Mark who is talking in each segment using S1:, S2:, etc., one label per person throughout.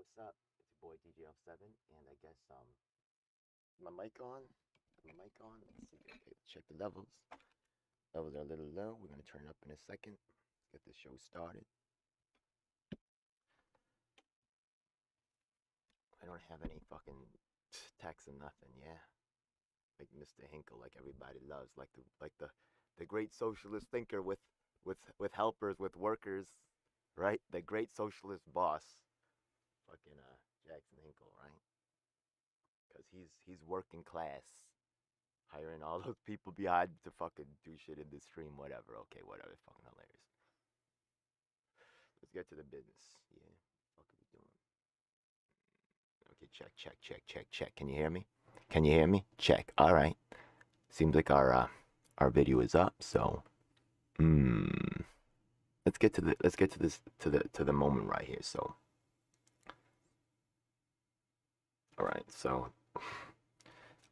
S1: what's up? It's your boy djelf7, and I guess my mic on. My mic on. Let's see. Okay, check the levels. Levels are a little low. We're gonna turn it up in a second. Let's get the show started. I don't have any fucking text or nothing. Yeah, like Mr. Hinkle, like everybody loves, like the great socialist thinker with helpers, with workers, right? The great socialist boss, fucking Jackson Hinkle, right? Because he's working class, hiring all those people behind to fucking do shit in the stream, whatever. Okay, whatever. Fucking hilarious. Let's get to the business. Yeah, what are we doing? Okay, check. Can you hear me? Can you hear me? Check. All right. Seems like our video is up. So, let's get to the moment right here. So, all right. So,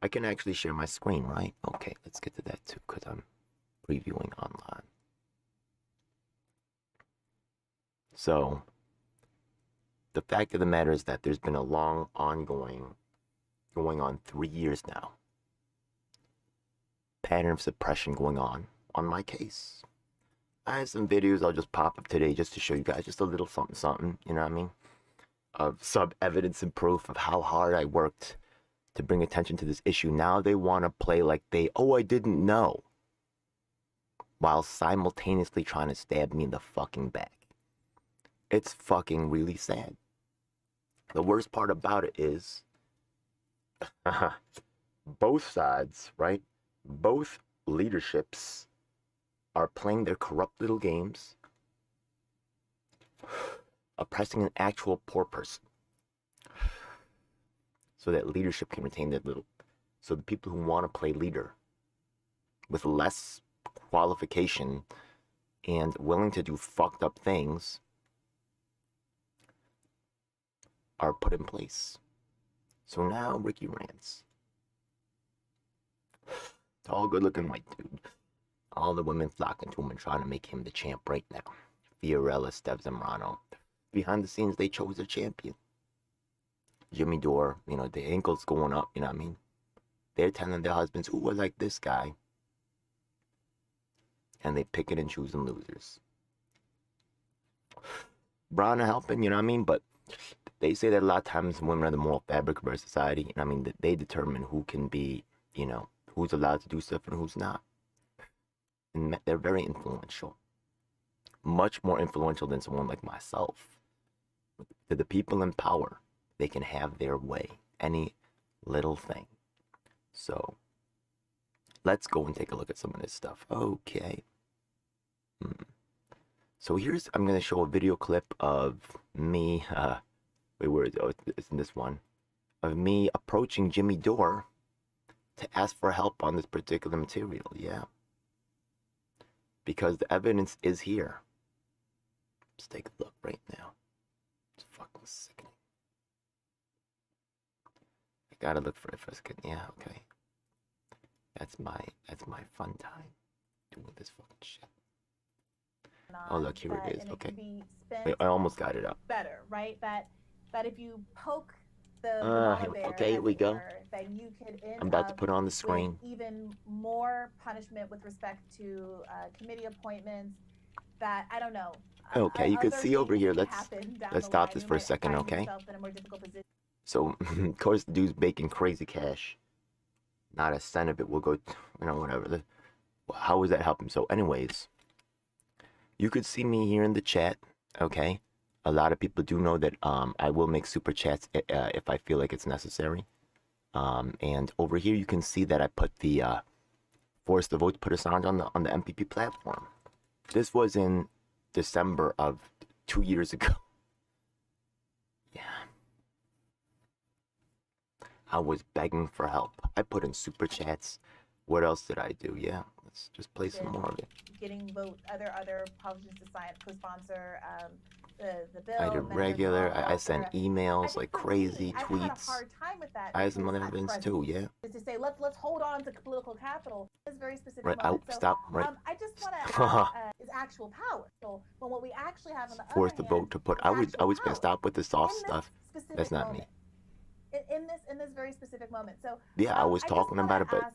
S1: I can actually share my screen, right? Okay, let's get to that too, because I'm previewing online. So, the fact of the matter is that there's been a long, ongoing, going on 3 years now, pattern of suppression going on my case. I have some videos I'll just pop up today just to show you guys just a little something, you know what I mean? Of some evidence and proof of how hard I worked to bring attention to this issue. Now they want to play like I didn't know, while simultaneously trying to stab me in the fucking back. It's fucking really sad. The worst part about it is, both sides, right? Both leaderships are playing their corrupt little games, oppressing an actual poor person, so that leadership can retain that little. So the people who want to play leader with less qualification and willing to do fucked up things are put in place. So now Ricky rants. Tall, good-looking white dude. All the women flocking to him and trying to make him the champ right now. Fiorella, Steph Zambrano. Behind the scenes, they chose their champion. Jimmy Dore, you know, the ankles going up, you know what I mean? They're telling their husbands, ooh, I like this guy. And they picking and choosing losers. Brown are helping, you know what I mean? But they say that a lot of times women are the moral fabric of our society. And I mean, that they determine who can be, you know, who's allowed to do stuff and who's not. And they're very influential. Much more influential than someone like myself. To the people in power, they can have their way. Any little thing. So, let's go and take a look at some of this stuff. Okay. So I'm going to show a video clip of me, wait, where is it? Oh, it's in this one. Of me approaching Jimmy Dore to ask for help on this particular material, yeah. Because the evidence is here. Let's take a look right now. It's fucking sickening. I gotta look for it for a second. Yeah, okay. That's my fun time doing this fucking shit. Oh look, here it is. Okay. Wait, I almost got it up.
S2: Better, right? That if you poke the mama bear,
S1: okay, here we go.
S2: then you could end
S1: I'm about to put it on the screen.
S2: Even more punishment with respect to committee appointments. That I don't know.
S1: Okay, you can see over here. Let's stop this for a second, okay? So, of course, the dude's making crazy cash. Not a cent of it will go, you know, whatever. How is that helping? So, anyways, you could see me here in the chat, okay? A lot of people do know that I will make super chats if I feel like it's necessary. And over here, you can see that I put the force the vote to put Assange on the MPP platform. This was in December of 2 years ago. Yeah. I was begging for help. I put in super chats. What else did I do? Yeah, let's just play some more of it.
S2: Getting other politicians to sign, co-sponsor the bill.
S1: I did regular. I sent emails like crazy,
S2: I've
S1: tweets.
S2: had a hard time with that.
S1: I had some other evidence too. Yeah.
S2: Is to say let's hold on to political capital. This very specific
S1: right,
S2: moment.
S1: So, stop. Right.
S2: I just want to is actual power. So, but what we actually have on the
S1: force
S2: other
S1: the vote to put. I was gonna stop with the soft stuff. That's not me.
S2: In this very specific moment. So
S1: yeah, I was talking about it, but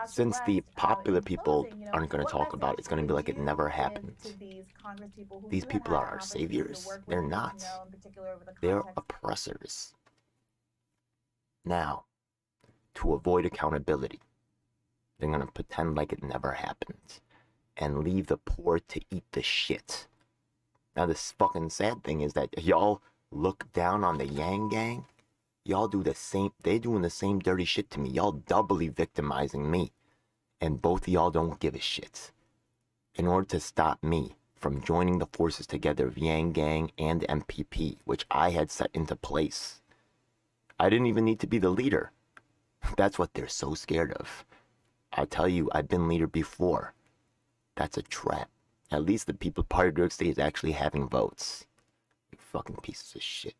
S1: since the popular people aren't going to talk about it, it's going to be like it never happened. These people are our saviors. They're not. They're oppressors. Now, to avoid accountability, they're going to pretend like it never happened and leave the poor to eat the shit. Now, this fucking sad thing is that y'all look down on the Yang Gang. Y'all do the same, they doing the same dirty shit to me. Y'all doubly victimizing me. And both of y'all don't give a shit. In order to stop me from joining the forces together of Yang Gang and MPP, which I had set into place, I didn't even need to be the leader. That's what they're so scared of. I'll tell you, I've been leader before. That's a trap. At least the people part of New York State is actually having votes. You fucking pieces of shit.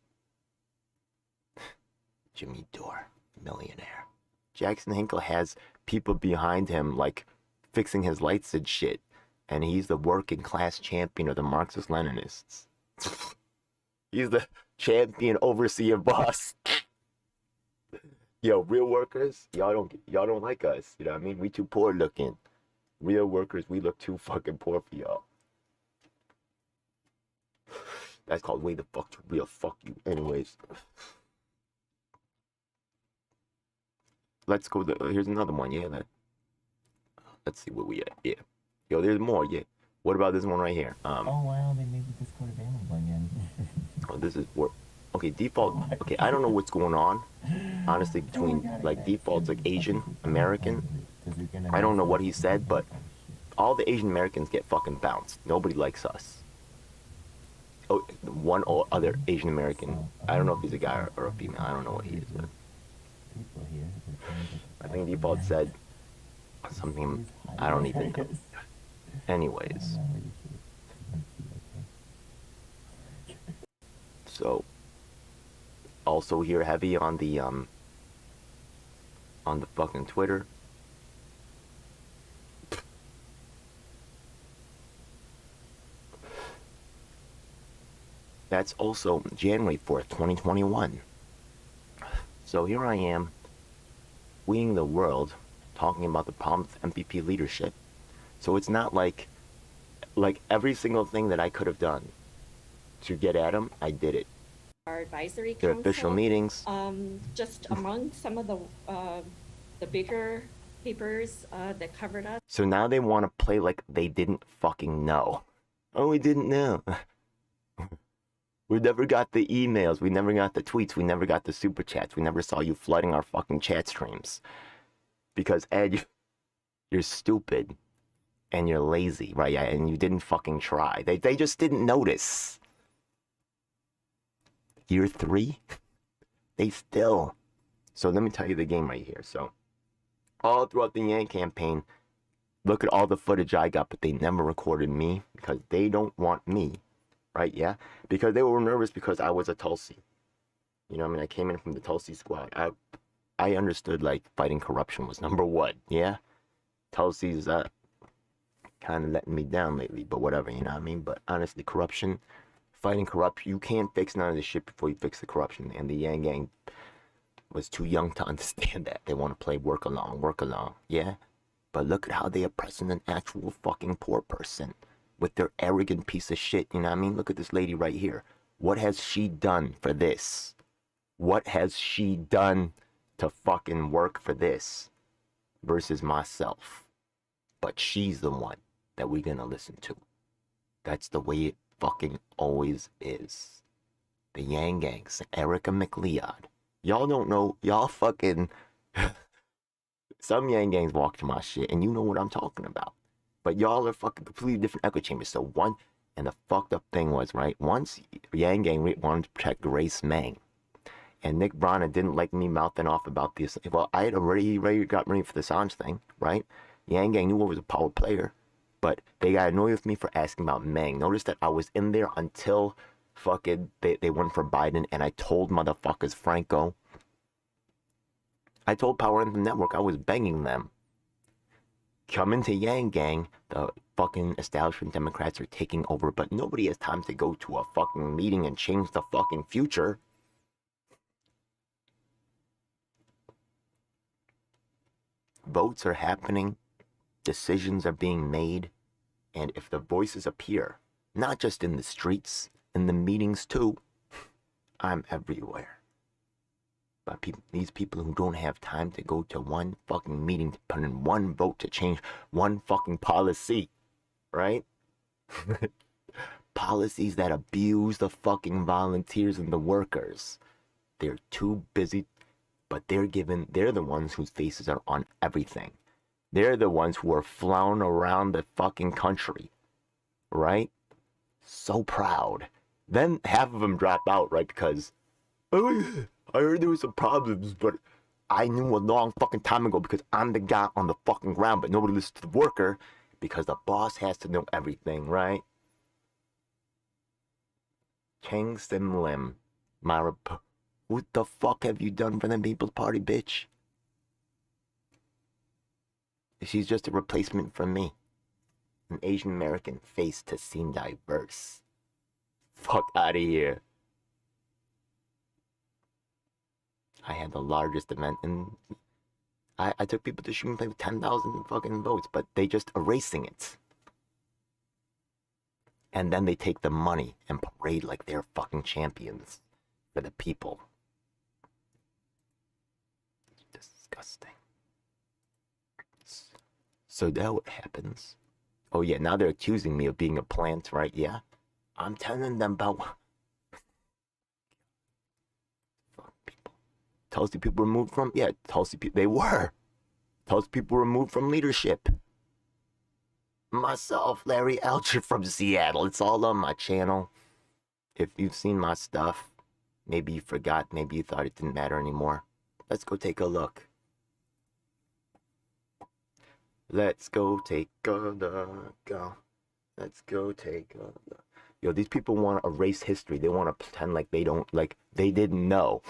S1: Jimmy Dore, millionaire. Jackson Hinkle has people behind him, like, fixing his lights and shit. And he's the working class champion of the Marxist-Leninists. He's the champion overseer boss. Yo, real workers, y'all don't like us. You know what I mean? We too poor looking. Real workers, we look too fucking poor for y'all. That's called way the fuck to real. Fuck you. Anyways. Let's go. Here's another one. Yeah. Let's see what we at. Yeah. Yo, there's more. Yeah. What about this one right here?
S3: Oh wow, they made the Discord available again.
S1: Oh, this is for. Okay, default. Okay, I don't know what's going on. Honestly, between like defaults like Asian American. I don't know what he said, but all the Asian Americans get fucking bounced. Nobody likes us. Oh, one or other Asian American. I don't know if he's a guy or a female. I don't know what he is, but. I think default said something I don't even know. Anyways. So also here heavy on the fucking Twitter. That's also January 4th, 2021. So here I am, weeing the world, talking about the problems with MPP leadership. So it's not like every single thing that I could have done to get at them, I did it.
S4: Our advisory
S1: Their
S4: council,
S1: official meetings.
S4: just among some of the bigger papers that covered us.
S1: So now they want to play like they didn't fucking know. Oh, we didn't know. We never got the emails, we never got the tweets, we never got the super chats, we never saw you flooding our fucking chat streams. Because Ed, you're stupid and you're lazy, right? And you didn't fucking try. They just didn't notice. Year 3? They still. So let me tell you the game right here. So all throughout the Yang campaign, look at all the footage I got, but they never recorded me because they don't want me. Right, yeah? Because they were nervous because I was a Tulsi. You know what I mean? I came in from the Tulsi squad. I understood, like, fighting corruption was number 1, yeah? Tulsi's kind of letting me down lately, but whatever, you know what I mean? But honestly, corruption, fighting corruption, you can't fix none of this shit before you fix the corruption. And the Yang Gang was too young to understand that. They want to play work along, yeah? But look at how they oppressing an actual fucking poor person. With their arrogant piece of shit, you know what I mean? Look at this lady right here. What has she done for this? What has she done to fucking work for this? Versus myself. But she's the one that we're gonna listen to. That's the way it fucking always is. The Yang Gangs, Erica McLeod. Y'all don't know, y'all fucking... Some Yang Gangs walk to my shit, and you know what I'm talking about. But y'all are fucking completely different echo chambers. So one, and the fucked up thing was, right, once Yang Gang wanted to protect Grace Meng, And Nick Brana didn't like me mouthing off about this. Well, I had already got ready for the Assange thing, right? Yang Gang knew I was a power player, but they got annoyed with me for asking about Meng. Notice that I was in there until fucking they went for Biden, and I told motherfuckers Franco. I told Power Anthem Network I was begging them. Come into Yang Gang, the fucking establishment Democrats are taking over, but nobody has time to go to a fucking meeting and change the fucking future. Votes are happening, decisions are being made, and if the voices appear, not just in the streets, in the meetings too, I'm everywhere. But these people who don't have time to go to one fucking meeting to put in one vote to change one fucking policy, right? Policies that abuse the fucking volunteers and the workers. They're too busy, but they're the ones whose faces are on everything. They're the ones who are flown around the fucking country, right? So proud. Then half of them drop out, right? Because, oh, I heard there was some problems, but I knew a long fucking time ago because I'm the guy on the fucking ground, but nobody listens to the worker because the boss has to know everything, right? Chang Sim Lim, Mara, what the fuck have you done for the People's Party, bitch? She's just a replacement for me. An Asian American face to seem diverse. Fuck out of here. I had the largest event, and I took people to shoot and play with 10,000 fucking votes, but they just erasing it. And then they take the money and parade like they're fucking champions for the people. Disgusting. So now what happens? Oh yeah, now they're accusing me of being a plant, right? Yeah. I'm telling them about fuck people. Tulsi people removed from Tulsi people they were. Tulsi people removed from leadership. Myself, Larry Elcher from Seattle. It's all on my channel. If you've seen my stuff, maybe you forgot, maybe you thought it didn't matter anymore. Let's go take a look. Let's go take a look. Let's go take a look. Yo, these people want to erase history. They want to pretend like they don't, like they didn't know.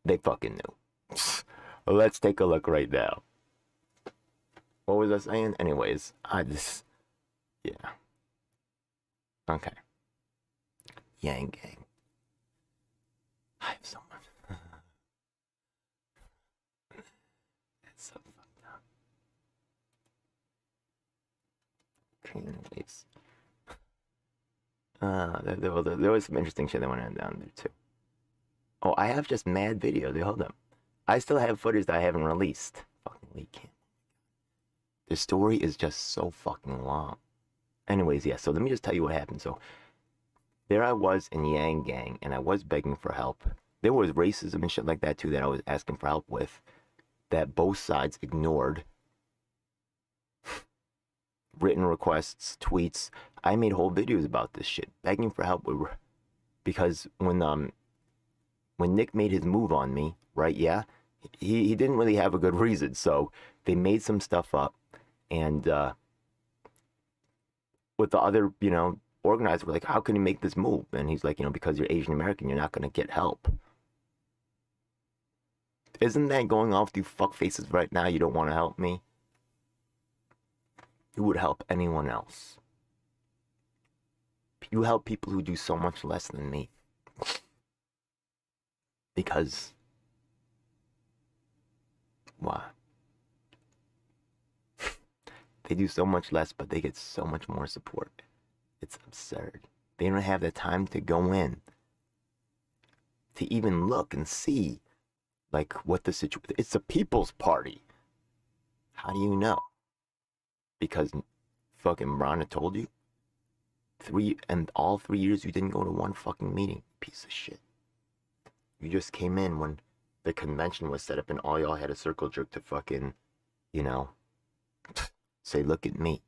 S1: They fucking knew. Let's take a look right now. What was I saying? Anyways, yeah. Okay. Yang Gang. I have so much. It's so fucked up. Anyways. There was some interesting shit that went on down there too. Oh, I have just mad videos. Hold up. I still have footage that I haven't released. Fucking leak it. The story is just so fucking long. Anyways, yeah, so let me just tell you what happened. So, there I was in Yang Gang, and I was begging for help. There was racism and shit like that, too, that I was asking for help with, that both sides ignored. Written requests, tweets. I made whole videos about this shit, begging for help. Because when Nick made his move on me, right, yeah, he didn't really have a good reason, so they made some stuff up. And with the other, organizers were like, how can you make this move? And he's like, because you're Asian American, you're not going to get help. Isn't that going off with you fuck faces right now? You don't want to help me? You would help anyone else. You help people who do so much less than me. Because why? They do so much less, but they get so much more support. It's absurd. They don't have the time to go in, to even look and see, like, what the situation. It's the People's Party. How do you know? Because fucking Brana told you. All 3 years you didn't go to one fucking meeting. Piece of shit. You just came in when the convention was set up and all y'all had a circle jerk to fucking, say, look at me.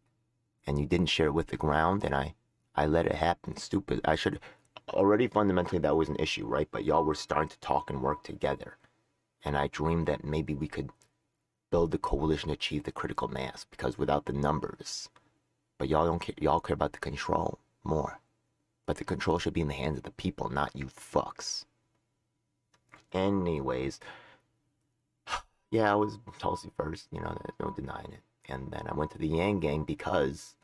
S1: And you didn't share it with the ground, and I let it happen. Stupid. already fundamentally that was an issue, right? But y'all were starting to talk and work together. And I dreamed that maybe we could build the coalition, achieve the critical mass, because without the numbers, but y'all don't care, y'all care about the control more. But the control should be in the hands of the people, not you fucks. Anyways, yeah, I was Tulsi first, you know, there's no denying it. And then I went to the Yang Gang because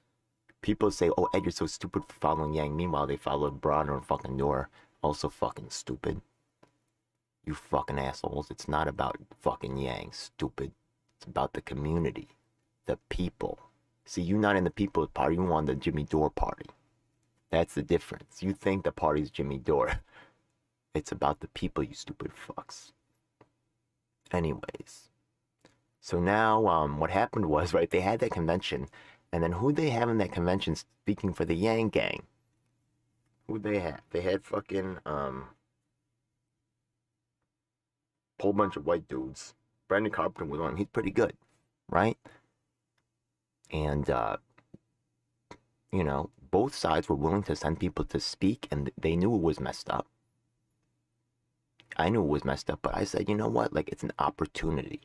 S1: people say, oh, Ed, you're so stupid for following Yang. Meanwhile, they followed Bronner and fucking Noor. Also fucking stupid. You fucking assholes. It's not about fucking Yang, stupid. It's about the community. The people. See, you're not in the People's Party. You on the Jimmy Dore Party. That's the difference. You think the party's Jimmy Dore. It's about the people, you stupid fucks. Anyways. So now, what happened was, right, they had that convention. And then who'd they have in that convention speaking for the Yang Gang? Who'd they have? They had fucking, whole bunch of white dudes. Brandon Carpenter was on. He's pretty good, right? And, you know, both sides were willing to send people to speak, and they knew it was messed up. I knew it was messed up, but I said, you know what? Like, it's an opportunity.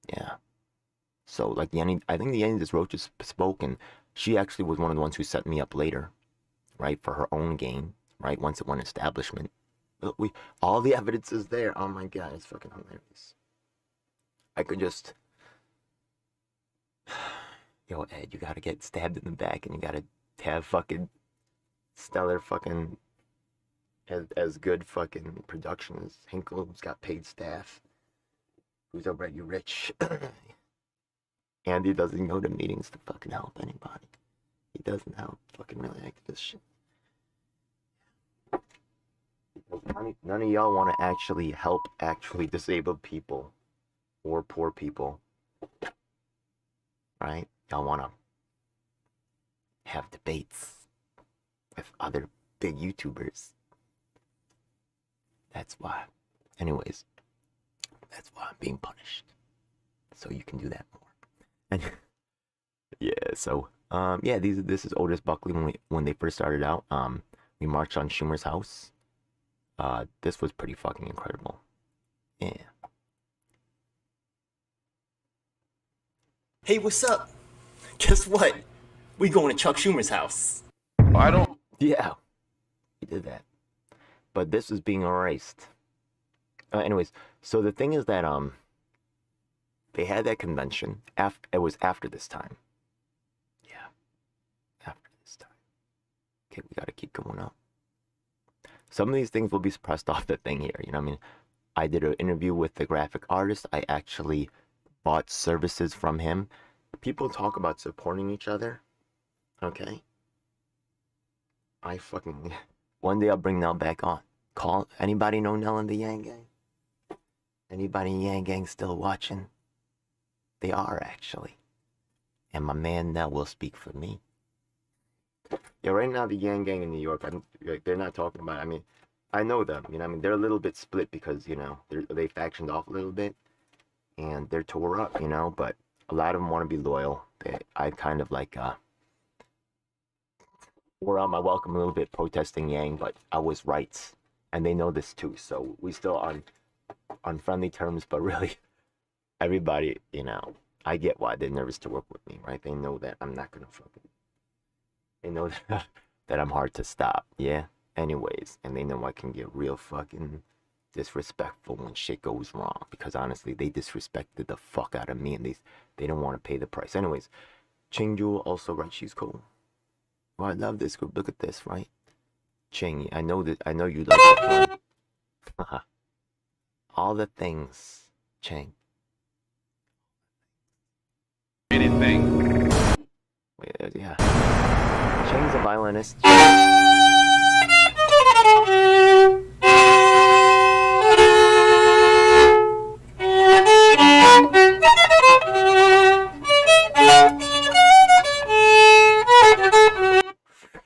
S1: Yeah. So, like, I think the Yenny just wrote, just spoke, and she actually was one of the ones who set me up later, right, for her own gain, right, once it went establishment. All the evidence is there. Oh my god, it's fucking hilarious. I could just, yo, Ed, you gotta get stabbed in the back, and you gotta have fucking stellar fucking, as good fucking production as Hinkle, who's got paid staff, who's already rich. Andy doesn't go to meetings to fucking help anybody. He doesn't help fucking really activist shit. None of y'all want to actually help actually disabled people or poor people, right? Y'all want to have debates with other big YouTubers. That's why. Anyways, that's why I'm being punished. So you can do that more. And yeah, so yeah, this is Otis Buckley when they first started out. We marched on Schumer's house. This was pretty fucking incredible. Yeah.
S5: Hey, what's up? Guess what? We going to Chuck Schumer's house.
S6: I don't.
S1: Yeah, we did that. But this is being erased. Anyways, so the thing is that they had that convention. It was after this time. Yeah, after this time. Okay, we gotta keep going up. Some of these things will be suppressed off the thing here. You know what I mean? I did an interview with the graphic artist. I actually bought services from him. People talk about supporting each other. Okay? One day I'll bring Nell back on. Call anybody know Nell in the Yang Gang? Anybody in Yang Gang still watching? They are actually. And my man Nell will speak for me. Yeah, right now the Yang Gang in New York, they're not talking about. I mean, I know them. You know, I mean, they're a little bit split because you know they factioned off a little bit, and they're tore up. You know, but a lot of them want to be loyal. I kind of like wore out my welcome a little bit protesting Yang, but I was right, and they know this too. So we still on friendly terms, but really, everybody, you know, I get why they're nervous to work with me, right? They know that I'm not gonna fucking. They know that I'm hard to stop, yeah? Anyways, and they know I can get real fucking disrespectful when shit goes wrong. Because honestly, they disrespected the fuck out of me and they don't want to pay the price. Anyways, Ching Jewel also, right, she's cool. Well, I love this group. Look at this, right? Ching, I know you like that one. All the things, Ching.
S6: Anything.
S1: Wait, yeah. Ching's a violinist.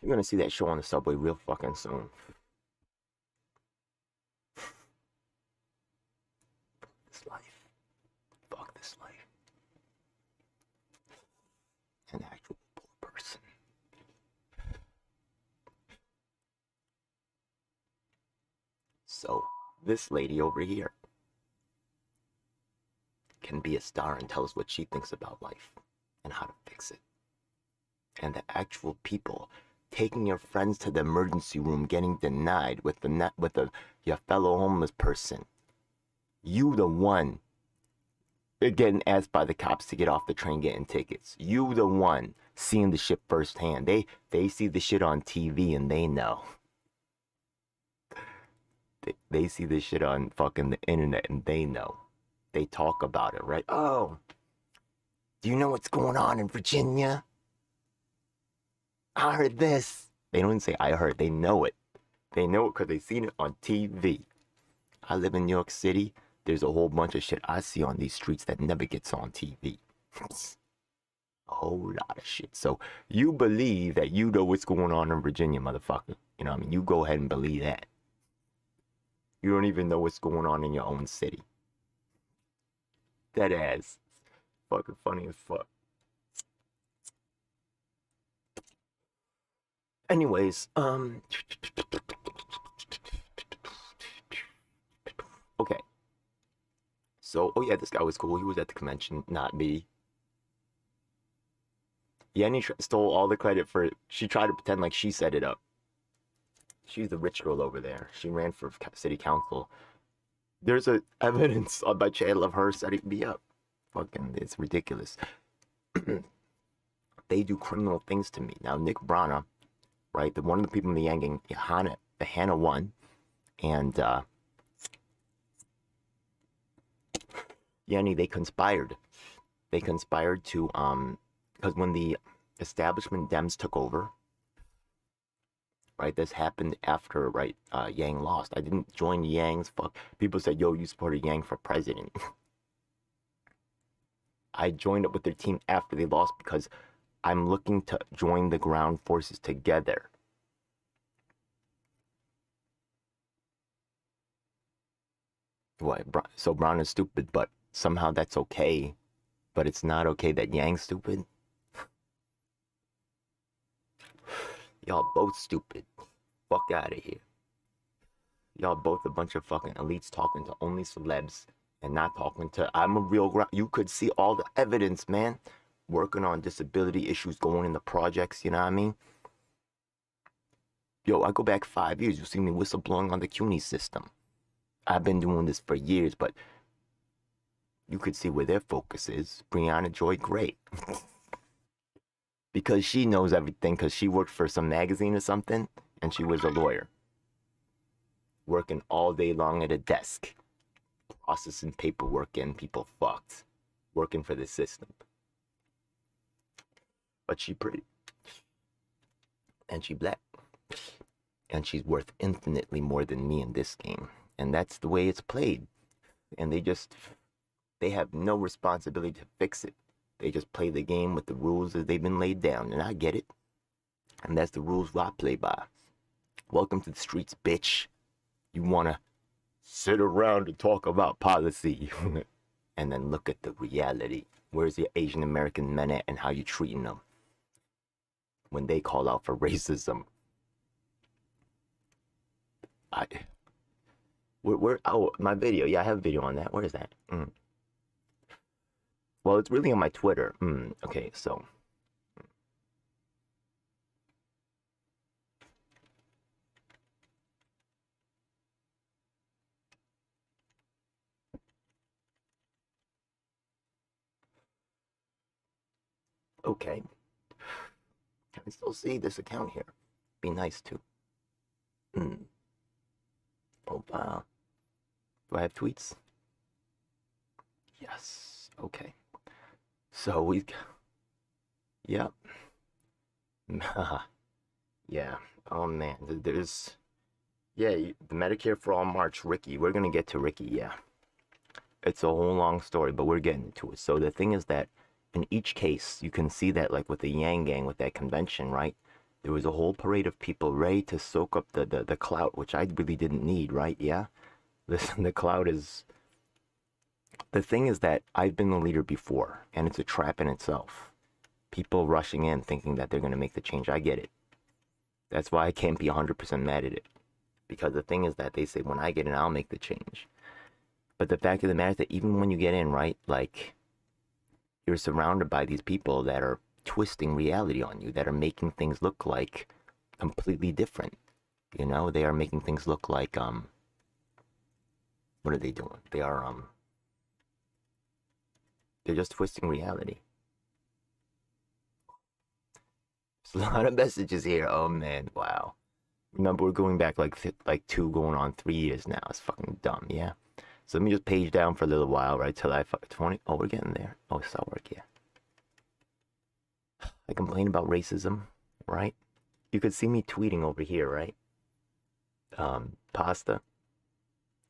S1: You're gonna see that show on the subway real fucking soon. This life. Fuck this life. An actual poor person. So this lady over here can be a star and tell us what she thinks about life and how to fix it. And the actual people taking your friends to the emergency room, getting denied with your fellow homeless person. You the one getting asked by the cops to get off the train, getting tickets. You the one seeing the shit firsthand. They see the shit on TV and they know. They see this shit on fucking the internet and they know. They talk about it, right? Oh, do you know what's going on in Virginia? I heard this. They don't even say I heard. They know it. They know it because they seen it on TV. I live in New York City. There's a whole bunch of shit I see on these streets that never gets on TV. A whole lot of shit. So you believe that you know what's going on in Virginia, motherfucker. You know what I mean? You go ahead and believe that. You don't even know what's going on in your own city. That ass. Fucking funny as fuck. Anyways, okay. So, oh yeah, this guy was cool. He was at the convention, not me. Yenny stole all the credit for it. She tried to pretend like she set it up. She's the rich girl over there. She ran for city council. There's a evidence on my channel of her setting me up. Fucking, it's ridiculous. They do criminal things to me. Now, Nick Brana, right, one of the people in the Yang gang, Hannah won, and Yenny, they conspired. They conspired to, because when the establishment Dems took over, right, this happened after, right, Yang lost. I didn't join Yang's, people said, yo, you supported Yang for president. I joined up with their team after they lost because I'm looking to join the ground forces together. What? So Brown is stupid, but somehow that's okay. But it's not okay that Yang's stupid. Y'all both stupid. Fuck out of here. Y'all both a bunch of fucking elites talking to only celebs and not talking to, I'm a real, you could see all the evidence, man. Working on disability issues, going in the projects, you know what I mean? Yo, I go back 5 years, you see me whistleblowing on the CUNY system. I've been doing this for years, but you could see where their focus is. Brianna Joy Gray. Because she knows everything, because she worked for some magazine or something, and she was a lawyer. Working all day long at a desk. Processing paperwork, getting people fucked. Working for the system. But she pretty. And she black. And she's worth infinitely more than me in this game. And that's the way it's played. And they have no responsibility to fix it. They just play the game with the rules as they've been laid down. And I get it. And that's the rules I play by. Welcome to the streets, bitch. You want to sit around and talk about policy. And then look at the reality. Where's your Asian American men at and how you treating them? When they call out for racism. Oh, my video. Yeah, I have a video on that. Where is that? Well, it's really on my Twitter. Okay, so. Okay. I can still see this account here. Be nice to. Oh, wow. Do I have tweets? Yes. Okay. So we, yep. Yeah. Oh man, there's, yeah, the Medicare for All March, Ricky. We're gonna get to Ricky. Yeah. It's a whole long story, but we're getting into it. So the thing is that in each case, you can see that, like with the Yang Gang, with that convention, right? There was a whole parade of people ready to soak up the clout, which I really didn't need, right? Yeah. Listen, the clout is. The thing is that I've been the leader before, and it's a trap in itself. People rushing in thinking that they're going to make the change. I get it. That's why I can't be 100% mad at it. Because the thing is that they say, when I get in, I'll make the change. But the fact of the matter is that even when you get in, right, like, you're surrounded by these people that are twisting reality on you, that are making things look like completely different. You know, they are making things look like, what are they doing? They are, they're just twisting reality. There's a lot of messages here. Oh man, wow. Remember, we're going back like 2 going on 3 years now. It's fucking dumb, yeah? So let me just page down for a little while, right, till I 20. Oh, we're getting there. Oh, it's all work, yeah. I complain about racism, right? You could see me tweeting over here, right? Pasta.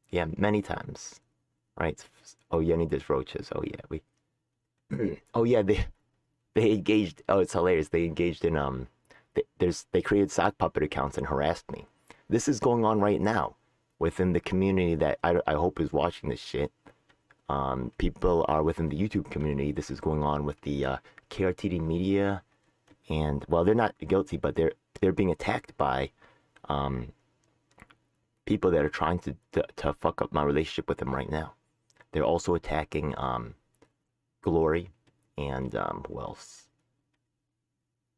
S1: Yeah, many times, right? Oh, Yenny does roaches. Oh yeah, we. Oh yeah, they engaged. Oh, it's hilarious. They engaged in they created sock puppet accounts and harassed me. This is going on right now within the community that I hope is watching this shit. People are within the YouTube community. This is going on with the KRTD media, and well, they're not guilty, but they're being attacked by people that are trying to fuck up my relationship with them right now. They're also attacking Glory and who else?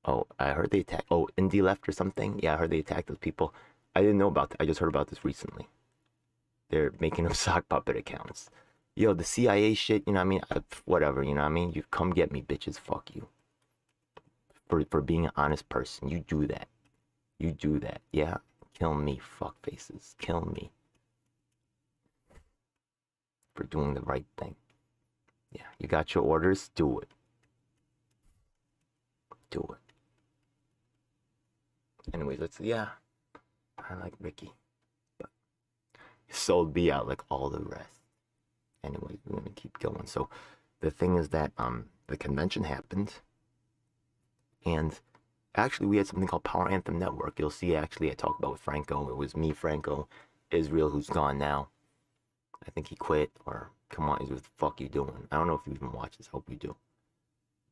S1: Oh, I heard they attacked. Oh, Indie Left or something. Yeah, I heard they attacked those people. I didn't know about that. I just heard about this recently. They're making up sock puppet accounts. Yo, the CIA shit, you know what I mean? Whatever, you know what I mean? You come get me, bitches. Fuck you. For being an honest person. You do that. You do that. Yeah? Kill me, fuck faces. Kill me. For doing the right thing. Yeah, you got your orders? Do it. Do it. Anyways, yeah. I like Ricky. But he sold me out like all the rest. Anyways, we're gonna keep going. So the thing is that the convention happened, and actually we had something called Power Anthem Network. You'll see, actually, I talked about with Franco. It was me, Franco, Israel, who's gone now. I think he quit, or come on, Israel, what the fuck you doing? I don't know if you even watch this. I hope you do.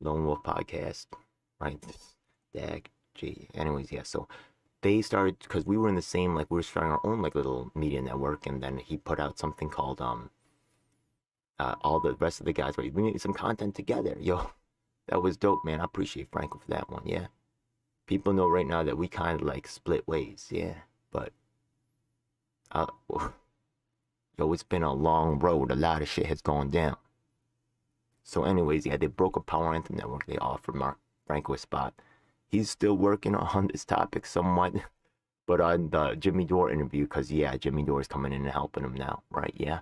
S1: Lone Wolf Podcast, right? Dag, G. Anyways, yeah, so they started, because we were in the same, like, we were starting our own, like, little media network, and then he put out something called, all the rest of the guys, right? We needed some content together. Yo, that was dope, man. I appreciate Franco for that one, yeah. People know right now that we kind of, like, split ways, yeah. But, yo, it's been a long road. A lot of shit has gone down. So anyways, yeah, they broke a Power Anthem Network. They offered Franco a spot. He's still working on this topic somewhat. But on the Jimmy Dore interview, because, yeah, Jimmy Dore is coming in and helping him now, right? Yeah.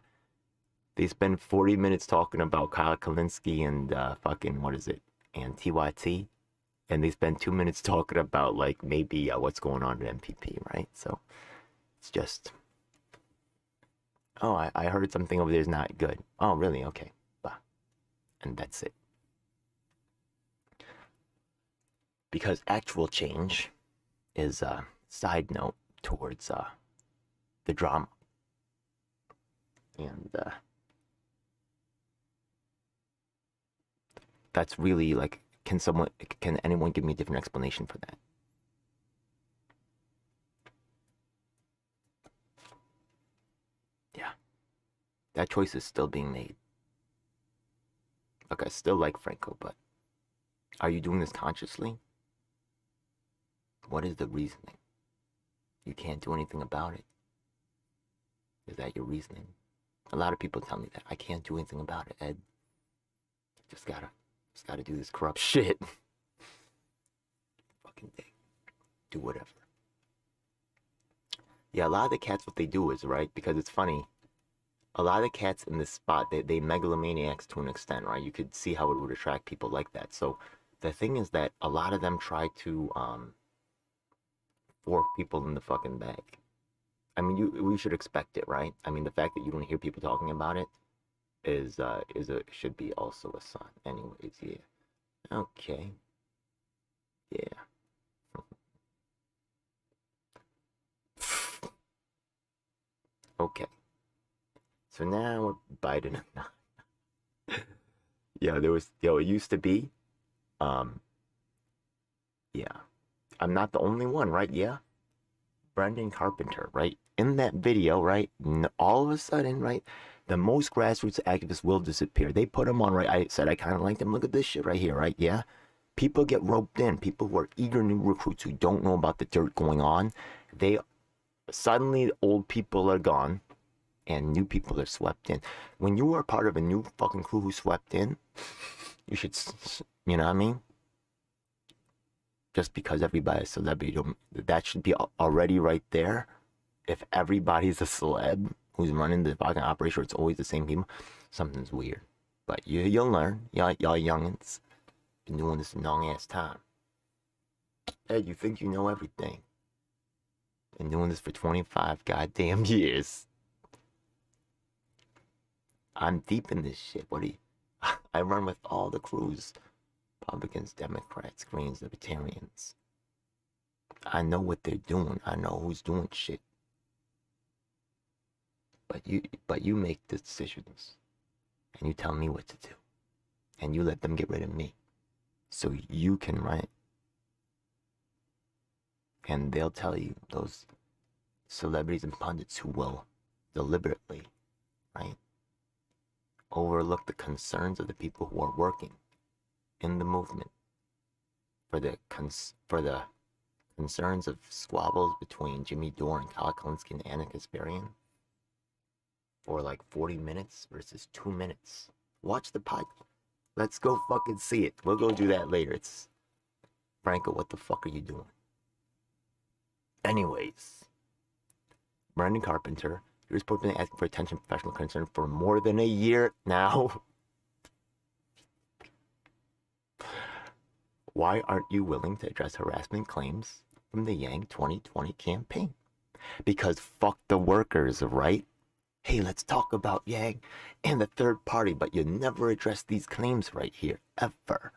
S1: They spend 40 minutes talking about Kyle Kalinske and fucking, what is it? And TYT. And they spend 2 minutes talking about, like, maybe what's going on at MPP, right? So it's just... Oh, I heard something over there is not good. Oh, really? Okay. Bah. And that's it. Because actual change is a side note towards the drama. And that's really, like, can anyone give me a different explanation for that? Yeah. That choice is still being made. Look, I still like Franco, but are you doing this consciously? What is the reasoning? You can't do anything about it. Is that your reasoning? A lot of people tell me that. I can't do anything about it, Ed. Just gotta do this corrupt shit. Fucking thing. Do whatever. Yeah, a lot of the cats, what they do is, right, because it's funny, a lot of the cats in this spot, they megalomaniacs to an extent, right? You could see how it would attract people like that. So the thing is that a lot of them try to fork people in the fucking bag. I mean, we should expect it, right? I mean, the fact that you don't hear people talking about it should be also a sign. Anyways, yeah. Okay. Yeah. Okay. So now we're Biden. Yeah, it used to be. Yeah. I'm not the only one, right? Yeah. Brendan Carpenter, right? In that video, right? All of a sudden, right? The most grassroots activists will disappear. They put him on, right? I said I kind of liked him. Look at this shit right here, right? Yeah. People get roped in. People who are eager new recruits who don't know about the dirt going on. They suddenly, old people are gone and new people are swept in. When you are part of a new fucking crew who swept in, you should, you know what I mean? Just because everybody's a celebrity, that should be already right there. If everybody's a celeb who's running the fucking operation, it's always the same people, something's weird. But you'll learn. Y'all youngins been doing this a long ass time. Ed, you think you know everything. Been doing this for 25 goddamn years. I'm deep in this shit. What do you... I run with all the crews. Republicans, Democrats, Greens, Libertarians. I know what they're doing. I know who's doing shit. But you make the decisions. And you tell me what to do. And you let them get rid of me. So you can run it. And they'll tell you, those celebrities and pundits who will deliberately, right, overlook the concerns of the people who are working in the movement for the concerns of squabbles between Jimmy Dore and Kyle Kulinski and Anna Kasparian for like 40 minutes versus 2 minutes. Watch the pod. Let's go fucking see it. We'll go do that later. It's Franco, what the fuck are you doing? Anyways, Brendan Carpenter, he was reportedly asking for attention and professional concern for more than a year now. Why aren't you willing to address harassment claims from the Yang 2020 campaign? Because fuck the workers, right? Hey, let's talk about Yang and the third party, but you never address these claims right here, ever.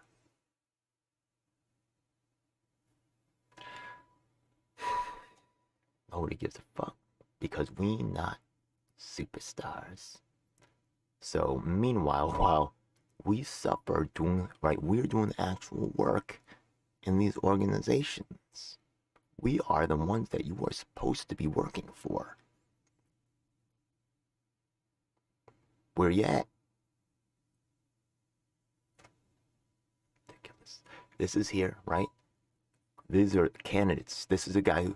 S1: Nobody gives a fuck because we not superstars. So meanwhile, while we suffer doing, right, we're doing actual work in these organizations. We are the ones that you are supposed to be working for. Where you at? Ridiculous. This is here, right? These are candidates. This is a guy who,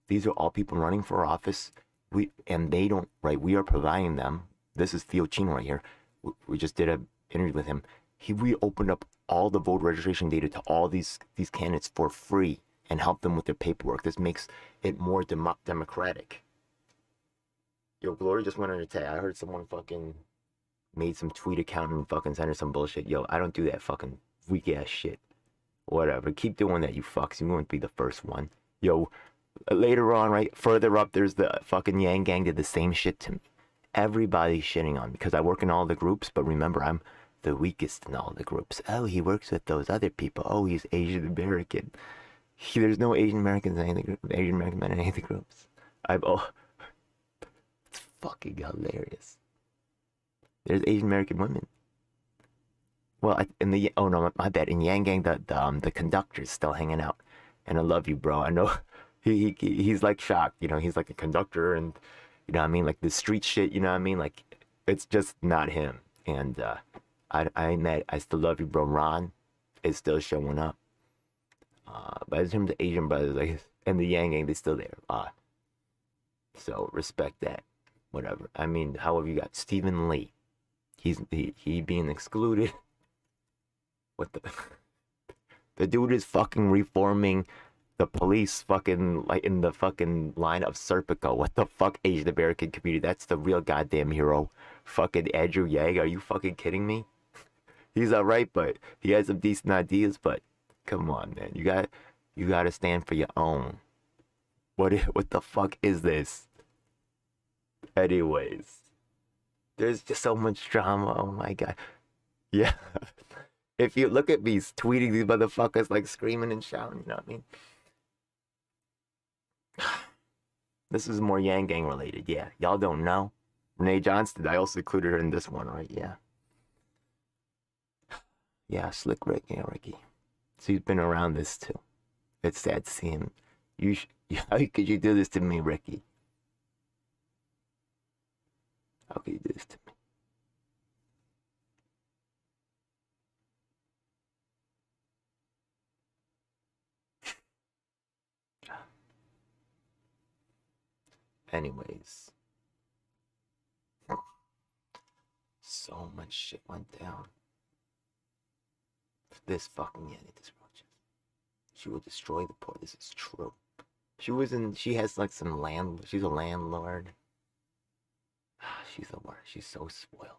S1: these are all people running for office. They don't, right? We are providing them. This is Theo Chin right here. We just did an interview with him. We opened up all the voter registration data to all these candidates for free and helped them with their paperwork. This makes it more democratic. Yo, Glory just went on attack. I heard someone fucking made some tweet account and fucking sent her some bullshit. Yo, I don't do that fucking weak ass shit. Whatever. Keep doing that, you fucks. You won't be the first one. Yo, later on, right, further up, there's the fucking Yang Gang did the same shit to me. Everybody's shitting on me because I work in all the groups, but remember, I'm the weakest in all the groups. Oh, he works with those other people. Oh, he's Asian American. There's no Asian Americans in any of the groups. Asian American men in any of the groups. It's fucking hilarious. There's Asian American women. Well, oh no, my bad. In Yang Gang, the conductor's still hanging out. And I love you, bro. I know he's like shocked, you know. He's like a conductor, and you know what I mean, like the street shit. You know what I mean, like it's just not him. And I still love you, bro. Ron is still showing up. But in terms of Asian brothers, like, and the Yang Gang, they're still there. So respect that. Whatever. I mean, how have you got Stephen Lee? He being excluded. What the dude is fucking reforming the police fucking like in the fucking line of Serpico. What the fuck, Asian American community? That's the real goddamn hero. Fucking Andrew Yang. Are you fucking kidding me? He's alright, but he has some decent ideas, but come on, man. You gotta stand for your own. What the fuck is this? Anyways. There's just so much drama. Oh my god. Yeah. If you look at me tweeting these motherfuckers like screaming and shouting, you know what I mean? This is more Yang Gang related, yeah. Y'all don't know. Renee Johnston, I also included her in this one, right? Yeah. Yeah, Slick Rick, yeah, Ricky. So he's been around this too. It's sad to see him. How could you do this to me, Ricky? How could you do this to me? Anyways. So much shit went down. This fucking Yeti, this roaches. She will destroy the poor. This is true. She has like some land, she's a landlord. She's the worst. She's so spoiled.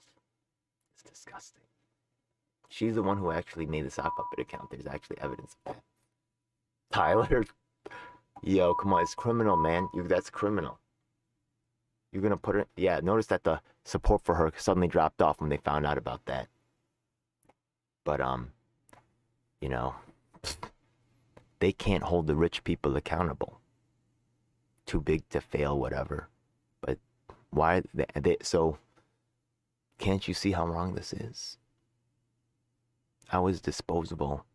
S1: It's disgusting. She's the one who actually made the sock puppet account. There's actually evidence of that. Tyler, yo, come on, it's criminal, man. That's criminal. You're gonna put her. Yeah, notice that the support for her suddenly dropped off when they found out about that. But you know, they can't hold the rich people accountable. Too big to fail, whatever. But why? So can't you see how wrong this is? How is disposable?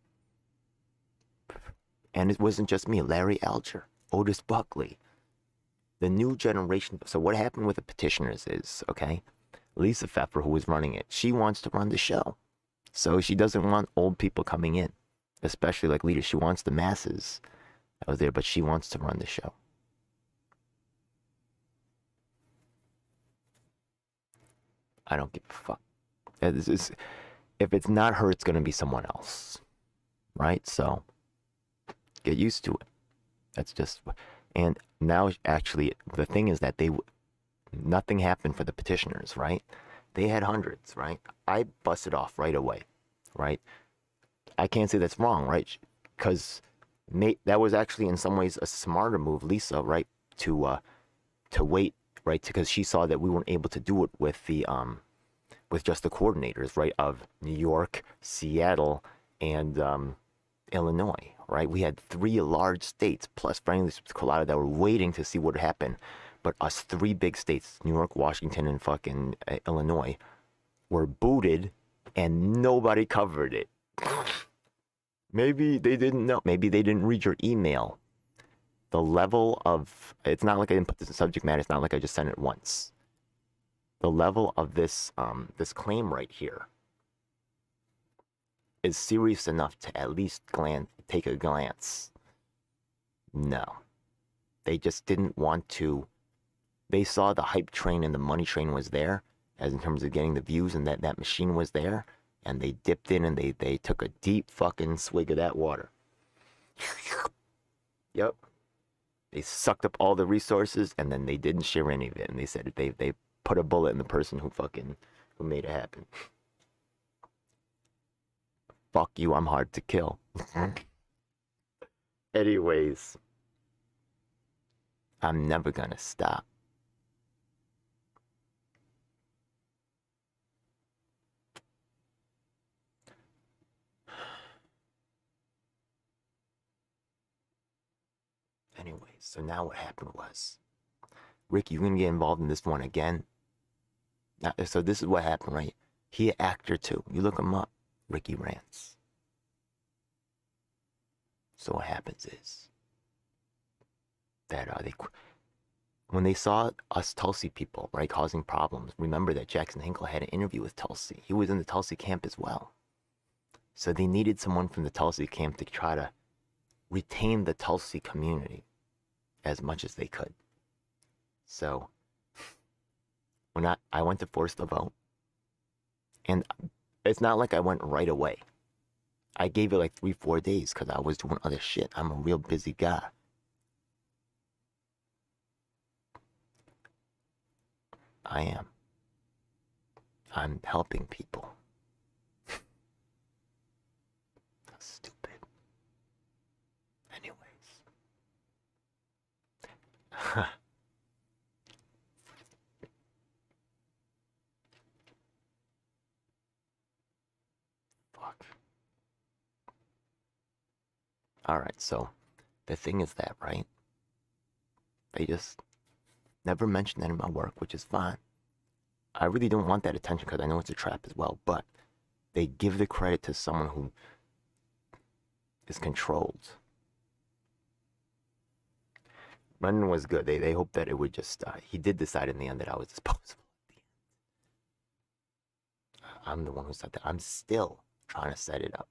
S1: And it wasn't just me. Larry Alger, Otis Buckley. The new generation. So what happened with the petitioners is, okay, Lisa Pfeffer, who was running it, she wants to run the show. So she doesn't want old people coming in, especially like leaders. She wants the masses out there, but she wants to run the show. I don't give a fuck. If it's not her, it's going to be someone else. Right? So get used to it. That's just... And now, actually, the thing is that nothing happened for the petitioners, right? They had hundreds, right? I busted off right away, right? I can't say that's wrong, right? Because that was actually in some ways a smarter move, Lisa, right? To wait, right? Because she saw that we weren't able to do it with with just the coordinators, right? Of New York, Seattle, and Illinois. Right, we had 3 large states plus frankly Colorado that were waiting to see what would happen, but us 3 big states, New York, Washington, and fucking Illinois, were booted, and nobody covered it. Maybe they didn't know. Maybe they didn't read your email. The level of it's not like I didn't put this in subject matter. It's not like I just sent it once. The level of this claim right here is serious enough to at least take a glance. No. They just didn't want to. They saw the hype train and the money train was there, as in terms of getting the views, and that machine was there, and they dipped in and they took a deep fucking swig of that water. Yep. They sucked up all the resources, and then they didn't share any of it, and they said they put a bullet in the person who made it happen. Fuck you, I'm hard to kill. Anyways, I'm never gonna stop. Anyways, so now what happened was, Ricky, you're gonna get involved in this one again. Now, so this is what happened, right? He an actor too. You look him up, Ricky Rants. So what happens is that when they saw us Tulsi people, right, causing problems, remember that Jackson Hinkle had an interview with Tulsi. He was in the Tulsi camp as well. So they needed someone from the Tulsi camp to try to retain the Tulsi community as much as they could. So when I went to force the vote, and it's not like I went right away. I gave it like 3-4 days because I was doing other shit. I'm a real busy guy. I am. I'm helping people. That's stupid. Anyways. Fuck. Alright, so the thing is that, right? They just never mentioned that in my work, which is fine. I really don't want that attention because I know it's a trap as well, but they give the credit to someone who is controlled. Brendan was good. They hoped that it would just. He did decide in the end that I was disposable. I'm the one who said that. I'm still trying to set it up.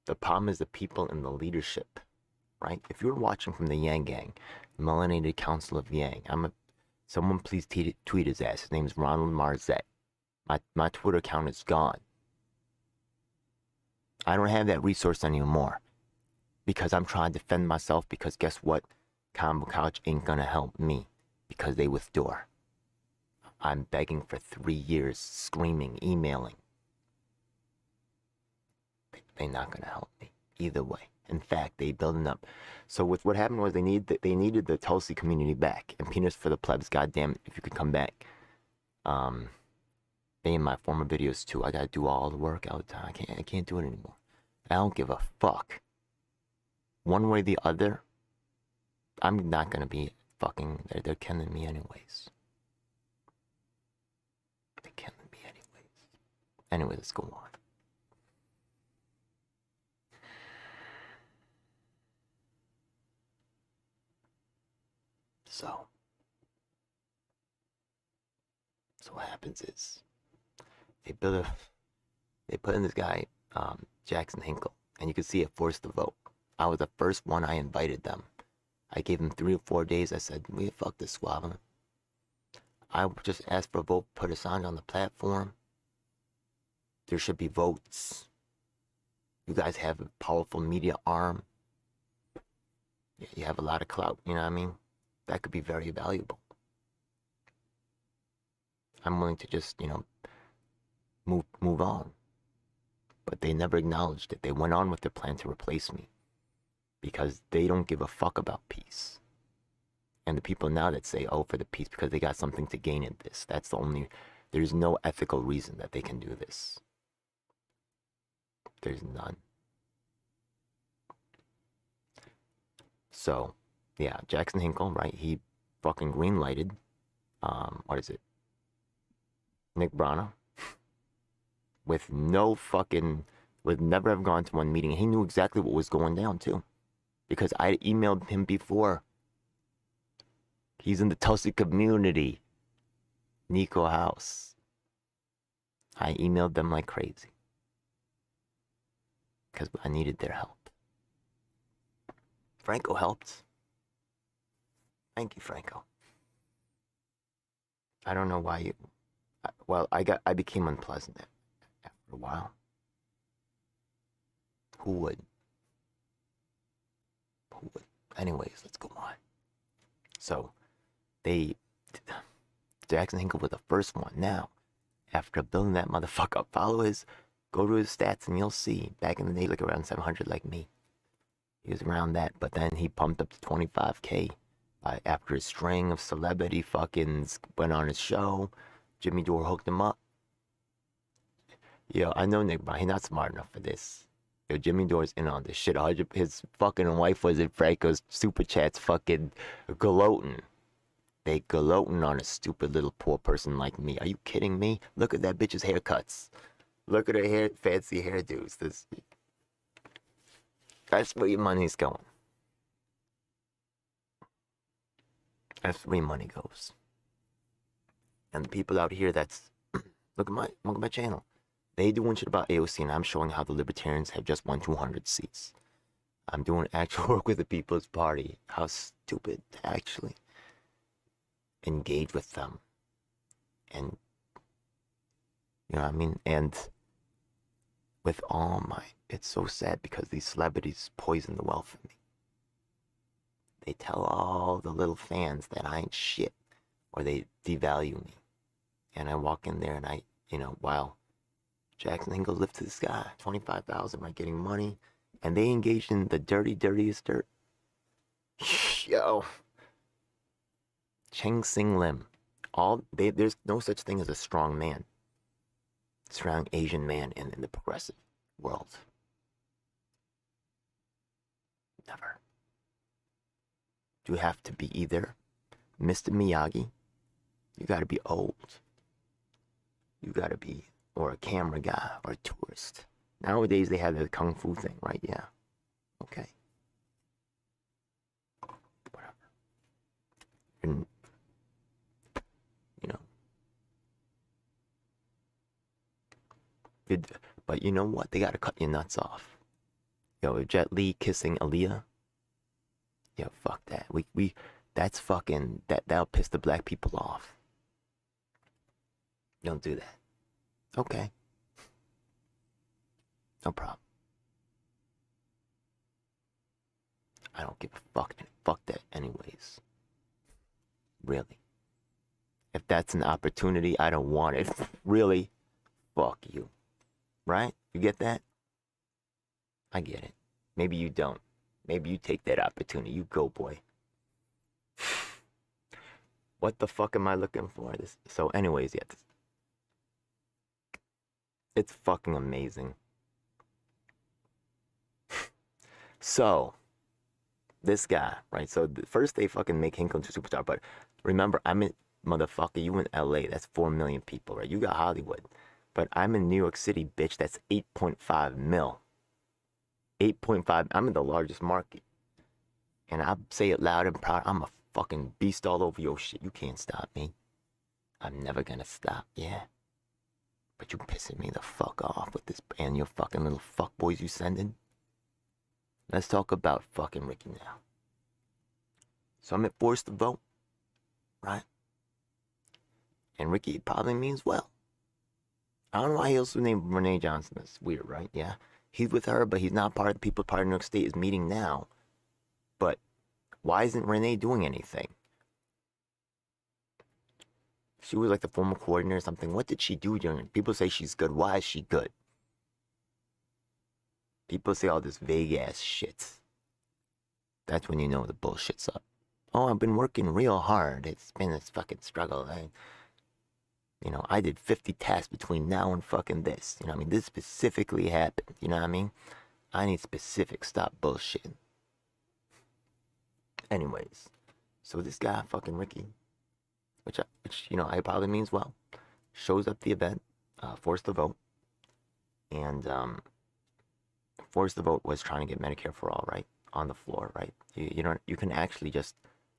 S1: The problem is the people in the leadership, right? If you're watching from the Yang Gang, the Melanated Council of Yang, someone please tweet his ass. His name is Ronald Marzette. My Twitter account is gone. I don't have that resource anymore because I'm trying to defend myself, because guess what? Combo Couch ain't gonna help me because they withdrew. I'm begging for 3 years, screaming, emailing. They're not gonna help me either way. In fact, they building up. So with what happened was they needed the Tulsi community back, and penis for the plebs. Goddamn it, if you could come back. They in my former videos too. I gotta do all the work all the time. I can't do it anymore. I don't give a fuck. One way or the other, I'm not gonna be fucking. They're killing me anyways. They're killing me anyways. Anyway, let's go on. So what happens is they put in this guy, Jackson Hinkle, and you can see it forced the vote. I was the first one. I invited them. I gave them 3 or 4 days. I said, we fuck this squabbling. I just asked for a vote, put a sign on the platform. There should be votes. You guys have a powerful media arm. You have a lot of clout, you know what I mean? That could be very valuable. I'm willing to just, move on. But they never acknowledged it. They went on with their plan to replace me because they don't give a fuck about peace. And the people now that say, oh, for the peace, because they got something to gain in this. There's no ethical reason that they can do this. There's none. So, yeah, Jackson Hinkle, right? He fucking green-lighted, Nick Brana, with never have gone to one meeting. He knew exactly what was going down, too. Because I emailed him before. He's in the Tulsi community. Nico House. I emailed them like crazy. Because I needed their help. Franco helped. Thank you, Franco. I don't know why I became unpleasant after a while. Who would? Anyways, let's go on. So, Jackson Hinkle was the first one. Now, after building that motherfucker up, go to his stats and you'll see. Back in the day, like around 700 like me. He was around that, but then he pumped up to 25K after a string of celebrity fuckings went on his show. Jimmy Dore hooked him up. Yo, I know Nick Brown, he's not smart enough for this. Yo, Jimmy Dore's in on this shit. His fucking wife was in Franco's super chats fucking gloating. They gloating on a stupid little poor person like me. Are you kidding me? Look at that bitch's haircuts. Look at her fancy hairdos. That's where your money's going. That's where your money goes. And the people out here look at my channel. They doing shit about AOC, and I'm showing how the Libertarians have just won 200 seats. I'm doing actual work with the People's Party. How stupid to actually engage with them. And, you know what I mean? And with it's so sad because these celebrities poison the well for me. They tell all the little fans that I ain't shit, or they devalue me. And I walk in there and while Jackson Hinkle lived to the sky, 25,000, right, getting money, and they engaged in the dirtiest dirt. Yo. Cheng Sing Lim. There's no such thing as a strong man. Strong Asian man in the progressive world. Never. You have to be either Mr. Miyagi, you gotta be old. You gotta be, or a camera guy, or a tourist. Nowadays they have the kung fu thing, right? Yeah. Okay. But you know what? They gotta cut your nuts off. Yo, Jet Li kissing Aaliyah. Yo, fuck that. That's fucking, that'll piss the black people off. Don't do that. Okay. No problem. I don't give a fuck. Fuck that anyways. Really. If that's an opportunity, I don't want it. Really, fuck you. Right? You get that? I get it. Maybe you don't. Maybe you take that opportunity. You go, boy. What the fuck am I looking for? So anyways, yeah. It's fucking amazing. So, this guy, right? So, first they fucking make Hinkle into superstar, but remember, I'm in, motherfucker, you in LA, that's 4 million people, right? You got Hollywood. But I'm in New York City, bitch, that's 8.5 mil. 8.5, I'm in the largest market. And I say it loud and proud, I'm a fucking beast all over your shit. You can't stop me. I'm never gonna stop, yeah. But you pissing me the fuck off with this and your fucking little fuckboys you sending. Let's talk about fucking Ricky now. So I'm forced to vote, right? And Ricky probably means well. I don't know why he also named Renee Johnson. That's weird, right? Yeah. He's with her, but he's not part of the People's Party of New York State is meeting now. But why isn't Renee doing anything? She was like the former coordinator or something. What did she do during? People say she's good. Why is she good? People say all this vague ass shit. That's when you know the bullshit's up. Oh, I've been working real hard. It's been this fucking struggle. I did 50 tasks between now and fucking this. You know what I mean? This specifically happened. You know what I mean? I need specifics. Stop bullshitting. Anyways, so this guy, fucking Ricky, which I probably means well, shows up the event, forced the vote, and forced the vote was trying to get Medicare for all, right, on the floor, right? You can actually just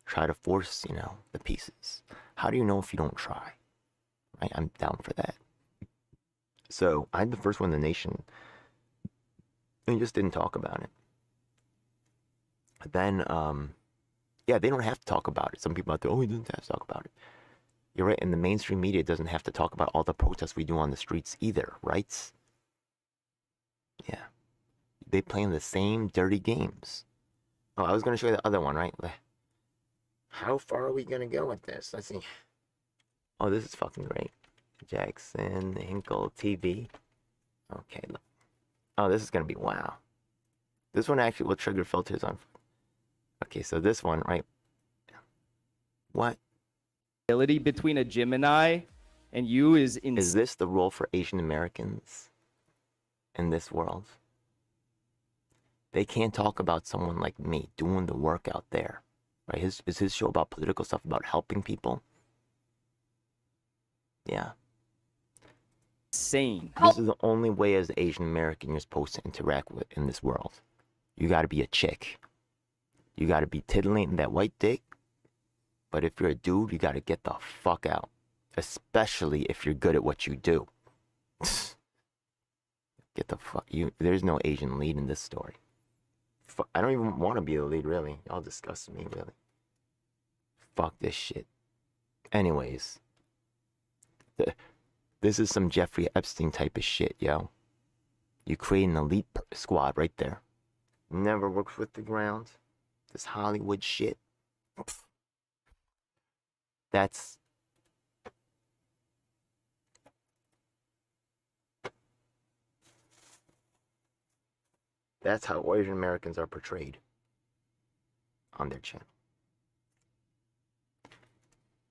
S1: try to force, the pieces. How do you know if you don't try? Right? I'm down for that. So I'm the first one in the nation, and just didn't talk about it. Then, yeah, they don't have to talk about it. Some people out there, he doesn't have to talk about it. You're right, and the mainstream media doesn't have to talk about all the protests we do on the streets either, right? Yeah. They playing the same dirty games. Oh, I was going to show you the other one, right? How far are we going to go with this? Let's see. Oh, this is fucking great. Jackson, Hinkle, TV. Okay, look. Oh, this is going to be wow. This one actually will trigger filters on. Okay, so this one, right? What?
S7: Between a Gemini and you is
S1: this the role for Asian Americans in this world? They can't talk about someone like me doing the work out there, right? Is his show about political stuff, about helping people? Yeah.
S7: insane.
S1: This is the only way as an Asian American you're supposed to interact with in this world. You got to be a chick. You got to be titillating that white dick. But if you're a dude, you got to get the fuck out. Especially if you're good at what you do. Get the fuck. There's no Asian lead in this story. I don't even want to be the lead, really. Y'all disgust me, really. Fuck this shit. Anyways. This is some Jeffrey Epstein type of shit, yo. You create an elite squad right there. Never works with the ground. This Hollywood shit. That's how Asian Americans are portrayed on their channel.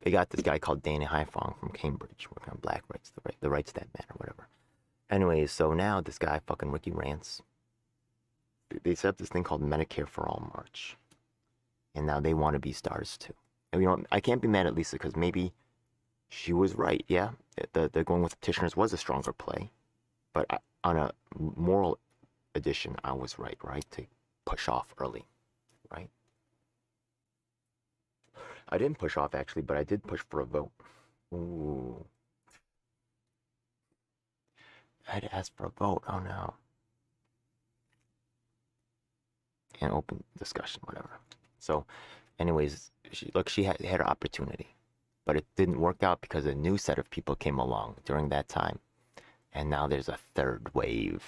S1: They got this guy called Danny Haifong from Cambridge working on black rights, the rights that matter, whatever. Anyways, so now this guy fucking Ricky rants. They set up this thing called Medicare for All March. And now they want to be stars too. And, I can't be mad at Lisa because maybe she was right, yeah? The going with petitioners was a stronger play. But on a moral edition, I was right, to push off early, right? I didn't push off, actually, but I did push for a vote. Ooh. I had to ask for a vote. Oh no. And open discussion, whatever. So, anyways, she had her opportunity, but it didn't work out because a new set of people came along during that time, and now there's a third wave.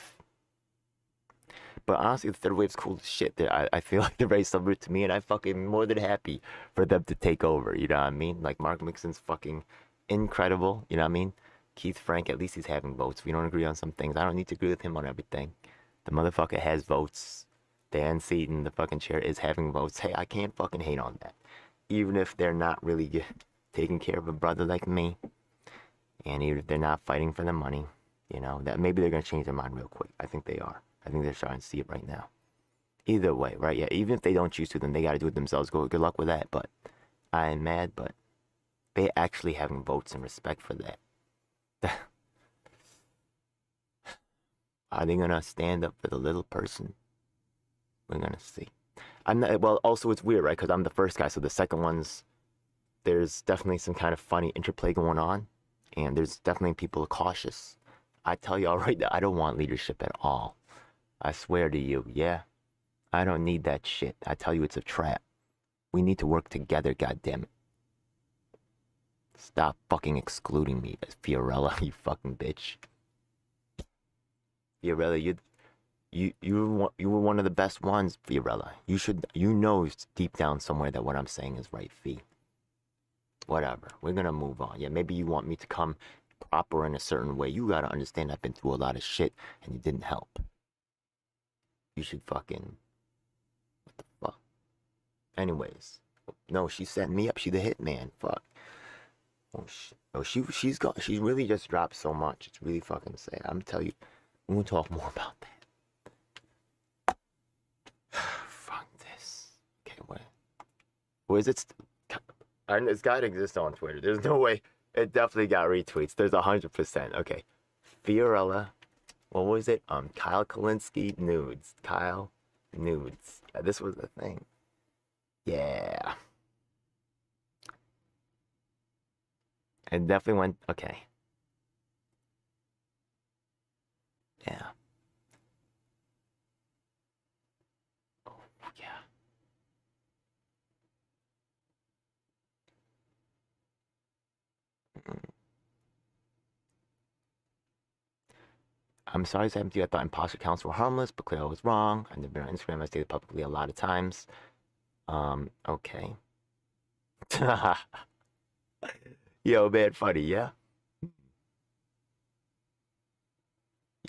S1: But honestly, the third wave's cool as shit. I feel like they're very similar to me, and I'm fucking more than happy for them to take over. You know what I mean? Like Mark Mixon's fucking incredible. You know what I mean? Keith Frank, at least he's having votes. We don't agree on some things. I don't need to agree with him on everything. The motherfucker has votes. Dan Seaton, the fucking chair, is having votes. Hey, I can't fucking hate on that. Even if they're not really taking care of a brother like me, and even if they're not fighting for the money, you know, that maybe they're gonna change their mind real quick. I think they are. I think they're starting to see it right now. Either way, right? Yeah, even if they don't choose to, then they gotta do it themselves. Good luck with that. But I am mad, but they actually having votes and respect for that. Are they gonna stand up for the little person? We're gonna see. I'm not, well, also it's weird, right? Because I'm the first guy, so the second one's, there's definitely some kind of funny interplay going on, and there's definitely people cautious. I tell y'all right now, I don't want leadership at all. I swear to you, yeah. I don't need that shit. I tell you, it's a trap. We need to work together, goddammit. Stop fucking excluding me, Fiorella, you fucking bitch. Fiorella, you were one of the best ones, Fiorella. You know deep down somewhere that what I'm saying is right, Fee. Whatever. We're gonna move on. Yeah, maybe you want me to come proper in a certain way. You gotta understand I've been through a lot of shit and you didn't help. You should fucking... What the fuck? Anyways. No, she set me up. She the hitman. Fuck. Oh shit. Oh, she's really just dropped so much. It's really fucking sad. I'm telling you. We'll talk more about that. Fuck this. Okay, where is it? It's gotta exist on Twitter. There's no way. It definitely got retweets. There's 100%. Okay. Fiorella. What was it? Kyle Kalinske nudes. Kyle nudes. Yeah, this was the thing. Yeah. It definitely went. Okay. Yeah. Oh, yeah. I'm sorry to happen to you. I thought imposter counts were harmless, but clearly I was wrong. I've been on Instagram. I stated publicly a lot of times. Okay. Yo, man, funny, yeah?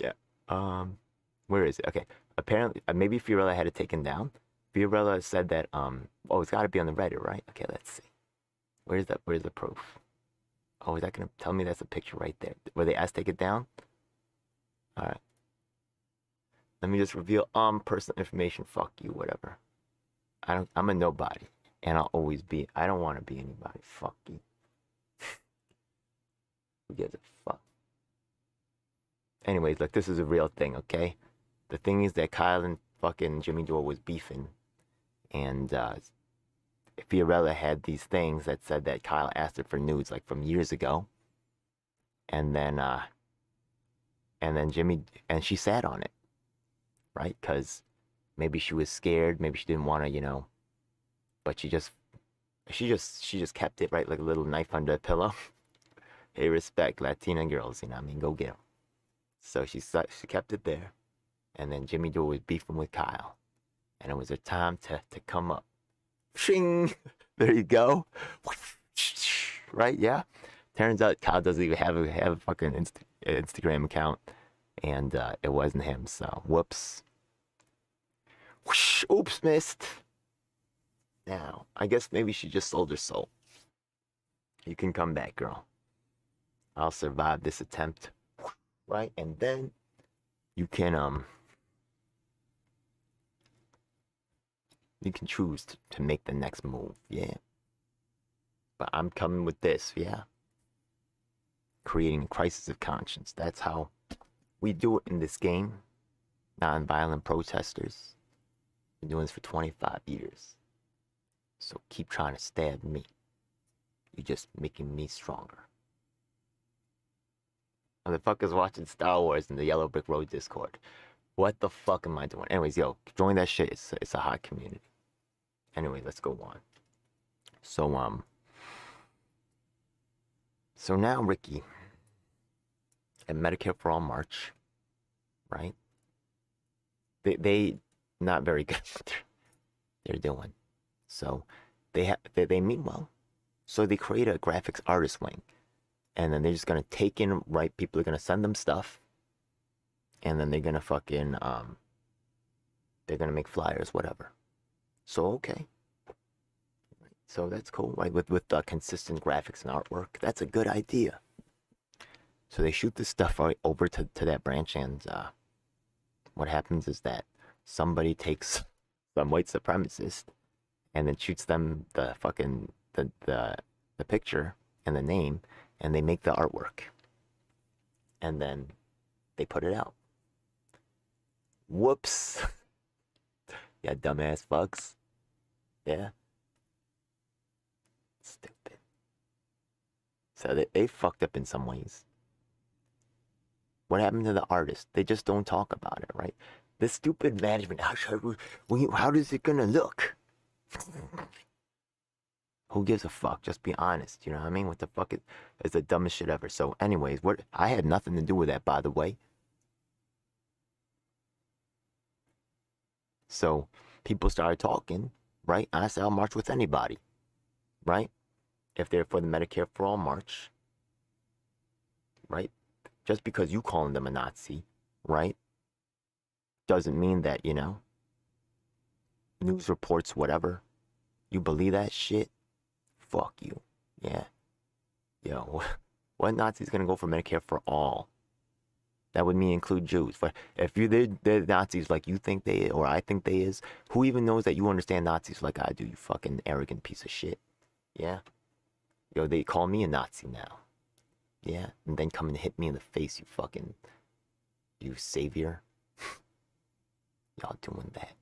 S1: Yeah. Where is it? Okay. Apparently, maybe Fiorella had it taken down. Fiorella said that, oh, it's got to be on the Reddit, right? Okay, let's see. Where's the proof? Oh, is that going to tell me that's a picture right there? Were they asked to take it down? All right. Let me just reveal, personal information. Fuck you, whatever. I'm a nobody. And I'll always be. I don't want to be anybody. Fuck you. Who gives a fuck? Anyways, look, this is a real thing, okay? The thing is that Kyle and fucking Jimmy Dore was beefing. And, Fiorella had these things that said that Kyle asked her for nudes, like, from years ago. And then Jimmy, and she sat on it. Right? Because maybe she was scared. Maybe she didn't want to, you know. But she just kept it, right? Like a little knife under a pillow. Hey, respect Latina girls, you know what I mean? Go get them. So she kept it there. And then Jimmy Dore was beefing with Kyle. And it was her time to come up. Shing! There you go. Right? Yeah? Turns out Kyle doesn't even have a fucking Instagram account. And it wasn't him, so whoops. Whoosh, oops, missed. Now, I guess maybe she just sold her soul. You can come back, girl. I'll survive this attempt. Right? And then you can choose to make the next move, yeah. But I'm coming with this, yeah. Creating a crisis of conscience. That's how we do it in this game. Non-violent protesters. Been doing this for 25 years. So keep trying to stab me. You're just making me stronger. Motherfuckers watching Star Wars in the Yellow Brick Road Discord. What the fuck am I doing? Anyways, yo, join that shit. It's a hot community. Anyway, let's go on. So now Ricky and Medicare for All March, right? They not very good at what they're doing. So they mean well. So they create a graphics artist wing. And then they're just gonna take in, right? People are gonna send them stuff. And then they're gonna fucking they're gonna make flyers, whatever. So okay. So that's cool, right? With consistent graphics and artwork. That's a good idea. So they shoot this stuff right over to that branch, and what happens is that somebody takes some white supremacist and then shoots them the fucking the picture and the name, and they make the artwork. And then they put it out. Whoops. Yeah, dumbass fucks. Yeah. Stupid. So they fucked up in some ways. What happened to the artist? They just don't talk about it, right? This stupid management, how is it gonna look? Who gives a fuck? Just be honest, you know what I mean? What the fuck is the dumbest shit ever. So anyways, I had nothing to do with that, by the way. So people started talking, right? I said I'll march with anybody, right? If they're for the Medicare for All march, right? Just because you calling them a Nazi, right? Doesn't mean that, you know, news reports, whatever, you believe that shit, fuck you. Yeah. Yo, what Nazi's gonna go for Medicare for All? That would mean include Jews. But if they're Nazis like you think they or I think they is, who even knows that you understand Nazis like I do, you fucking arrogant piece of shit. Yeah? Yo, they call me a Nazi now. Yeah? And then come and hit me in the face, you savior. Y'all doing that.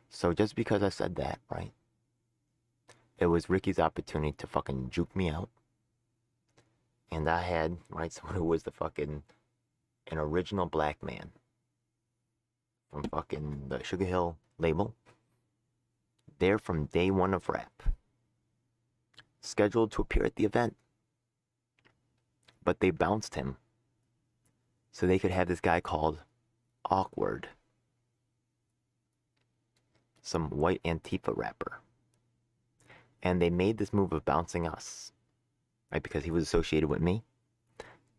S1: So just because I said that, right? It was Ricky's opportunity to fucking juke me out. And I had, right, someone who was an original black man from fucking the Sugar Hill label. There from day one of rap. Scheduled to appear at the event. But they bounced him. So they could have this guy called Awkward. Some white Antifa rapper. And they made this move of bouncing us. Right, because he was associated with me.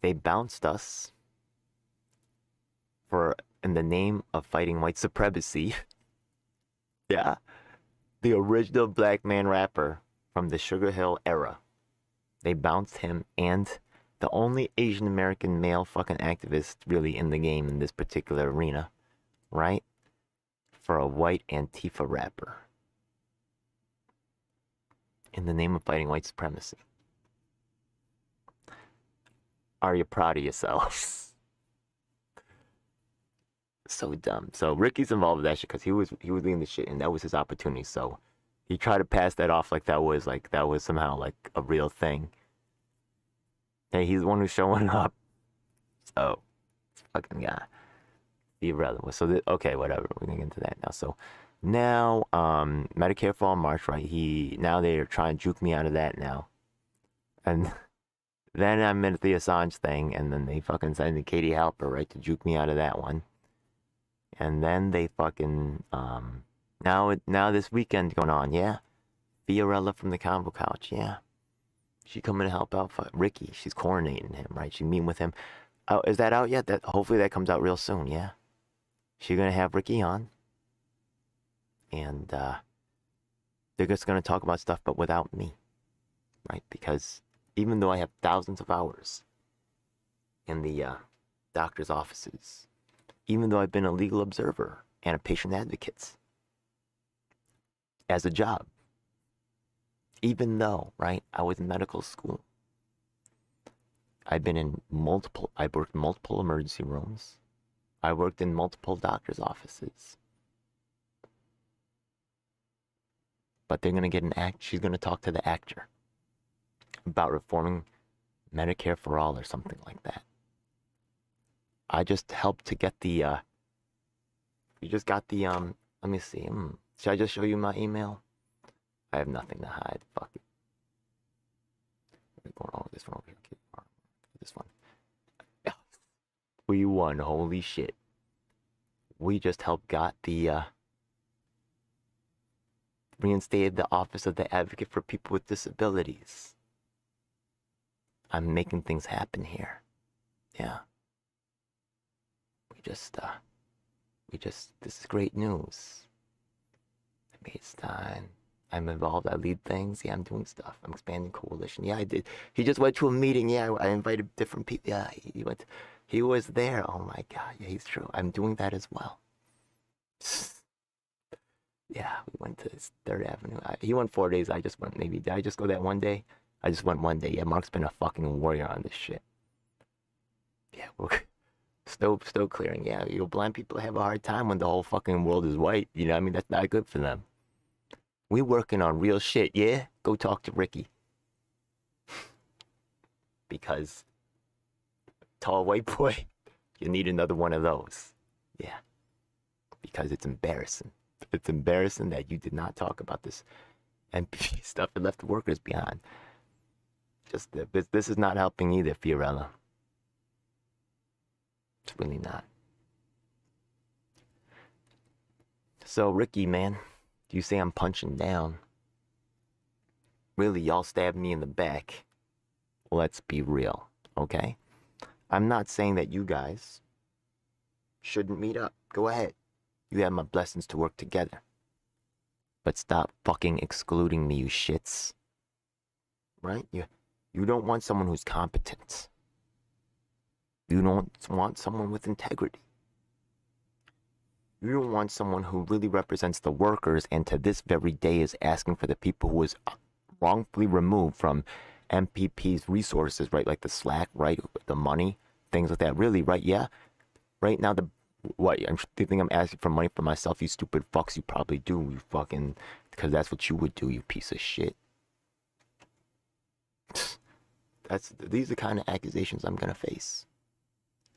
S1: They bounced us in the name of fighting white supremacy. Yeah. The original black man rapper from the Sugar Hill era. They bounced him, and the only Asian American male fucking activist really in the game in this particular arena, right? For a white Antifa rapper. In the name of fighting white supremacy. Are you proud of yourselves? So dumb. So Ricky's involved with that shit because he was doing the shit, and that was his opportunity. So he tried to pass that off like that was somehow like a real thing. Hey, he's the one who's showing up. So fucking guy. Be relevant. So okay, whatever. We're gonna get into that now. So now, Medicare for All March, right? Now they're trying to juke me out of that now, and. Then I'm at the Assange thing, and then they fucking send the Katie Halper, right, to juke me out of that one. And then they fucking, now this weekend going on, yeah. Fiorella from the Convo Couch, yeah. She coming to help out Ricky. She's coordinating him, right? She's meeting with him. Oh, is that out yet? Hopefully that comes out real soon, yeah. She's gonna have Ricky on. And, they're just gonna talk about stuff, but without me, right? Because even though I have thousands of hours in the doctor's offices, even though I've been a legal observer and a patient advocate as a job, even though, right, I was in medical school, I worked in multiple emergency rooms. I worked in multiple doctor's offices. But they're going to get she's going to talk to the actor about reforming Medicare for all or something like that. I just helped to get the, you just got the, let me see, should I just show you my email? I have nothing to hide, fuck it. We're going on with this one over here, okay, this one. Yeah. We won, holy shit. We just helped got the, reinstated the Office of the Advocate for People with Disabilities. I'm making things happen here. Yeah. This is great news. It's time. I'm involved. I lead things. Yeah, I'm doing stuff. I'm expanding coalition. Yeah, I did. He just went to a meeting. Yeah, I invited different people. Yeah, he was there. Oh my God. Yeah, he's true. I'm doing that as well. Yeah, we went to 3rd Avenue. He went 4 days. I just went maybe. Did I just go that one day? I just went one day. Yeah, Mark's been a fucking warrior on this shit. Yeah, we're still clearing. Yeah, blind people have a hard time when the whole fucking world is white. You know what I mean? That's not good for them. We working on real shit, yeah? Go talk to Ricky. Because tall white boy, you need another one of those. Yeah. Because it's embarrassing. It's embarrassing that you did not talk about this MP stuff and left the workers behind. Just this is not helping either, Fiorella. It's really not. So, Ricky, man, you say I'm punching down. Really, y'all stabbed me in the back. Let's be real, okay? I'm not saying that you guys shouldn't meet up. Go ahead. You have my blessings to work together. But stop fucking excluding me, you shits. Right? You don't want someone who's competent. You don't want someone with integrity. You don't want someone who really represents the workers and to this very day is asking for the people who was wrongfully removed from MPP's resources, right? Like the Slack, right? The money, things like that. Really, right? Yeah. Right now, what? You think I'm asking for money for myself? You stupid fucks. You probably do. You fucking, because that's what you would do, you piece of shit. These are the kind of accusations I'm gonna face.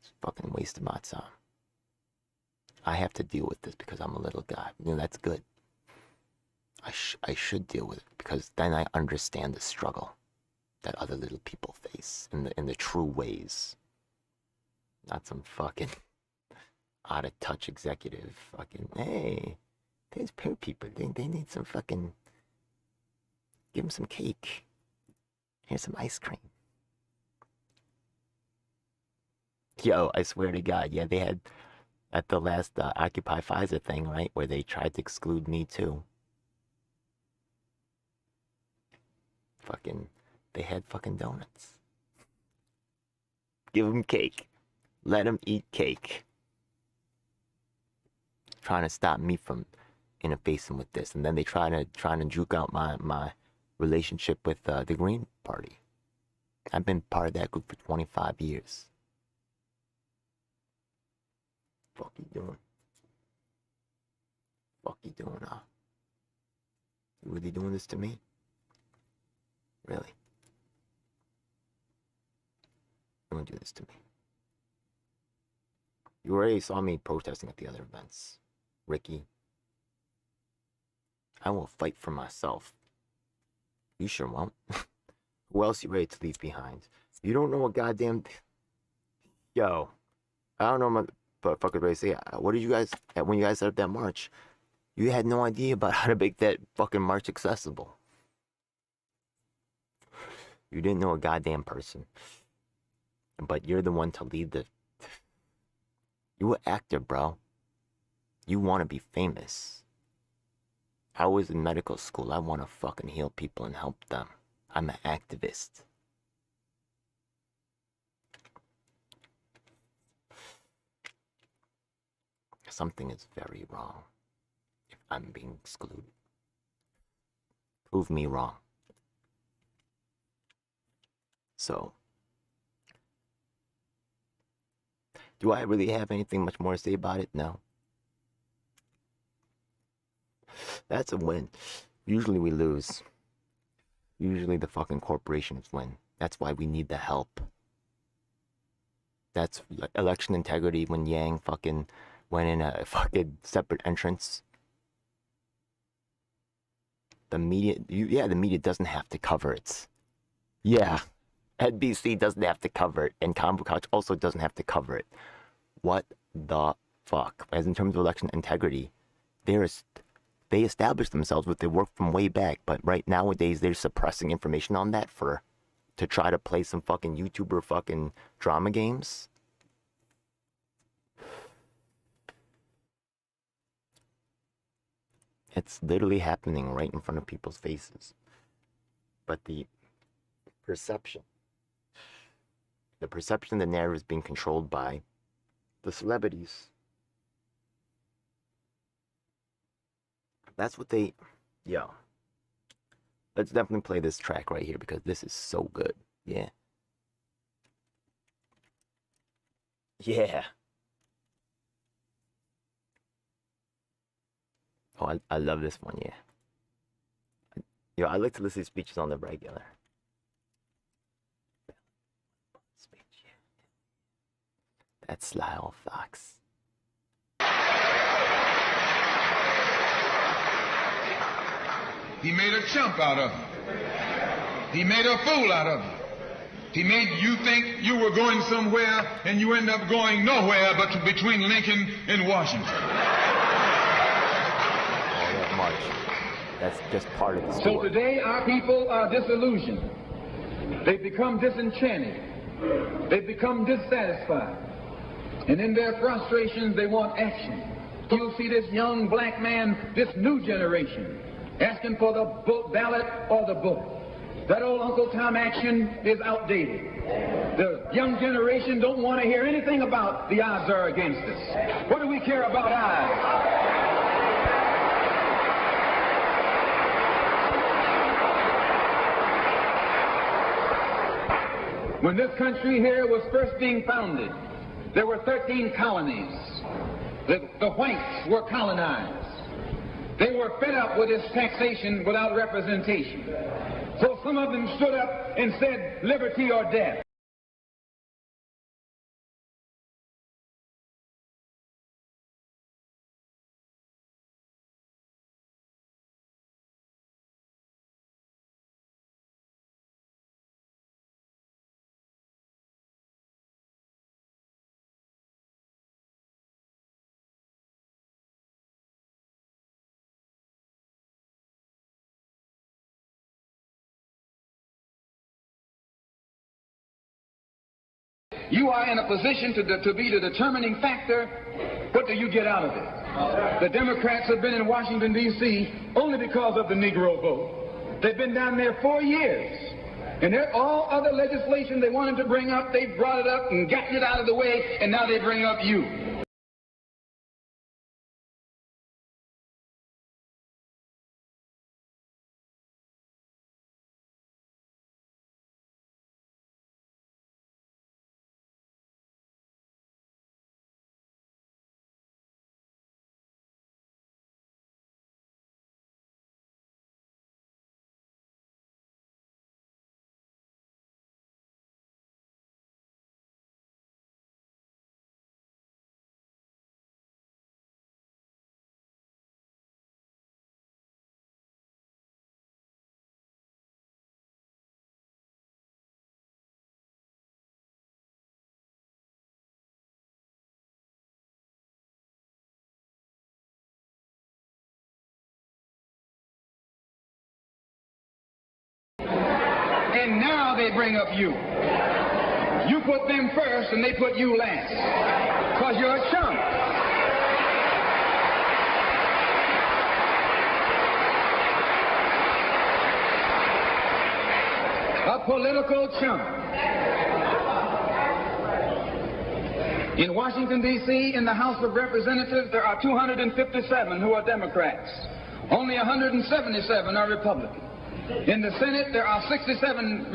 S1: It's fucking waste of my time. I have to deal with this because I'm a little guy. You know, that's good. I should deal with it because then I understand the struggle that other little people face in the true ways. Not some fucking out of touch executive fucking, hey, there's poor people. They need some fucking, give them some cake. Here's some ice cream. Yo, I swear to God, yeah, they had at the last Occupy Pfizer thing, right, where they tried to exclude me too. Fucking, they had fucking donuts. Give them cake. Let them eat cake. Trying to stop me from interfacing with this, and then they trying to juke out my relationship with the Green Party. I've been part of that group for 25 years. Fuck you doing? Fuck you doing, huh? You really doing this to me? Really? You gonna do this to me? You already saw me protesting at the other events. Ricky. I will fight for myself. You sure won't. Who else you ready to leave behind? You don't know what goddamn... Yo. I don't know what motherfuckers ready to say. What did you guys... When you guys set up that march, you had no idea about how to make that fucking march accessible. You didn't know a goddamn person. But you're the one to lead the... You an actor, bro. You want to be famous. I was in medical school. I want to fucking heal people and help them. I'm an activist. Something is very wrong if I'm being excluded. Prove me wrong. So, do I really have anything much more to say about it? No. That's a win. Usually we lose. Usually the fucking corporations win. That's why we need the help. That's election integrity when Yang fucking went in a fucking separate entrance. The media, the media doesn't have to cover it. Yeah, NBC doesn't have to cover it, and Combo Couch also doesn't have to cover it. What the fuck? As in terms of election integrity, they established themselves with their work from way back, but right nowadays they're suppressing information on that to try to play some fucking YouTuber fucking drama games. It's literally happening right in front of people's faces. But the perception, the narrative is being controlled by the celebrities. That's what they, yo. Let's definitely play this track right here because this is so good. Yeah. Yeah. Oh, I love this one, yeah. Yo, I like to listen to speeches on the regular. Speech, yeah. That's Lyle Fox.
S8: He made a chump out of him. He made a fool out of him. He made you think you were going somewhere and you end up going nowhere but between Lincoln and Washington.
S1: That's just part of the story.
S8: So today our people are disillusioned. They've become disenchanted. They've become dissatisfied. And in their frustrations they want action. You'll see this young black man, this new generation, asking for the ballot or the vote. That old Uncle Tom action is outdated. The young generation don't want to hear anything about the odds are against us. What do we care about odds? When this country here was first being founded, there were 13 colonies. The whites were colonized. They were fed up with this taxation without representation. So some of them stood up and said, liberty or death. You are in a position to be the determining factor. What do you get out of it? The Democrats have been in Washington, D.C. only because of the Negro vote. They've been down there 4 years. And all other legislation they wanted to bring up, they brought it up and gotten it out of the way, and now they bring up you. And now they bring up you. You put them first and they put you last. Because you're a chump. A political chump. In Washington, D.C., in the House of Representatives, there are 257 who are Democrats. Only 177 are Republicans. In the Senate, there are 67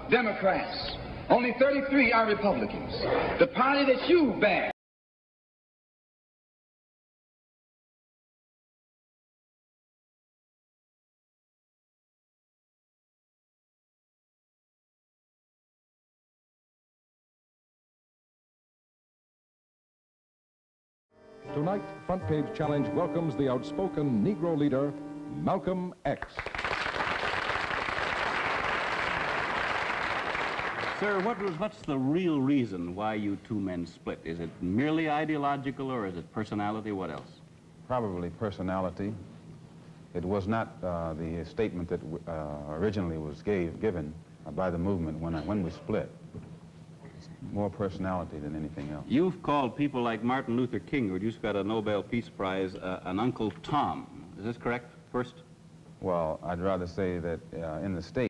S8: Democrats. Only 33 are Republicans. The party that you back
S9: Tonight, Front Page Challenge welcomes the outspoken Negro leader, Malcolm X.
S10: Sir, what's the real reason why you two men split? Is it merely ideological, or is it personality? What else?
S9: Probably personality. It was not the statement that originally was given by the movement when we split. It's more personality than anything else.
S10: You've called people like Martin Luther King, who just got a Nobel Peace Prize, an Uncle Tom. Is this correct, first?
S9: Well, I'd rather say that in the States,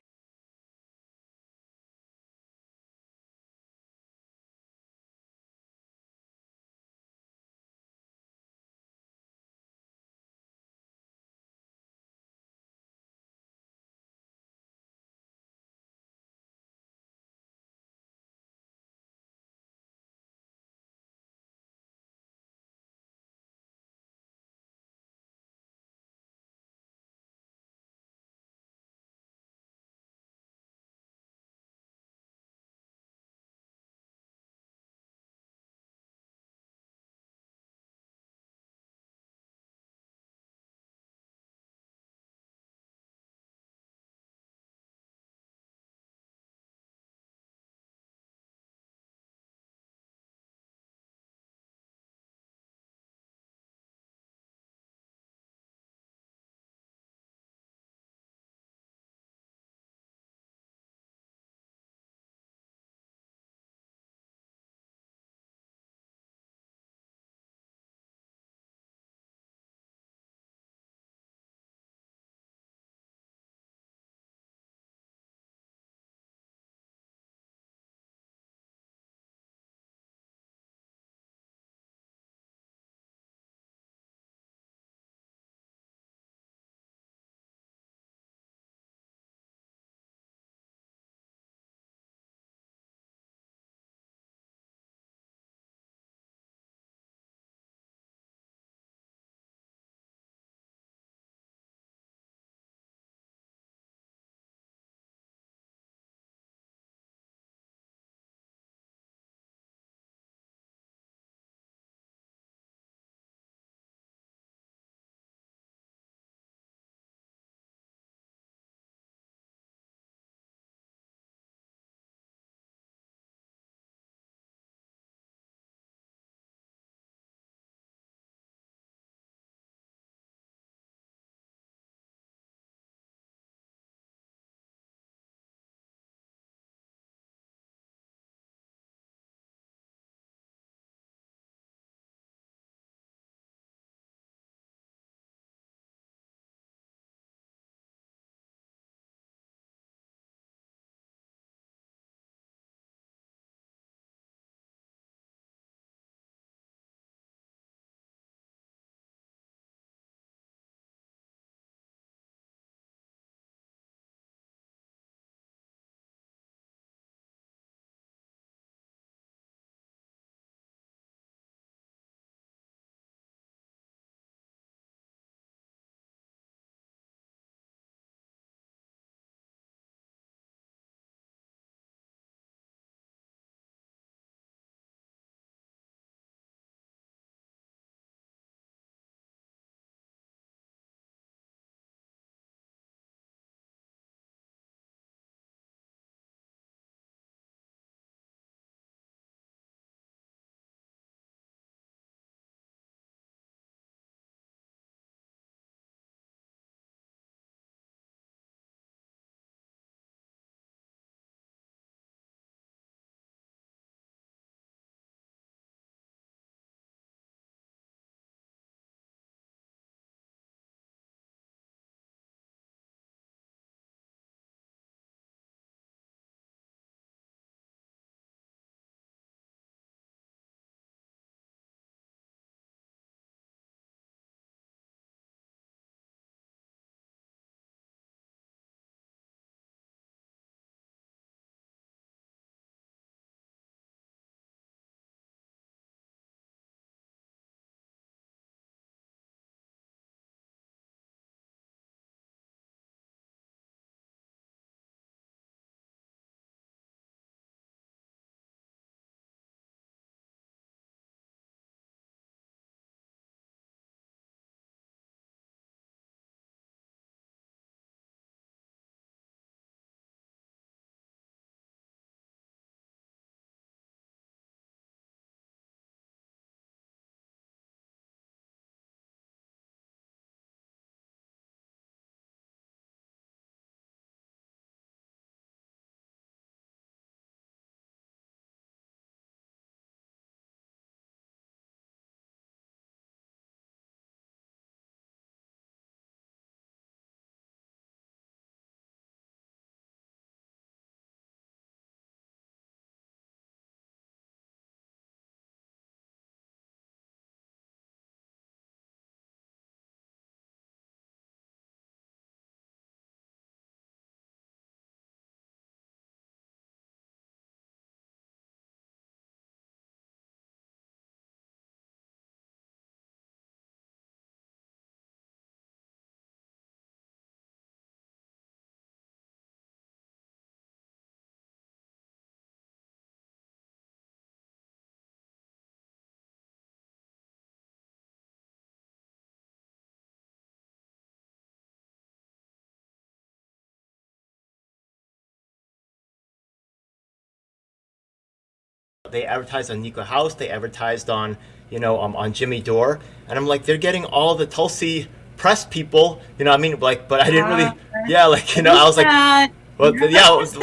S5: they advertised on Nico House, they advertised on, on Jimmy Dore, and I'm like, they're getting all the Tulsi press people, you know what I mean? Like, but I didn't really, yeah, like, I was like, well, yeah, what is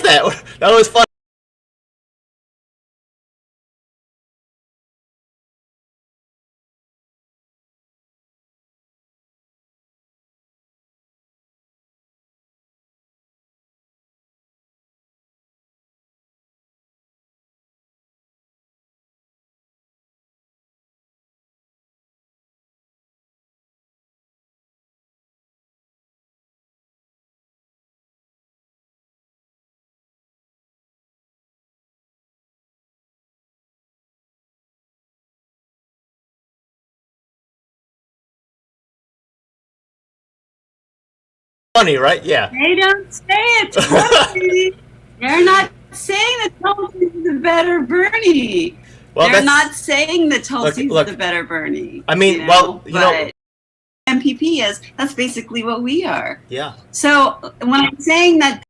S5: that? That was fun. Funny, right? Yeah.
S11: They don't say it, Tulsi. They're not saying that Tulsi's the better Bernie.
S5: Well,
S11: they're not saying that Tulsi's
S5: look,
S11: the better Bernie.
S5: I mean,
S11: but MPP is. That's basically what we are.
S5: Yeah.
S11: So when I'm saying that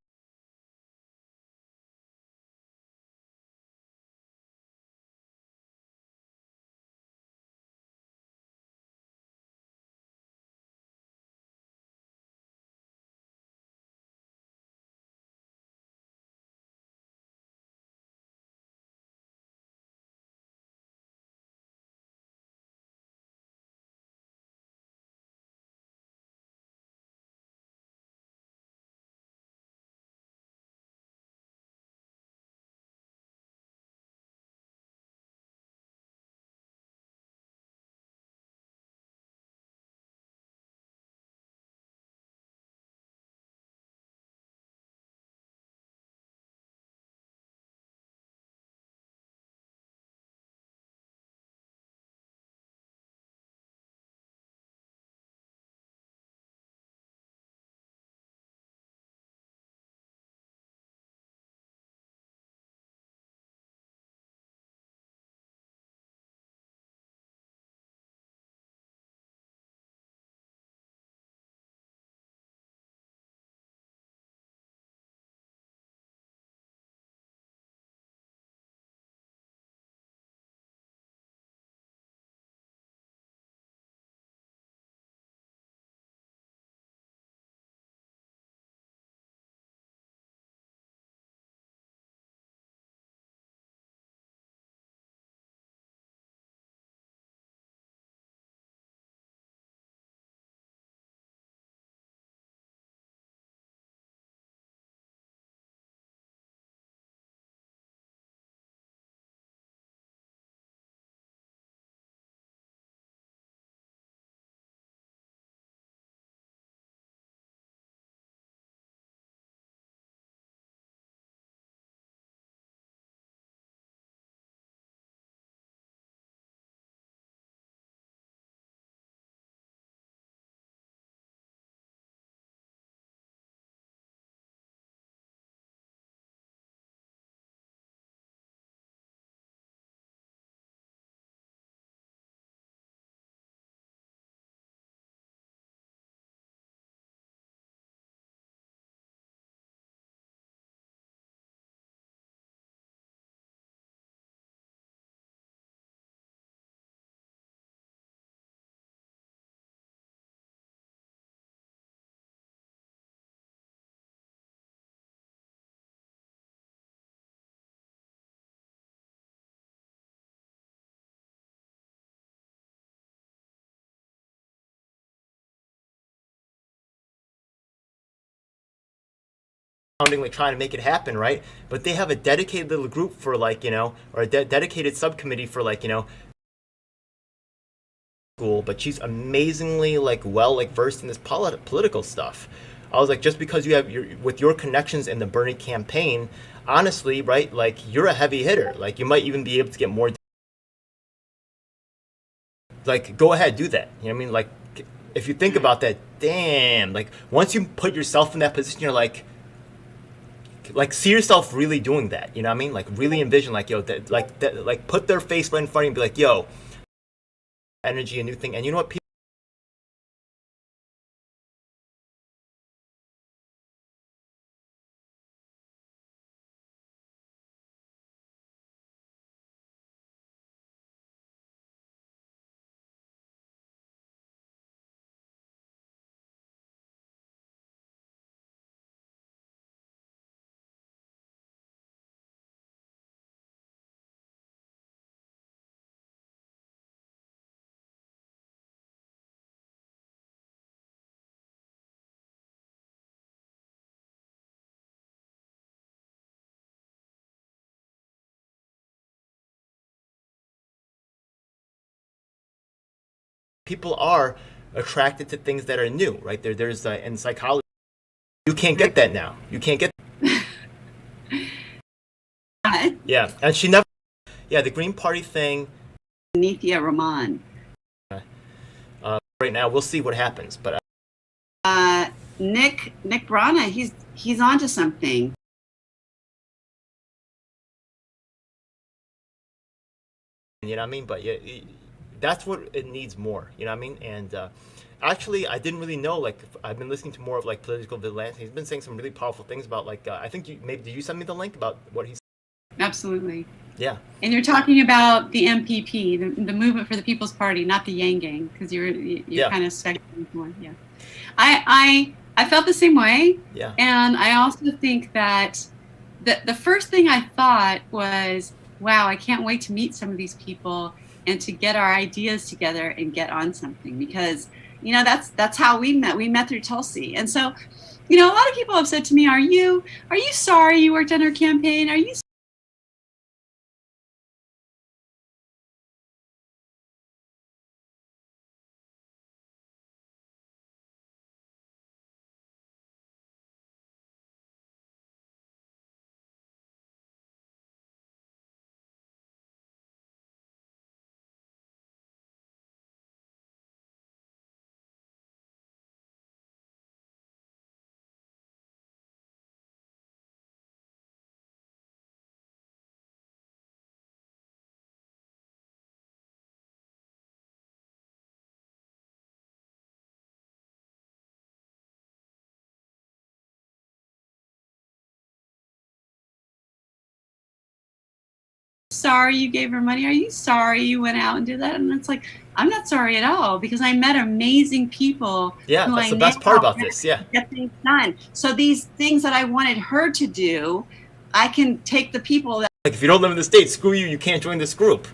S5: like trying to make it happen, right? But they have a dedicated little group for like, or a dedicated subcommittee for like, school, but she's amazingly like versed in this political stuff. I was like, just because you have with your connections in the Bernie campaign, honestly, right? Like you're a heavy hitter. Like you might even be able to get more. Like go ahead, do that. You know what I mean? Like if you think about that, damn. Like once you put yourself in that position, you're like see yourself really doing that. You know what I mean? Like really envision like like put their face right in front of you and be like, yo, energy, a new thing. And you know what? people are attracted to things that are new, right? There's in psychology, you can't get that now. You can't get. Yeah, and she never. Yeah, the Green Party thing.
S11: Nithya Raman.
S5: Right now, we'll see what happens, but.
S11: Nick Brana, he's onto something.
S5: You know what I mean? But yeah, that's what it needs more. You know what I mean? And actually, I didn't really know. Like, I've been listening to more of like political vigilante. He's been saying some really powerful things about like. I think did you send me the link about what he's.
S11: Absolutely.
S5: Yeah.
S11: And you're talking about the MPP, the Movement for the People's Party, not the Yang Gang, because you're kind of speculating more. Yeah. I felt the same way.
S5: Yeah.
S11: And I also think that the first thing I thought was, wow, I can't wait to meet some of these people and to get our ideas together and get on something, because, you know, that's how we met. We met through Tulsi. And so, you know, a lot of people have said to me, are you sorry you worked on her campaign? Are you sorry you gave her money? Are you sorry you went out and did that? And it's like, I'm not sorry at all, because I met amazing people.
S5: Yeah, that's the best part about this. Yeah.
S11: Get things done. So these things that I wanted her to do, I can take the people that.
S5: Like, if you don't live in the States, screw you. You can't join this group.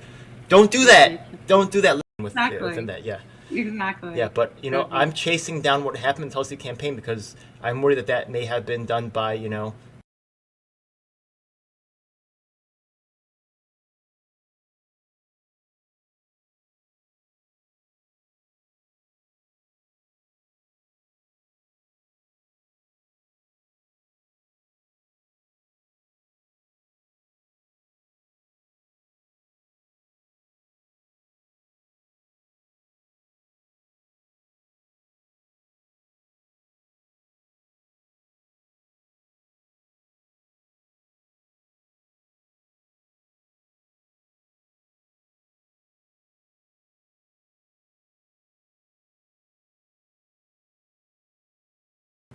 S5: Don't do that. Don't do that. Within that. Yeah.
S11: Exactly.
S5: Yeah, but you know, I'm chasing down what happened in the Tulsi campaign because I'm worried that may have been done by, you know.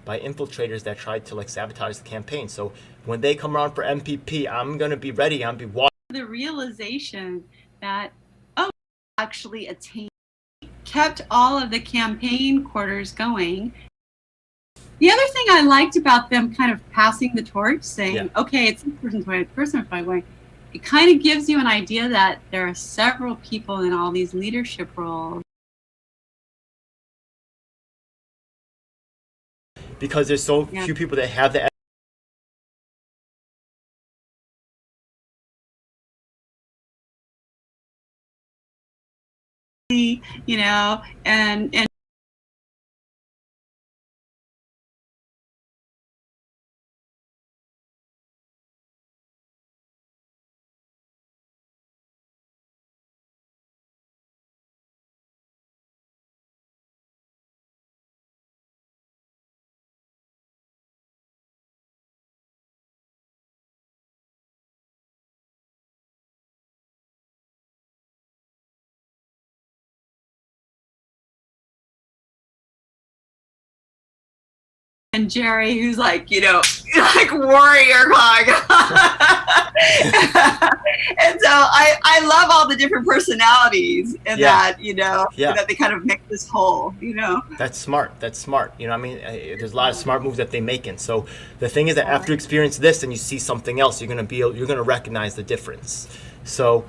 S5: By infiltrators that tried to like sabotage the campaign. So when they come around for MPP, I'm gonna be ready. I'm be watching.
S11: The realization that actually attained, kept all of the campaign quarters going. The other thing I liked about them kind of passing the torch, saying, okay, it's this person's way, person's way, it kind of gives you an idea that there are several people in all these leadership roles.
S5: Because there's so few people that have the.
S11: You know, and Jerry, who's like, you know, like warrior hog. And so I love all the different personalities and that, you know, that they kind of make this whole, you know.
S5: That's smart. That's smart. You know what I mean? There's a lot of smart moves that they make. And so the thing is that after you experience this and you see something else, you're going to recognize the difference. So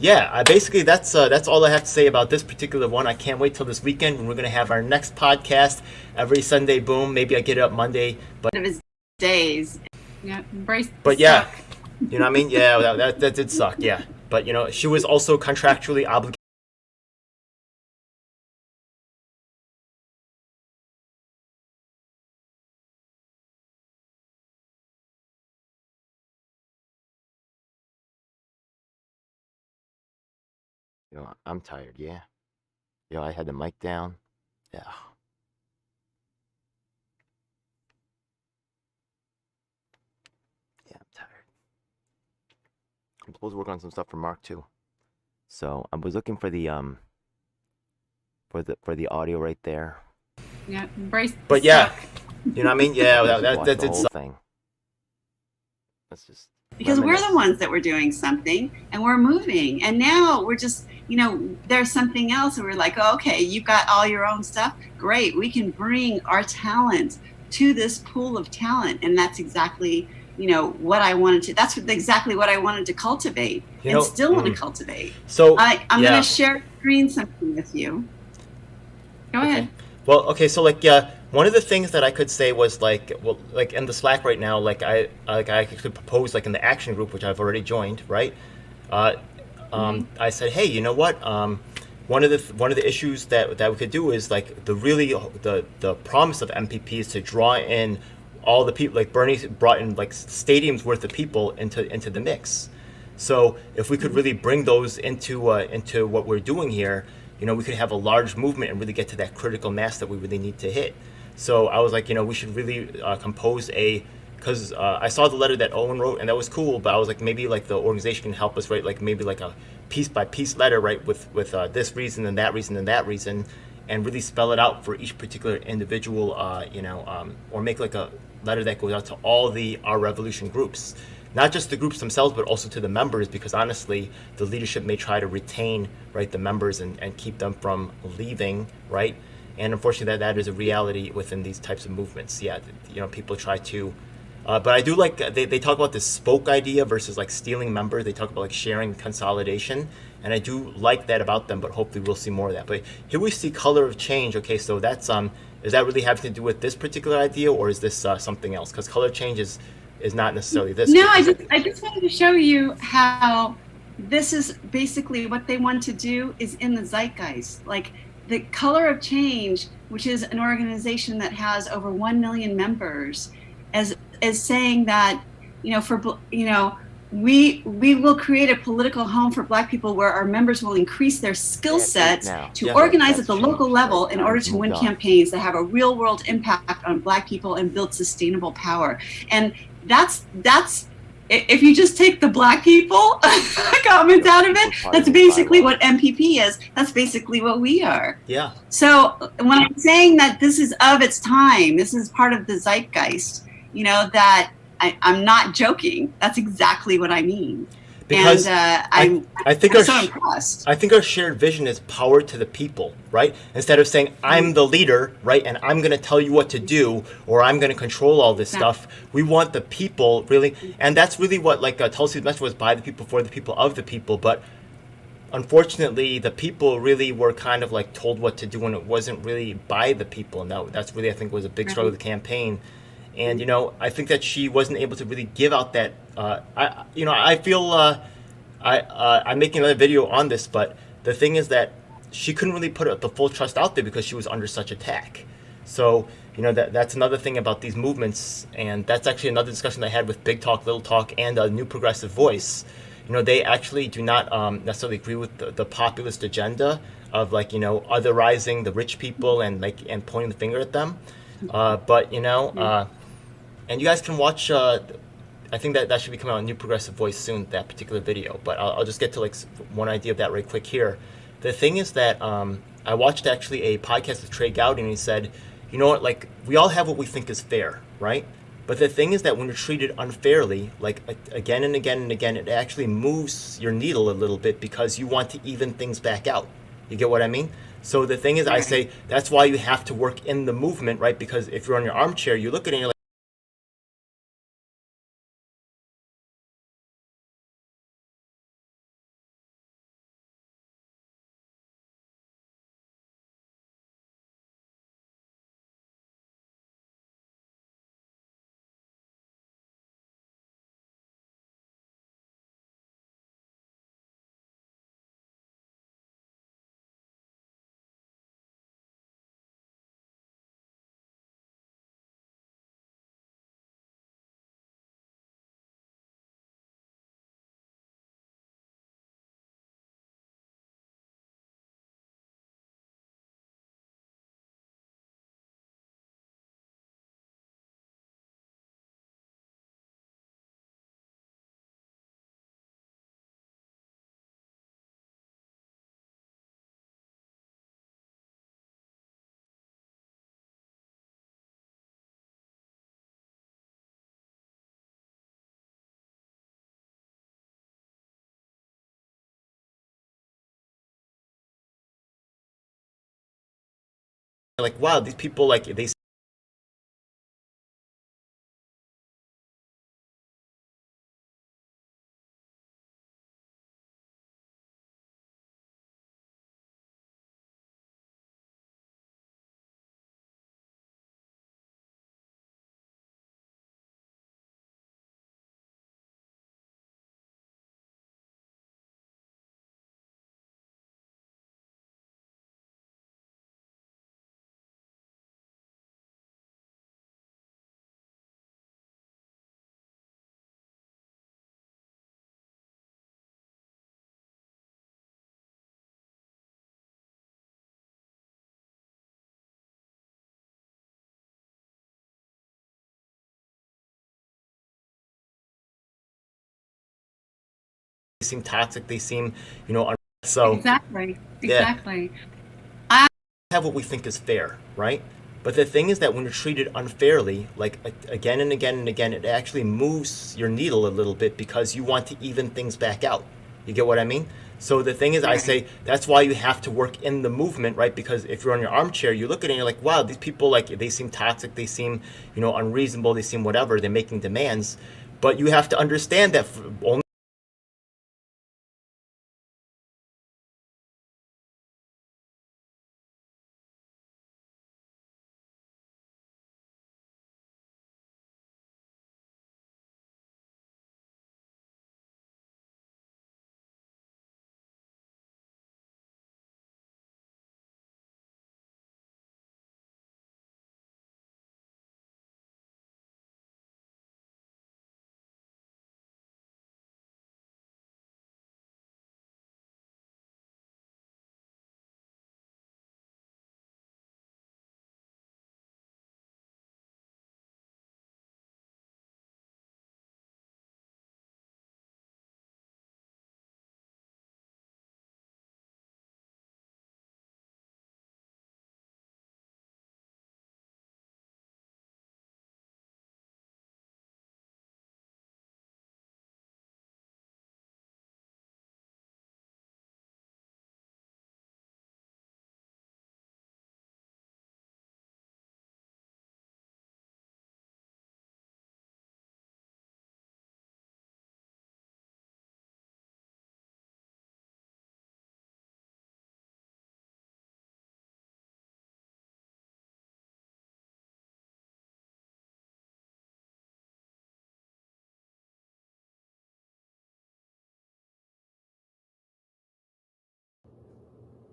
S5: yeah, basically that's all I have to say about this particular one. I can't wait till this weekend when we're gonna have our next podcast every Sunday. Boom, maybe I get it up Monday, but
S11: of his days. Yeah, embrace.
S5: But yeah, you know what I mean? Yeah, that did suck. Yeah, but you know, she was also contractually obligated.
S1: Yo, I'm tired, yeah. Yo, I had the mic down. Yeah. Yeah, I'm tired. I'm supposed to work on some stuff for Mark too. So I was looking for the audio right there.
S11: Yeah, embrace.
S5: But yeah, you know what I mean? Yeah, that
S1: the
S5: did
S1: whole
S5: suck.
S1: thing. Let's just
S11: Because we're
S1: reminisce.
S11: the ones that were doing something and we're moving, and now we're just, you know, there's something else, and we're like, oh, okay, you've got all your own stuff, great, we can bring our talent to this pool of talent, and that's exactly, you know, what I wanted to, that's exactly what I wanted to cultivate,
S5: You
S11: and
S5: know,
S11: still want to cultivate.
S5: So
S11: I'm
S5: yeah.
S11: going to share screen something with you. Go ahead.
S5: Well, okay, so like one of the things that I could say was like, well, like in the Slack right now, like I could propose like in the action group, which I've already joined, right? I said, hey, you know what? One of the issues that we could do is like the promise of MPP is to draw in all the people. Like Bernie brought in like stadiums worth of people into the mix. So if we could really bring those into what we're doing here, you know, we could have a large movement and really get to that critical mass that we really need to hit. So I was like, you know, we should really compose because I saw the letter that Owen wrote, and that was cool, but I was like, maybe like the organization can help us write like maybe like a piece by piece letter, right, with this reason and that reason and that reason, and really spell it out for each particular individual, or make like a letter that goes out to all our revolution groups. Not just the groups themselves, but also to the members, because honestly, the leadership may try to retain, right, the members and keep them from leaving, right? And unfortunately, that is a reality within these types of movements. Yeah, you know, people try to, but I do like, they talk about this spoke idea versus like stealing members. They talk about like sharing consolidation, and I do like that about them, but hopefully we'll see more of that. But here we see color of change. Okay, so that's, is that really having to do with this particular idea, or is this something else? Because color change is not necessarily this.
S11: No, I just wanted to show you how this is basically what they want to do is in the zeitgeist. Like the Color of Change, which is an organization that has over 1 million members, as saying that, you know, we will create a political home for Black people where our members will increase their skill sets to organize at the local level in order to win campaigns that have a real world impact on Black people and build sustainable power. And that's if you just take the Black people comments out of it, that's basically what MPP is. That's basically what we are.
S5: Yeah.
S11: So when I'm saying that this is of its time, this is part of the zeitgeist, you know, that I'm not joking. That's exactly what I mean.
S5: Because
S11: and
S5: I think
S11: I'm so impressed.
S5: I think our shared vision is power to the people, right? Instead of saying I'm the leader, right, and I'm going to tell you what to do, or I'm going to control all this stuff. We want the people really, and that's really what like Tulsi's message was: by the people, for the people, of the people. But unfortunately, the people really were kind of like told what to do, and it wasn't really by the people. And that's really, I think, was a big struggle of the campaign. And, you know, I think that she wasn't able to really give out that, I feel, I'm making another video on this, but the thing is that she couldn't really put the full trust out there because she was under such attack. So, you know, that's another thing about these movements, and that's actually another discussion I had with Big Talk, Little Talk, and a New Progressive Voice. You know, they actually do not necessarily agree with the populist agenda of, like, you know, otherizing the rich people and pointing the finger at them. But, you know, and you guys can watch, I think that should be coming out on New Progressive Voice soon, that particular video. But I'll just get to like one idea of that right quick here. The thing is that I watched actually a podcast with Trey Gowdy, and he said, you know what, like we all have what we think is fair, right? But the thing is that when you're treated unfairly, like again and again and again, it actually moves your needle a little bit because you want to even things back out. You get what I mean? So the thing is, I say that's why you have to work in the movement, right? Because if you're on your armchair, you look at it and you're like, like, wow, these people, like, they seem toxic, they seem, you know, so
S11: Exactly.
S5: yeah,
S11: Exactly.
S5: have what we think is fair, right? But the thing is that when you're treated unfairly, like again and again and again, it actually moves your needle a little bit because you want to even things back out. You get what I mean? So the thing is, I say that's why you have to work in the movement, right? Because if you're on your armchair, you look at it and you're like, wow, these people, like, they seem toxic, they seem, you know, unreasonable, they seem whatever, they're making demands. But you have to understand that only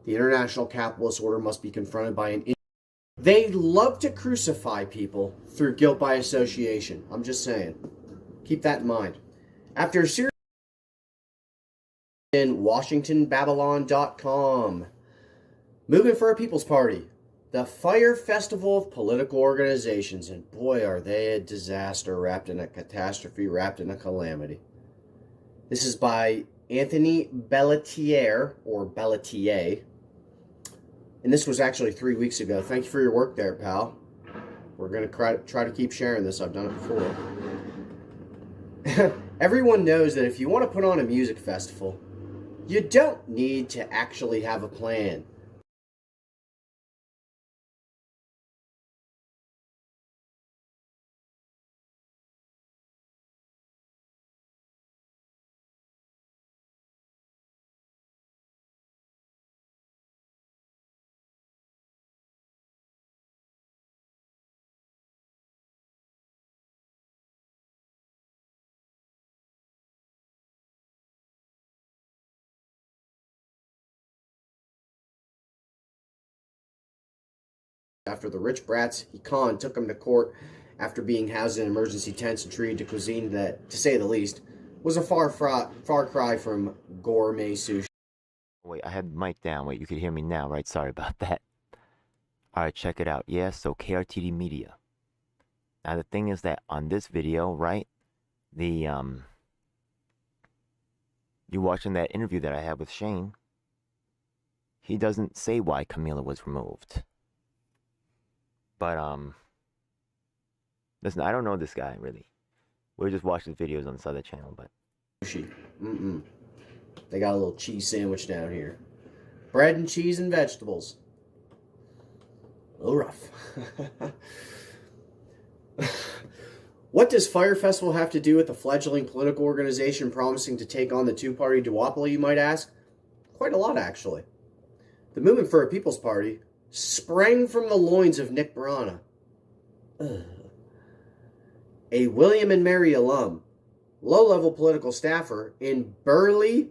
S12: The international capitalist order must be confronted by an... They love to crucify people through guilt by association. I'm just saying. Keep that in mind. After a series in WashingtonBabylon.com. Movement for a People's Party. The Fire Festival of Political Organizations. And boy, are they a disaster wrapped in a catastrophe, wrapped in a calamity. This is by Anthony Bellatier, or Bellatier. And this was actually 3 weeks ago. Thank you for your work there, pal. We're going to try to keep sharing this. I've done it before. Everyone knows that if you want to put on a music festival, you don't need to actually have a plan. After the rich brats, Khan took him to court after being housed in emergency tents and treated to cuisine that, to say the least, was a far cry from gourmet sushi.
S1: Wait, I had the mic down. Wait, you can hear me now, right? Sorry about that. Alright, check it out. Yeah, so KRTD Media. Now the thing is that on this video, right, you watching that interview that I had with Shane, he doesn't say why Camila was removed. But, listen, I don't know this guy, really. We just watch his videos on this other channel, but...
S12: They got a little cheese sandwich down here. Bread and cheese and vegetables. A little rough. What does Fire Festival have to do with the fledgling political organization promising to take on the two-party duopoly, you might ask? Quite a lot, actually. The Movement for a People's Party sprang from the loins of Nick Barana, a William and Mary alum, low-level political staffer, and burly,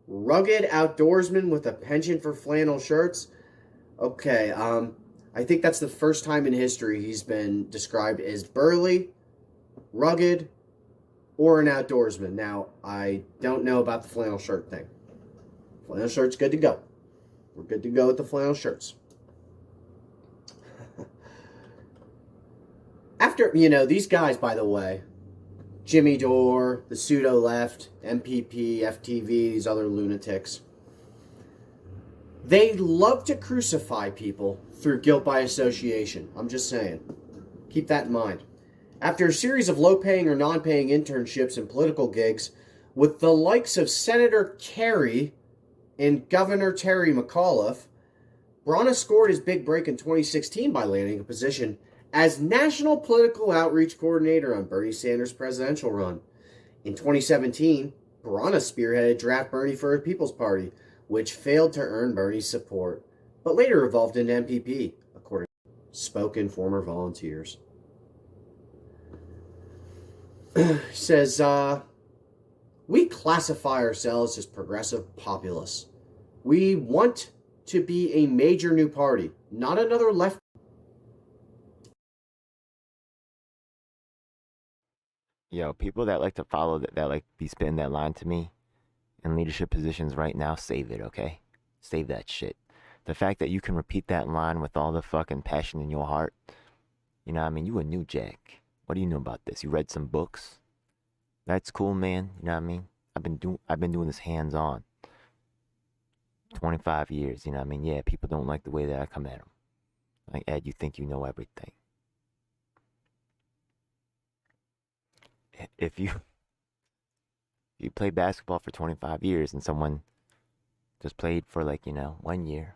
S12: rugged outdoorsman with a penchant for flannel shirts. Okay, I think that's the first time in history he's been described as burly, rugged, or an outdoorsman. Now, I don't know about the flannel shirt thing. Flannel shirt's good to go. We're good to go with the flannel shirts. After, these guys, by the way, Jimmy Dore, the pseudo-left, MPP, FTV, these other lunatics, they love to crucify people through guilt by association. I'm just saying. Keep that in mind. After a series of low-paying or non-paying internships and political gigs with the likes of Senator Kerry and Governor Terry McAuliffe, Barana scored his big break in 2016 by landing a position as National Political Outreach Coordinator on Bernie Sanders' presidential run. In 2017, Barana spearheaded Draft Bernie for a People's Party, which failed to earn Bernie's support, but later evolved into MPP, according to spoken former volunteers. Says, we classify ourselves as progressive populists. We want to be a major new party, not another left.
S1: Yo, people that like to follow that like be spitting that line to me in leadership positions right now, save it, okay? Save that shit. The fact that you can repeat that line with all the fucking passion in your heart, you know what I mean? You a new jack. What do you know about this? You read some books? That's cool, man. You know what I mean? I've been doing this hands-on. 25 years, you know what I mean? Yeah, people don't like the way that I come at them. Like, Ed, you think you know everything. If you play basketball for 25 years and someone just played for 1 year,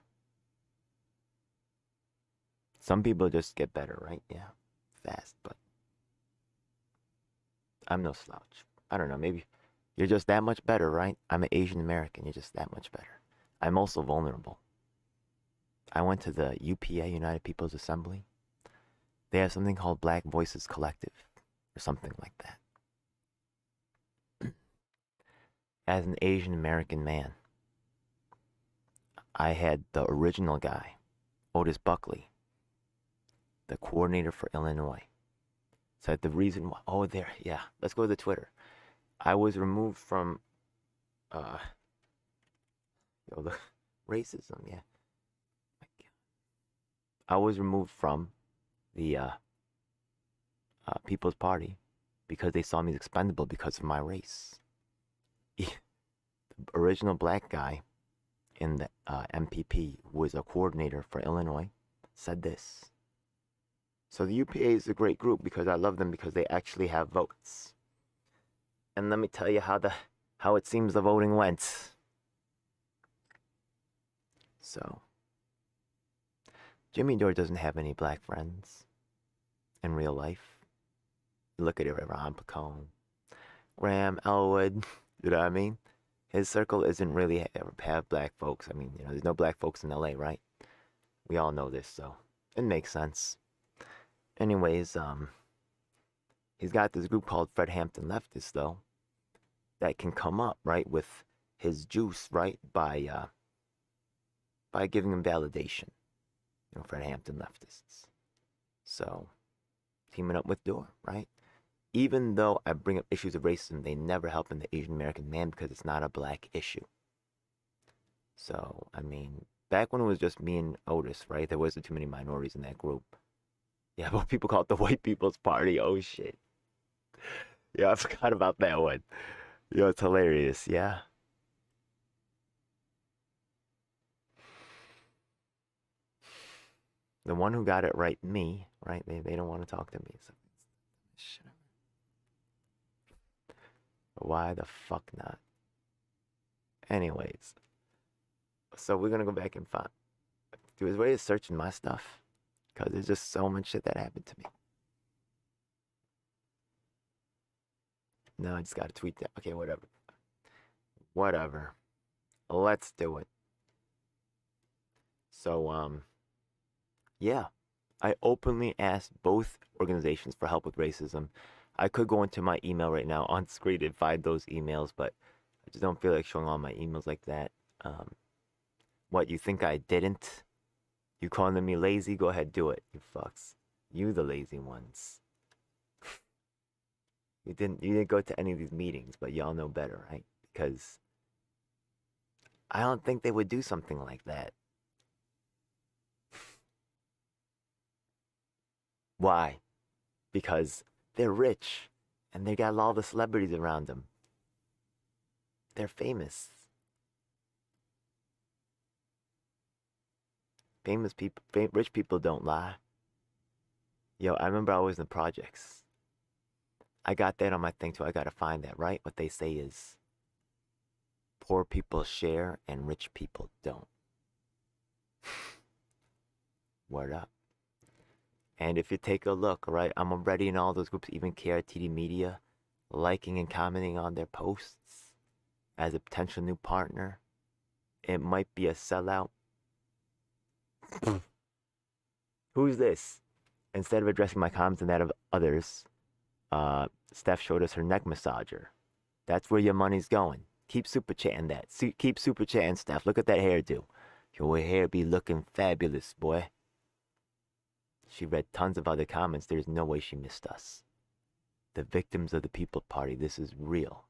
S1: some people just get better, right? Yeah, fast, but I'm no slouch. I don't know, maybe you're just that much better, right? I'm an Asian American, you're just that much better. I'm also vulnerable. I went to the UPA, United People's Assembly. They have something called Black Voices Collective, or something like that. As an Asian American man, I had the original guy, Otis Buckley, the coordinator for Illinois, said the reason why, let's go to Twitter. I was removed from, the racism, yeah. I was removed from the People's Party because they saw me as expendable because of my race. The original black guy in the MPP, who was a coordinator for Illinois, said this. So the UPA is a great group because I love them because they actually have votes. And let me tell you how it seems the voting went. So Jimmy Dore doesn't have any black friends in real life. You look at it, Ron Pacone, Graham Elwood, you know what I mean? His circle isn't really have black folks. I mean, there's no black folks in LA, right? We all know this, so it makes sense. Anyways, he's got this group called Fred Hampton Leftists, though, that can come up, right, with his juice, right, by giving him validation. Fred Hampton Leftists. So, teaming up with Dore, right? Even though I bring up issues of racism, they never help in the Asian American man because it's not a black issue. So, I mean, back when it was just me and Otis, right? There wasn't too many minorities in that group. Yeah, but people call it the White People's Party. Oh, shit. Yeah, I forgot about that one. It's hilarious, yeah. The one who got it right, me, right? They don't want to talk to me. So shit. Why the fuck not? Anyways, so we're gonna go back and find. Dude, is ready to search in my stuff. Because there's just so much shit that happened to me. No, I just got to tweet that. Okay, whatever. Whatever. Let's do it. So, yeah. I openly asked both organizations for help with racism. I could go into my email right now on screen and find those emails, but I just don't feel like showing all my emails like that. What, you think I didn't? You calling me lazy? Go ahead, do it, you fucks. You the lazy ones. You didn't go to any of these meetings, but y'all know better, right? Because I don't think they would do something like that. Why? Because they're rich and they got all the celebrities around them. They're famous. Famous people, rich people don't lie. Yo, I remember I was in the projects. I got that on my thing too. I gotta find that, right? What they say is poor people share and rich people don't. Word up. And if you take a look, right, I'm already in all those groups, even KRTD Media, liking and commenting on their posts as a potential new partner. It might be a sellout. Who's this? Instead of addressing my comments and that of others, Steph showed us her neck massager. That's where your money's going. Keep super chatting that. Keep super chatting, Steph. Look at that hairdo. Your hair be looking fabulous, boy. She read tons of other comments. There's no way she missed us. The victims of the People Party. This is real.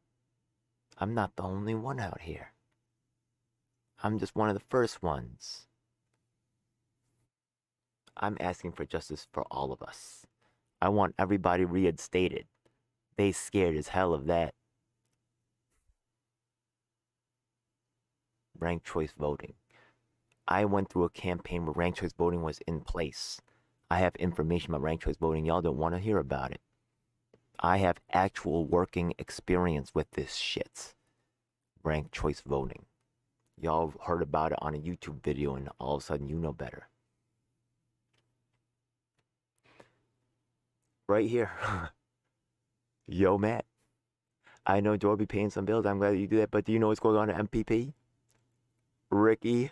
S1: I'm not the only one out here. I'm just one of the first ones. I'm asking for justice for all of us. I want everybody reinstated. They scared as hell of that. Ranked choice voting. I went through a campaign where ranked choice voting was in place. I have information about ranked choice voting. Y'all don't want to hear about it. I have actual working experience with this shit. Ranked choice voting. Y'all heard about it on a YouTube video and all of a sudden you know better. Right here. Yo, Matt. I know Joe will be paying some bills. I'm glad that you do that. But do you know what's going on at MPP? Ricky.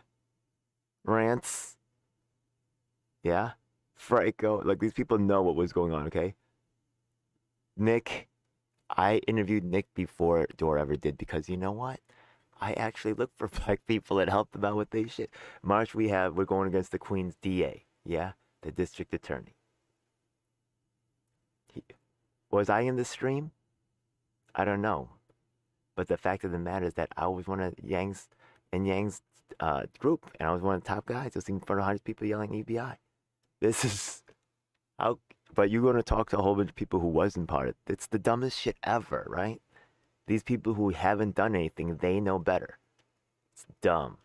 S1: Rants. Yeah. Franco. Like, these people know what was going on, okay? Nick. I interviewed Nick before Dora ever did because you know what? I actually look for black people and help them out with their shit. March we're going against the Queen's DA. Yeah? The district attorney. Was I in the stream? I don't know. But the fact of the matter is that I was one of Yang's group, and I was one of the top guys. Just in front of hundreds of people yelling EBI. This is how. But you're going to talk to a whole bunch of people who wasn't part of it. It's the dumbest shit ever, right? These people who haven't done anything, they know better. It's dumb.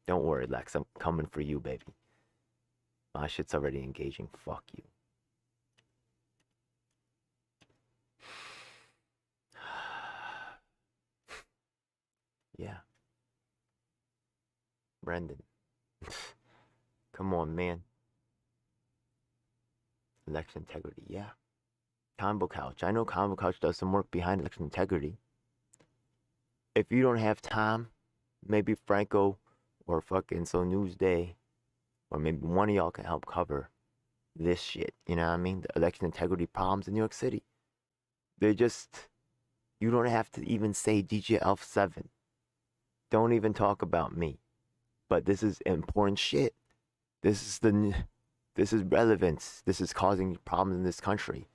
S1: Don't worry, Lex. I'm coming for you, baby. My shit's already engaging. Fuck you. Yeah. Brendan. Come on, man. Election integrity, yeah. Combo Couch. I know Combo Couch does some work behind election integrity. If you don't have time, maybe Franco or fucking So Newsday, or maybe one of y'all can help cover this shit. You know what I mean? The election integrity problems in New York City. They're just, you don't have to even say djelf7. Don't even talk about me. But this is important shit. This is relevance. This is causing problems in this country.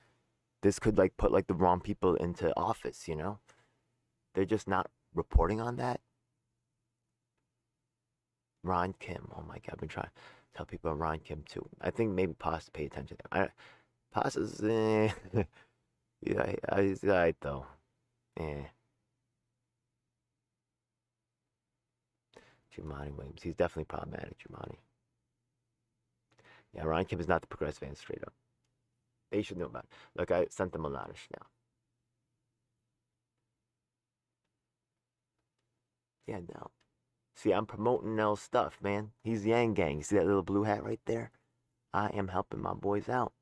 S1: This could like put like the wrong people into office, you know? They're just not reporting on that. Ron Kim. Oh my God, I've been trying to tell people about Ron Kim too. I think maybe Pasta pay attention to him. Pasta's yeah, he's alright though. Jumani Williams. He's definitely problematic, Jumani. Yeah, Ron Kim is not the progressive answer straight up. They should know about it. Look, I sent them a lot of shit now. Yeah, no. See, I'm promoting Nell's stuff, man. He's Yang Gang. You see that little blue hat right there? I am helping my boys out.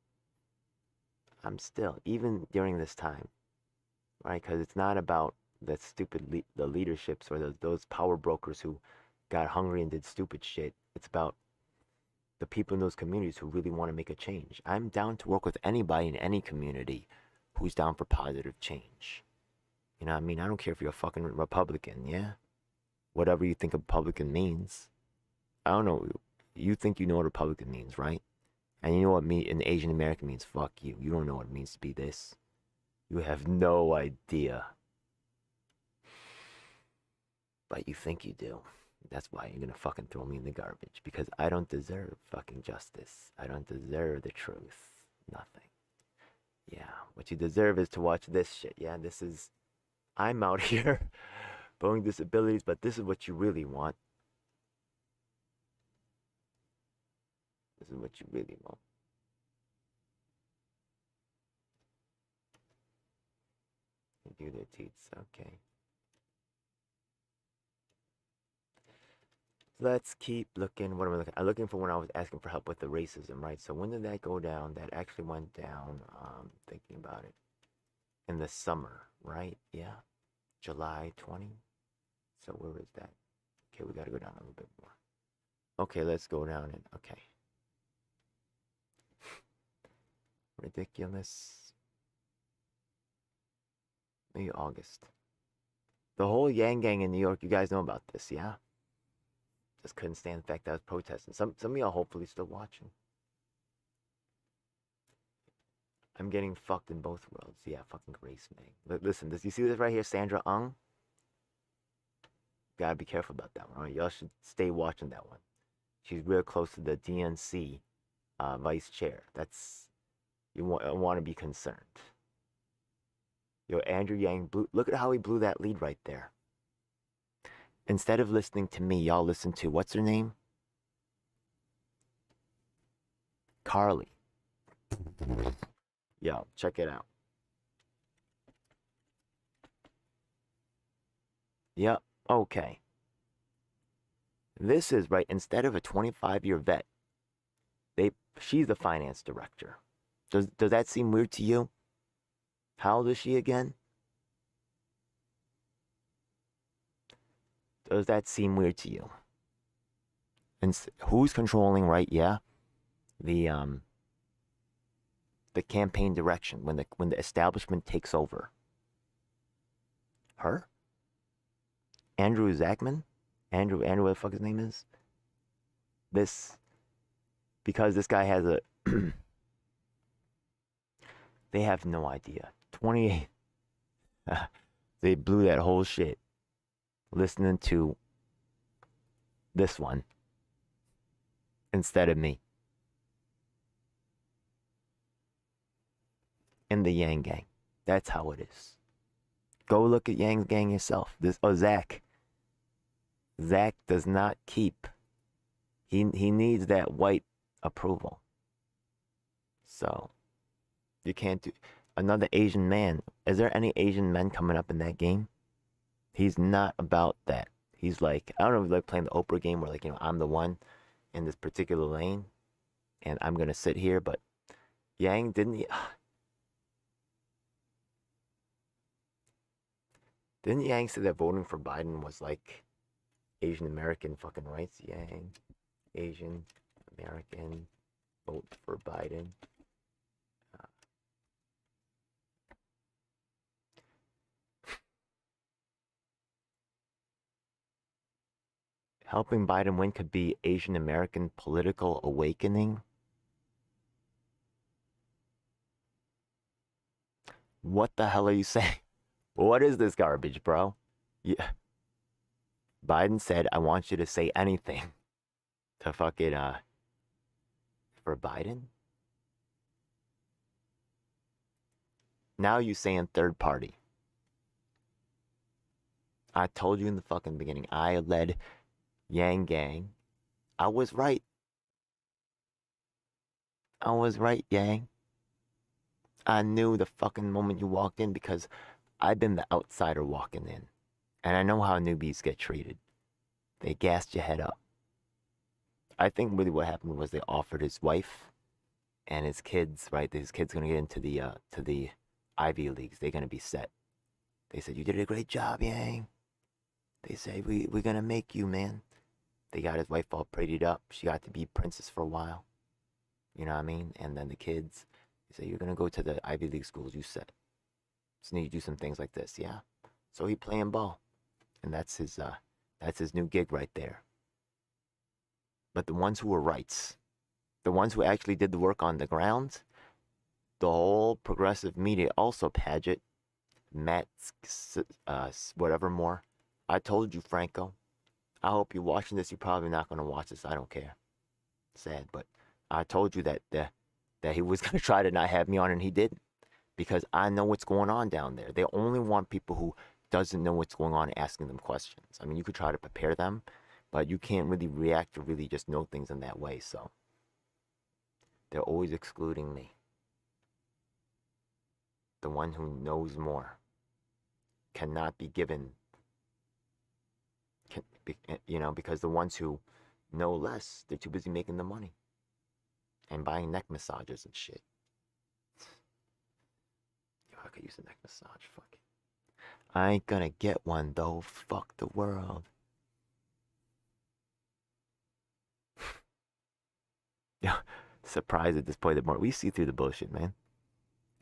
S1: I'm still, even during this time, right? Because it's not about the stupid the leaderships or those power brokers who got hungry and did stupid shit. It's about the people in those communities who really want to make a change. I'm down to work with anybody in any community who's down for positive change. You know what I mean? I don't care if you're a fucking Republican, yeah? Whatever you think a Republican means. I don't know. You think you know what Republican means, right? And you know what an Asian American means? Fuck you. You don't know what it means to be this. You have no idea. But you think you do. That's why you're gonna fucking throw me in the garbage. Because I don't deserve fucking justice. I don't deserve the truth. Nothing. Yeah, what you deserve is to watch this shit. Yeah, this is... I'm out here bowing disabilities, but this is what you really want. This is what you really want. Do their teeth, okay. Let's keep looking. What am I looking? I'm looking for when I was asking for help with the racism, right? So when did that go down? That actually went down, thinking about it, in the summer, right? Yeah, July 20. So where is that? Okay, we gotta go down a little bit more. Okay, let's go down and, okay. Ridiculous. Maybe August. The whole Yang Gang in New York, you guys know about this, yeah? Just couldn't stand the fact that I was protesting. Some of y'all hopefully still watching. I'm getting fucked in both worlds. Yeah, fucking Grace May. Listen, you see this right here, Sandra Ung? Gotta be careful about that one, right? Y'all should stay watching that one. She's real close to the DNC vice chair. That's... You want to be concerned. Yo, Andrew Yang blew... Look at how he blew that lead right there. Instead of listening to me, y'all listen to... What's her name? Carly. Yo, check it out. Yep, okay. This is right. Instead of a 25-year vet, she's the finance director. Does that seem weird to you? How old is she again? Does that seem weird to you? And who's controlling, right? Yeah, the campaign direction when the establishment takes over. Her? Andrew Zachman? Andrew, what the fuck his name is? Because this guy has a... They have no idea. 28. They blew that whole shit. Listening to this one. Instead of me. In the Yang Gang. That's how it is. Go look at Yang Gang yourself. Zach. Zach does not keep. He needs that white approval. So... You can't do... Another Asian man. Is there any Asian men coming up in that game? He's not about that. He's like... I don't know if he's like playing the Oprah game where like, you know, I'm the one in this particular lane. And I'm going to sit here. But Yang didn't... Didn't Yang say that voting for Biden was like Asian American fucking rights? Yang. Asian American. Vote for Biden. Helping Biden win could be Asian American political awakening. What the hell are you saying? What is this garbage, bro? Yeah. Biden said, I want you to say anything to fuck it, for Biden? Now you saying third party. I told you in the fucking beginning, I led Yang Gang. I was right. I was right, Yang. I knew the fucking moment you walked in because I've been the outsider walking in. And I know how newbies get treated. They gassed your head up. I think really what happened was they offered his wife and his kids, right? His kids gonna get into the Ivy Leagues. They're gonna be set. They said, "You did a great job, Yang." They say, we're gonna make you, man. They got his wife all prettied up. She got to be princess for a while. You know what I mean? And then the kids, they say, "You're gonna go to the Ivy League schools, you said. So need to do some things like this, yeah." So he playing ball. And that's his new gig right there. But the ones who were rights, the ones who actually did the work on the ground, the whole progressive media, also Paget, Matt, whatever more. I told you, Franco. I hope you're watching this. You're probably not going to watch this. I don't care. Sad, but I told you that he was going to try to not have me on, and he didn't. Because I know what's going on down there. They only want people who doesn't know what's going on asking them questions. I mean, you could try to prepare them, but you can't really react or really just know things in that way. So they're always excluding me. The one who knows more cannot be given, because the ones who know less, they're too busy making the money and buying neck massages and shit. Yo, I could use a neck massage. Fuck it. I ain't gonna get one though. Fuck the world. Yeah, surprised at this point that more we see through the bullshit, man.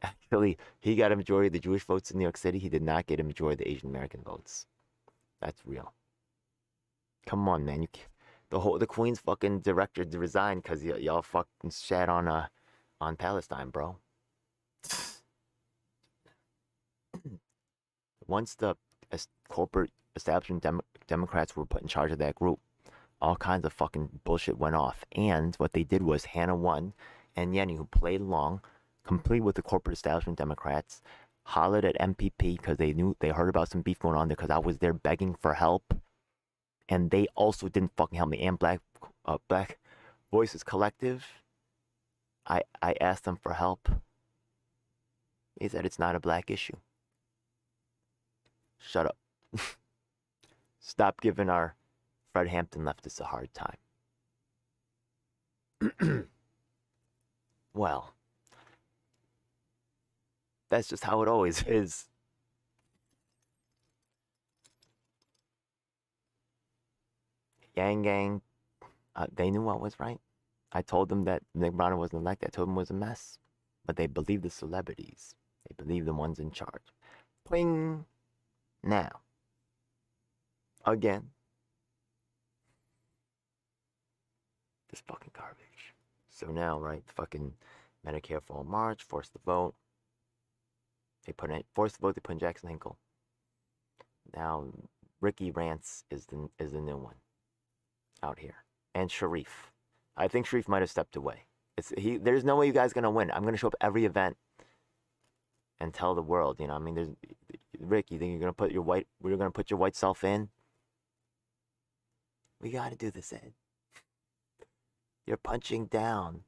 S1: Actually, he got a majority of the Jewish votes in New York City. He did not get a majority of the Asian American votes. That's real. Come on, man. The Queen's fucking director resigned because y'all fucking shat on Palestine, bro. Once the corporate establishment Democrats were put in charge of that group, all kinds of fucking bullshit went off. And what they did was Hannah won, and Yenny, who played along, complete with the corporate establishment Democrats, hollered at MPP because they heard about some beef going on there because I was there begging for help. And they also didn't fucking help me. And Black Voices Collective, I asked them for help. They said it's not a black issue. Shut up. Stop giving our Fred Hampton leftists a hard time. Well, that's just how it always is. Yang Gang, they knew I was right. I told them that Nick Brown wasn't elected. I told them it was a mess. But they believe the celebrities. They believe the ones in charge. Pling. Now. Again. This fucking garbage. So now, right, fucking Medicare for all March, forced to vote. They put in forced to vote, they put in Jackson Hinkle. Now Ricky Rants is the new one out here. And Sharif. I think Sharif might have stepped away. There's no way you guys gonna win. I'm gonna show up every event and tell the world, I mean, there's Rick, you think you're gonna put your white self in? We gotta do this, Ed. You're punching down.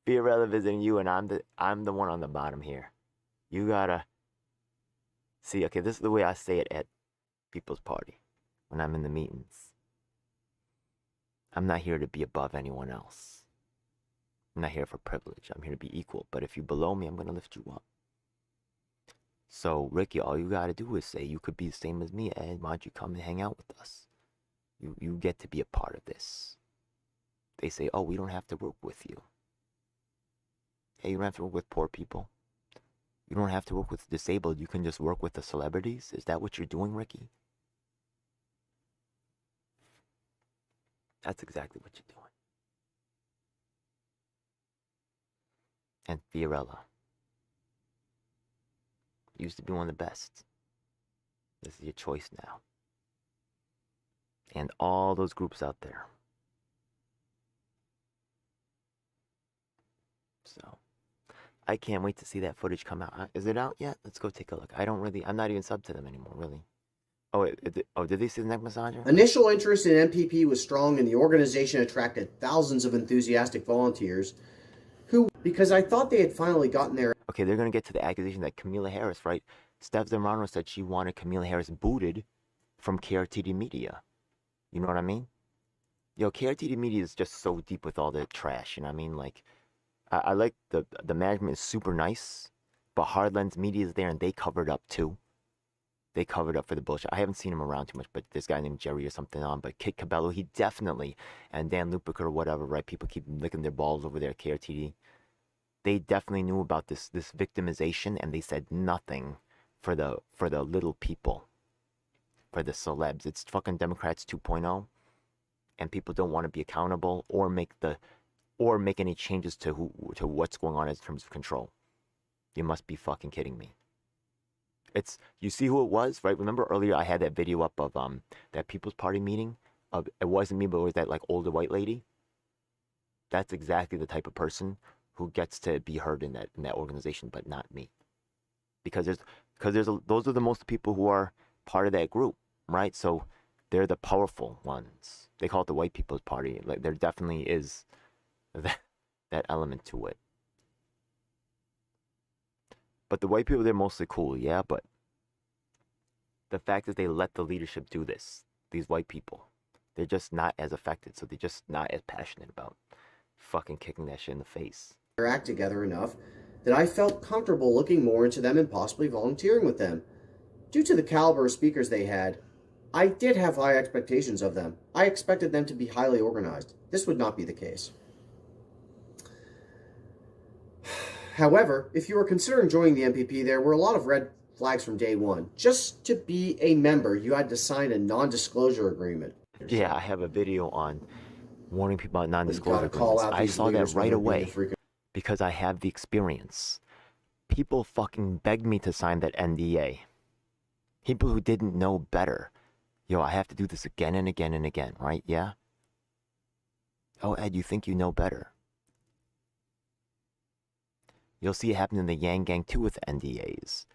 S1: Fiorella visiting you, and I'm the one on the bottom here. You gotta see. Okay, this is the way I say it at people's party when I'm in the meetings. I'm not here to be above anyone else. I'm not here for privilege. I'm here to be equal. But if you're below me, I'm gonna lift you up. So Ricky, all you gotta do is say you could be the same as me, Ed. Why don't you come and hang out with us? You get to be a part of this. They say, oh, we don't have to work with you. Hey, you don't have to work with poor people. You don't have to work with disabled. You can just work with the celebrities. Is that what you're doing, Ricky? That's exactly what you're doing. And Fiorella used to be one of the best. This is your choice now. And all those groups out there. So, I can't wait to see that footage come out. Is it out yet? Let's go take a look. I'm not even sub to them anymore, really. Oh, did they see the neck massager?
S12: Initial interest in MPP was strong, and the organization attracted thousands of enthusiastic volunteers who, because I thought they had finally gotten there.
S1: Okay, they're going to get to the accusation that Camila Harris, right? Steph Zamorano said she wanted Camila Harris booted from KRTD Media. You know what I mean? Yo, KRTD media is just so deep with all the trash. You know what I mean? Like, I like the management is super nice, but Hardlens Media is there and they covered up too. They covered up for the bullshit. I haven't seen him around too much, but this guy named Jerry or something on. But Kit Cabello, he definitely, and Dan Lupica or whatever, right? People keep licking their balls over there at KRTD. They definitely knew about this victimization, and they said nothing for the little people, for the celebs. It's fucking Democrats 2.0, and people don't want to be accountable or make any changes to what's going on in terms of control. You must be fucking kidding me. You see who it was, right? Remember earlier I had that video up of that People's Party meeting. It wasn't me, but it was that like older white lady. That's exactly the type of person who gets to be heard in that organization, but not me. Because those are the most people who are part of that group, right? So they're the powerful ones. They call it the White People's Party. Like there definitely is that element to it. But the white people, they're mostly cool, yeah, but the fact is they let the leadership do this. These white people, they're just not as affected, so they're just not as passionate about fucking kicking that shit in the face.
S12: Their act together enough that I felt comfortable looking more into them and possibly volunteering with them. Due to the caliber of speakers they had, I did have high expectations of them. I expected them to be highly organized. This would not be the case. However, if you were considering joining the MPP, there were a lot of red flags from day one. Just to be a member, you had to sign a non-disclosure agreement.
S1: Yeah, I have a video on warning people about non-disclosure agreements. I saw that right away because I have the experience. People fucking begged me to sign that NDA. People who didn't know better. Yo, I have to do this again and again and again, right? Yeah? Oh, Ed, you think you know better. You'll see it happen in the Yang Gang too with NDAs.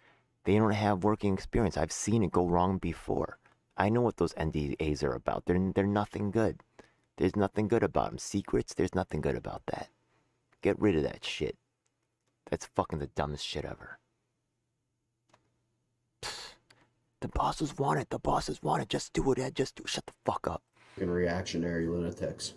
S1: They don't have working experience. I've seen it go wrong before. I know what those NDAs are about. They're nothing good. There's nothing good about them. Secrets, there's nothing good about that. Get rid of that shit. That's fucking the dumbest shit ever. The bosses want it. The bosses want it. Just do it, Ed. Just do it. Shut the fuck up.
S12: Reactionary lunatics.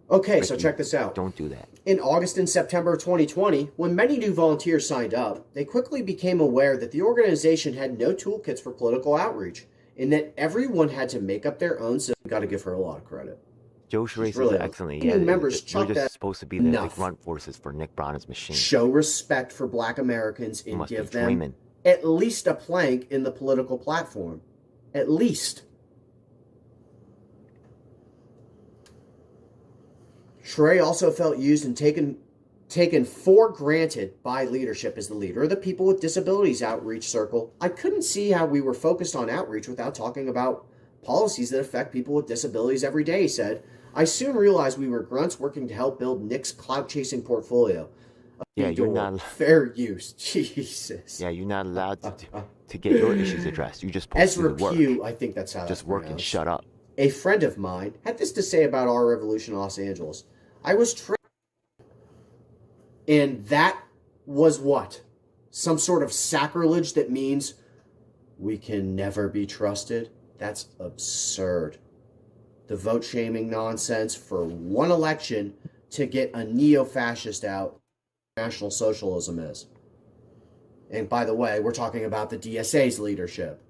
S12: Okay,
S1: Ricky,
S12: so check this out.
S1: Don't do that.
S12: In August and September 2020, when many new volunteers signed up, they quickly became aware that the organization had no toolkits for political outreach, and that everyone had to make up their own. So, got to give her a lot of credit.
S1: Joe Charest
S12: Really
S1: is excellent.
S12: new
S1: Yeah,
S12: members
S1: we're
S12: chuck
S1: just
S12: that
S1: supposed to be the
S12: enough.
S1: grunt forces for Nick Brown's machine.
S12: Show respect for Black Americans and
S1: Must be
S12: give them
S1: dreaming.
S12: at least a plank in the political platform. At least. Shrey also felt used and taken for granted by leadership as the leader of the People with Disabilities Outreach Circle. I couldn't see how we were focused on outreach without talking about policies that affect people with disabilities every day, he said. I soon realized we were grunts working to help build Nick's clout-chasing portfolio.
S1: Yeah, you're not
S12: fair use. Jesus.
S1: Yeah, you're not allowed to get your issues addressed. You're just supposed to do
S12: Ezra
S1: the work.
S12: Pugh, I think that's how
S1: Just
S12: that's
S1: work and
S12: pronounced.
S1: shut up.
S12: A friend of mine had this to say about our revolution in Los Angeles. I was trained, and that was what? Some sort of sacrilege that means we can never be trusted? That's absurd. The vote shaming nonsense for one election to get a neo-fascist out, National Socialism is. And by the way, we're talking about the DSA's leadership.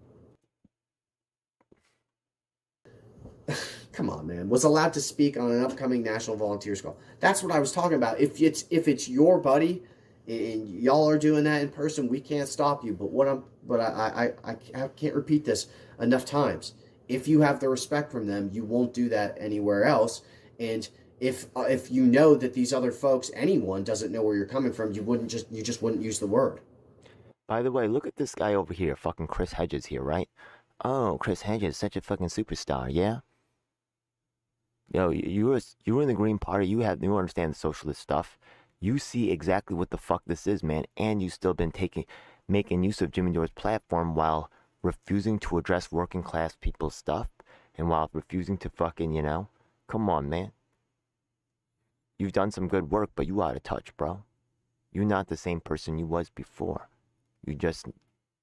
S12: Come on, man. Was allowed to speak on an upcoming National Volunteers Call. That's what I was talking about. If it's your buddy and y'all are doing that in person, we can't stop you. But I can't repeat this enough times. If you have the respect from them, you won't do that anywhere else. And if you know that these other folks, anyone doesn't know where you're coming from, you just wouldn't use the word.
S1: By the way, look at this guy over here, fucking Chris Hedges here, right? Oh, Chris Hedges, such a fucking superstar, yeah? Yo, you were in the Green Party. You understand the socialist stuff. You see exactly what the fuck this is, man. And you still been making use of Jimmy Dore's platform while refusing to address working class people's stuff, and while refusing to fucking, come on, man. You've done some good work, but you out of touch, bro. You're not the same person you was before.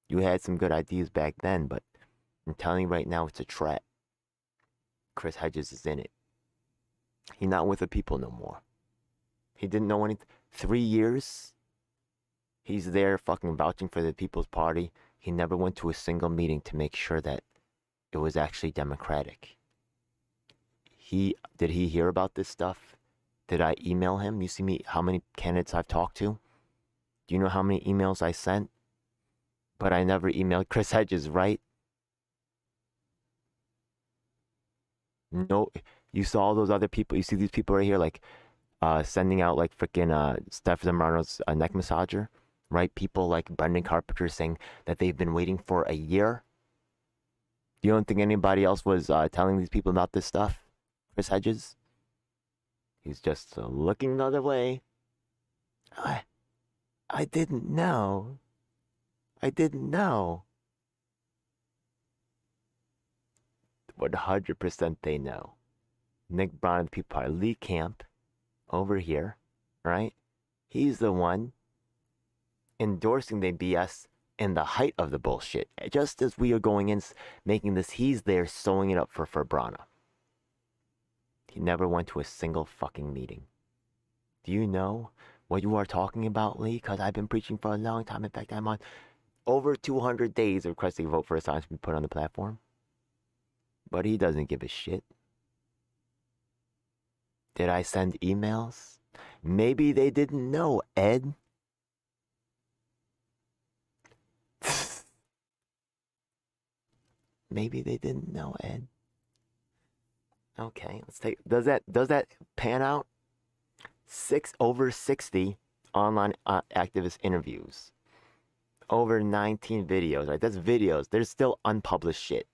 S1: You had some good ideas back then, but I'm telling you right now, it's a trap. Chris Hedges is in it. He's not with the people no more. He didn't know anything. 3 years, he's there fucking vouching for the People's Party. He never went to a single meeting to make sure that it was actually democratic. Did he hear about this stuff? Did I email him? You see me, how many candidates I've talked to? Do you know how many emails I sent? But I never emailed Chris Hedges, right? No, you saw all those other people. You see these people right here, like sending out like freaking Steph Zambrano's neck massager, right? People like Brendan Carpenter saying that they've been waiting for a year. You don't think anybody else was telling these people about this stuff? Chris Hedges? He's just looking the other way. I didn't know. I didn't know. 100% they know. Nick Brown, the People Party, Lee Camp, over here, right? He's the one endorsing the BS in the height of the bullshit. Just as we are going in, making this, he's there sewing it up for Brana. He never went to a single fucking meeting. Do you know what you are talking about, Lee? Because I've been preaching for a long time. In fact, I'm on over 200 days of requesting a vote for Assange to be put on the platform. But he doesn't give a shit. Did I send emails? Maybe they didn't know, Ed. Maybe they didn't know, Ed. Okay, let's take. Does that pan out? Over 60 online activist interviews. Over 19 videos. Right, that's videos. There's still unpublished shit.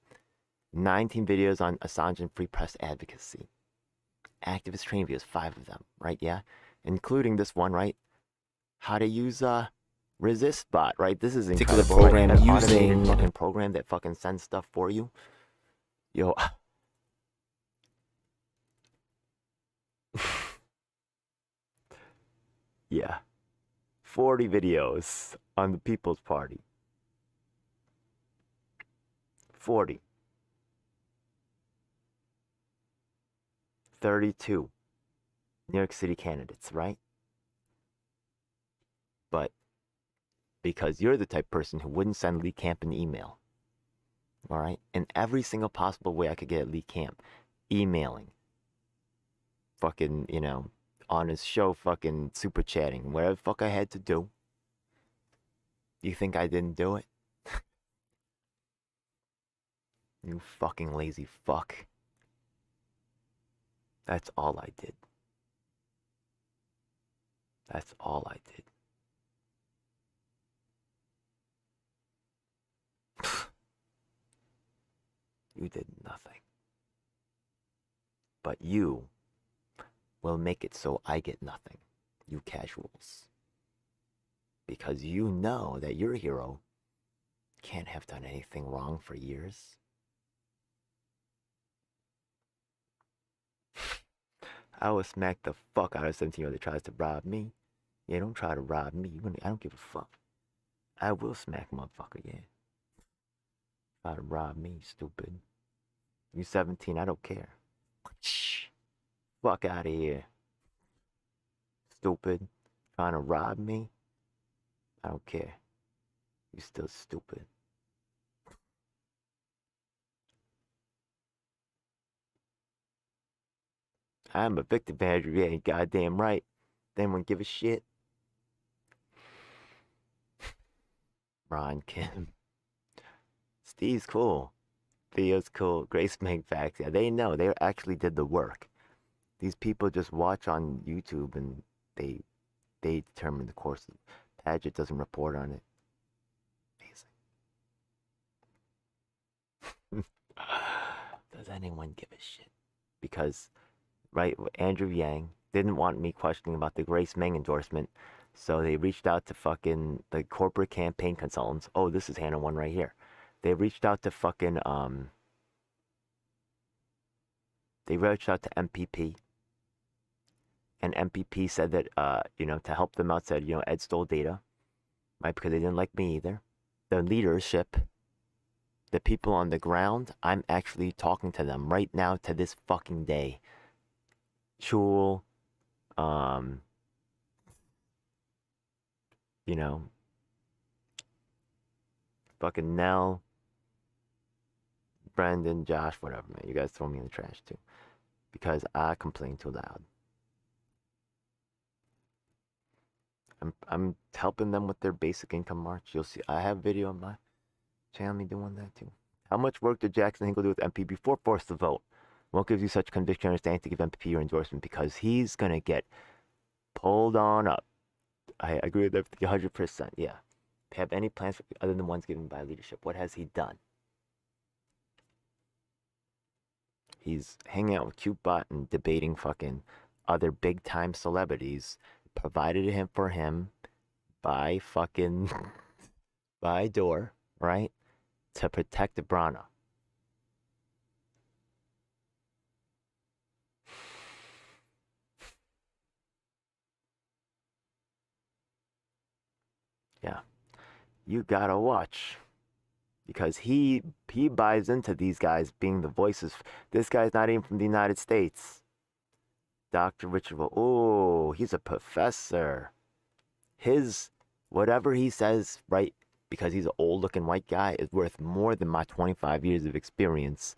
S1: 19 videos on Assange and free press advocacy. Activist training videos, 5 of them, right? Yeah, including this one, right? How to use ResistBot, right? This is incredible. Particular program, right? Using fucking program that fucking sends stuff for you. Yo. Yeah. 40 videos on the People's Party. 40. 32 New York City candidates, right? But because you're the type of person who wouldn't send Lee Camp an email, all right? In every single possible way I could get at Lee Camp, emailing, fucking, you know, on his show, fucking super chatting, whatever the fuck I had to do. You think I didn't do it? You fucking lazy fuck. That's all I did. That's all I did. You did nothing. But you will make it so I get nothing, you casuals. Because you know that your hero can't have done anything wrong for years. I will smack the fuck out of 17-year-old that tries to rob me. Yeah, don't try to rob me. I don't give a fuck. I will smack motherfucker, yeah. Try to rob me, stupid. You 17, I don't care. Fuck out of here. Stupid. Trying to rob me? I don't care. You still stupid. I'm a victim, Andrew. You ain't goddamn right. They won't give a shit. Ron Kim. Steve's cool. Theo's cool. Grace Meg Facts. Yeah, they know. They actually did the work. These people just watch on YouTube and they determine the course. Paget doesn't report on it. Amazing. Does anyone give a shit? Because, right, Andrew Yang didn't want me questioning about the Grace Meng endorsement, so they reached out to fucking the corporate campaign consultants. Oh, this is Hannah one right here. They reached out to fucking they reached out to MPP, and MPP said that to help them out, said, Ed stole data, right, because they didn't like me either. the leadership, the people on the ground, I'm actually talking to them right now to this fucking day. Chul, you know, fucking Nell, Brandon, Josh, whatever, man. You guys throw me in the trash too. Because I complain too loud. I'm helping them with their basic income march. You'll see I have video on my channel me doing that too. How much work did Jackson Hinkle do with MP before forced to vote? What gives you such conviction and understanding to give MPP your endorsement? Because he's gonna get pulled on up. I agree with that 100%. Yeah. Have any plans other than ones given by leadership? What has he done? He's hanging out with Cutebot and debating fucking other big time celebrities provided him for him by fucking by door, right? To protect the Brana. Yeah. You gotta watch. Because he buys into these guys being the voices. This guy's not even from the United States. Dr. Richard, oh, he's a professor. His, whatever he says, right, because he's an old-looking white guy, is worth more than my 25 years of experience.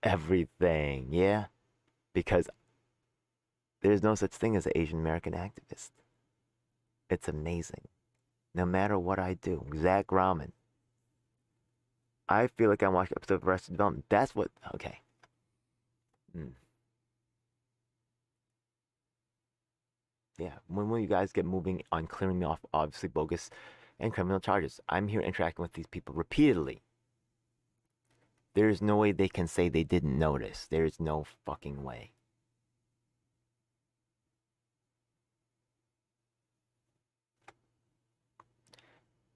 S1: Everything, yeah? Because there's no such thing as an Asian American activist. It's amazing. No matter what I do. Zach Rahman. I feel like I'm watching episode of Arrested Development. That's what, okay. Yeah, when will you guys get moving on clearing me off obviously bogus and criminal charges? I'm here interacting with these people repeatedly. There's no way they can say they didn't notice. There's no fucking way.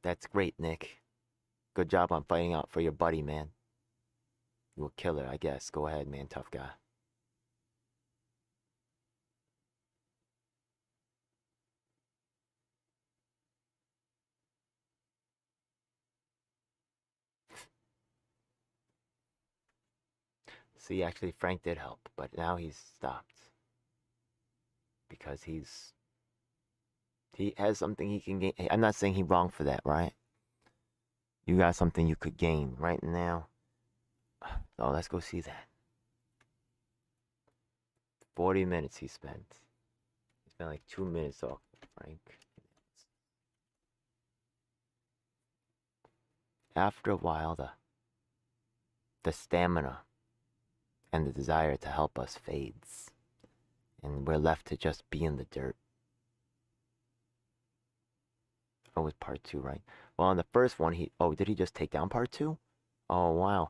S1: That's great, Nick. Good job on fighting out for your buddy, man. You're a killer, I guess. Go ahead, man. Tough guy. See, actually, Frank did help, but now he's stopped. Because he has something he can gain. I'm not saying he's wrong for that, right? You got something you could gain right now. Oh, let's go see that. 40 minutes he spent. He spent like 2 minutes off, Frank. After a while, the stamina and the desire to help us fades. And we're left to just be in the dirt. Oh, it was part 2, right? Well, in the first one, did he just take down part 2? Oh, wow.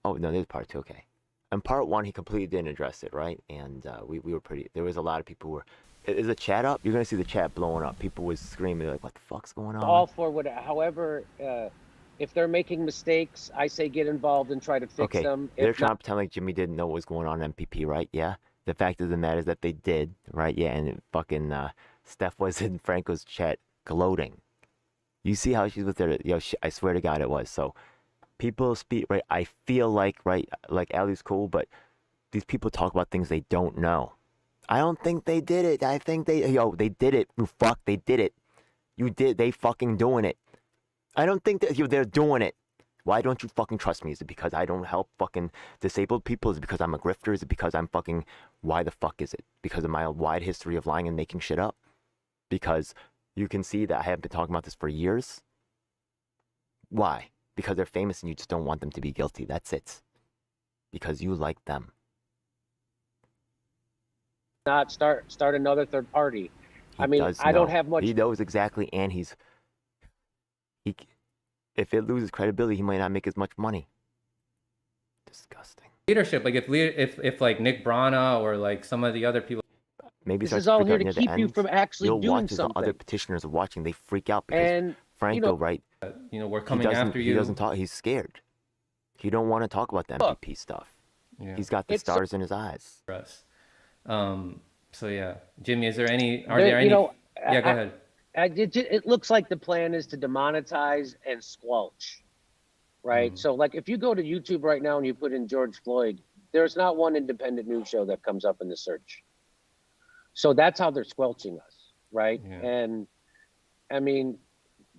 S1: Oh, no, there's part 2, okay. In part 1, he completely didn't address it, right? And we were there was a lot of people who were, is the chat up? You're going to see the chat blowing up. People was screaming, like, what the fuck's going on?
S13: All for what, however, if they're making mistakes, I say get involved and try to fix them.
S1: They're trying to pretend like Jimmy didn't know what was going on in MPP, right? Yeah. The fact of the matter is that they did, right? Yeah, and fucking Steph was in Franco's chat gloating. You see how she's with her, I swear to God it was. So people speak, right? I feel like, right, like Allie's cool, but these people talk about things they don't know. I don't think they did it. I think they did it. You fuck, they did it. They fucking doing it. I don't think that they're doing it. Why don't you fucking trust me? Is it because I don't help fucking disabled people? Is it because I'm a grifter? Is it because I'm fucking, why the fuck is it? Because of my wide history of lying and making shit up? Because you can see that I have been talking about this for years. Why? Because they're famous and you just don't want them to be guilty. That's it. Because you like them.
S13: Not start another third party. I mean, I don't have much.
S1: He knows exactly, and if it loses credibility, he might not make as much money. Disgusting.
S14: Leadership, like if like Nick Brana or like some of the other people.
S1: Maybe
S13: this is all here to keep you from actually doing something.
S1: Other petitioners are watching. They freak out because Franco, right?
S14: We're coming after you.
S1: He doesn't talk. He's scared. He don't want to talk about the MPP stuff. Yeah. He's got the stars in his eyes.
S14: For us. So yeah, Jimmy, are there any? Yeah, go ahead.
S13: it looks like the plan is to demonetize and squelch, right? So like if you go to YouTube right now and you put in George Floyd, there's not one independent news show that comes up in the search. So that's how they're squelching us, right?
S14: Yeah.
S13: And I mean,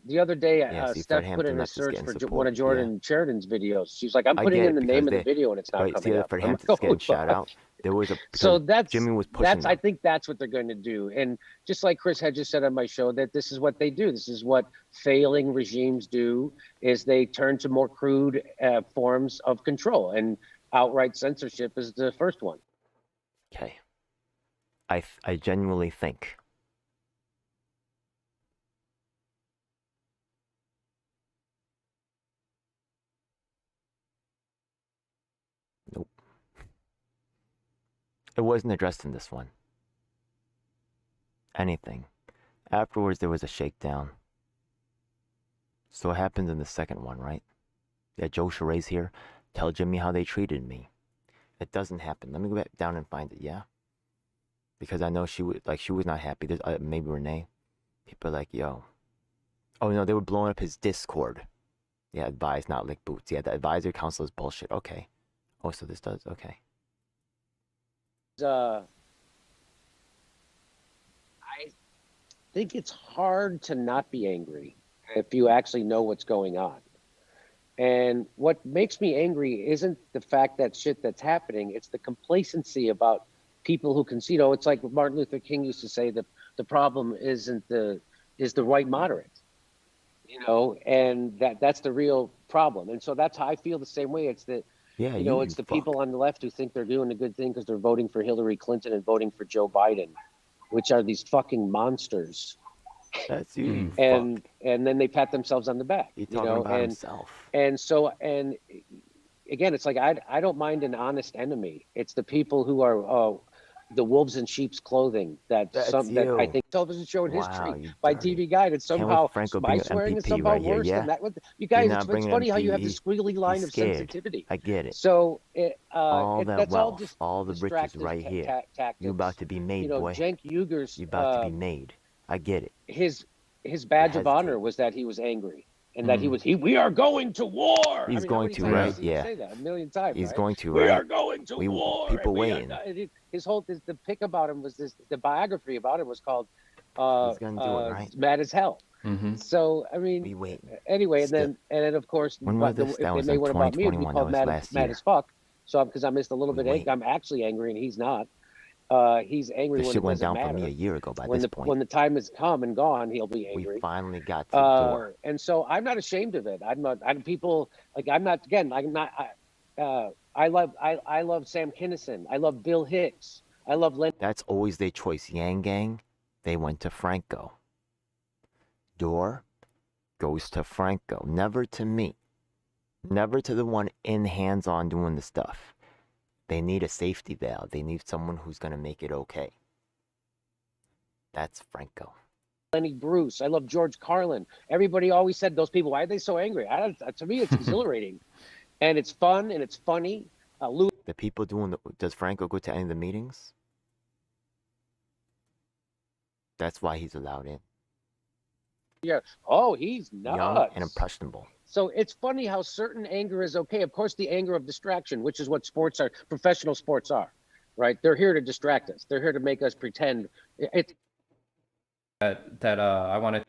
S13: the other day, Steph put in a search for one of Jordan Sheridan's videos. She's like, I'm putting in the name of the video and it's not coming up.
S1: For Hampton's getting shout out. There was a
S13: so that's
S1: Jimmy was pushing.
S13: I think that's what they're going to do. And just like Chris had just said on my show, that this is what they do. This is what failing regimes do, is they turn to more crude forms of control, and outright censorship is the first one.
S1: Okay. I genuinely think nope. It wasn't addressed in this one. Anything. Afterwards, there was a shakedown. So it happened in the second one, right? Yeah, Joe Chare's here. Tell Jimmy how they treated me. It doesn't happen. Let me go back down and find it, yeah? Because I know she was not happy. There's maybe Renee. People are like, yo. Oh, no, they were blowing up his Discord. Yeah, advise, not lick boots. Yeah, the advisory council is bullshit. Okay. Oh, so this does? Okay.
S13: I think it's hard to not be angry if you actually know what's going on. And what makes me angry isn't the fact that shit that's happening, it's the complacency about people who can see, it's like Martin Luther King used to say that the problem is the right moderate, and that's the real problem. And so that's how I feel the same way. It's that, it's the people on the left who think they're doing a good thing because they're voting for Hillary Clinton and voting for Joe Biden, which are these fucking monsters.
S1: That's you.
S13: And then they pat themselves on the back.
S1: He's talking about himself.
S13: And so, and again, it's like I don't mind an honest enemy. It's the people who are the wolves in sheep's clothing that I think television show in history by TV Guide, and somehow my swearing is somehow worse than that. You guys, it's funny how you have the squiggly line of sensitivity.
S1: I get it.
S13: So
S1: all that
S13: that's
S1: wealth,
S13: all just
S1: all the riches right here. You about to be made, boy.
S13: Cenk Uyghur's,
S1: you about to be made. I get it.
S13: His badge of honor was that he was angry, and that we are going to war.
S1: He's going to, right? Yeah.
S13: Say that a million times.
S1: He's going to,
S13: right?
S1: right?
S13: We are going to war.
S1: People waiting.
S13: The pick about him was the biography about him was called
S1: He's gonna do it, right?
S13: Mad as Hell.
S14: Mm-hmm.
S13: So I mean,
S1: we wait.
S13: Anyway, and then of course,
S1: when was this? That was in 2021. It would be called
S13: Mad as Fuck. So because I'm just a little bit angry, I'm actually angry, and he's not. He's angry
S1: this
S13: when
S1: shit
S13: it
S1: went
S13: doesn't
S1: down
S13: matter.
S1: for me a year ago. By
S13: When
S1: this point,
S13: when the time has come and gone, he'll be angry.
S1: We finally got to the door.
S13: And so I'm not ashamed of it. People like I'm not. Again, I'm not. I love Sam Kinison. I love Bill Hicks. I love Len.
S1: That's always their choice. Yang Gang, they went to Franco. Door goes to Franco. Never to me. Never to the one in hands-on doing the stuff. They need a safety valve. They need someone who's going to make it okay. That's Franco.
S13: Lenny Bruce. I love George Carlin. Everybody always said those people, why are they so angry? To me, it's exhilarating. And it's fun and it's funny.
S1: The people doing does Franco go to any of the meetings? That's why he's allowed in.
S13: Yeah. Oh, he's nuts.
S1: Young and impressionable.
S13: So it's funny how certain anger is okay. Of course, the anger of distraction, which is what sports are, professional sports are, right? They're here to distract us. They're here to make us pretend.
S14: I want to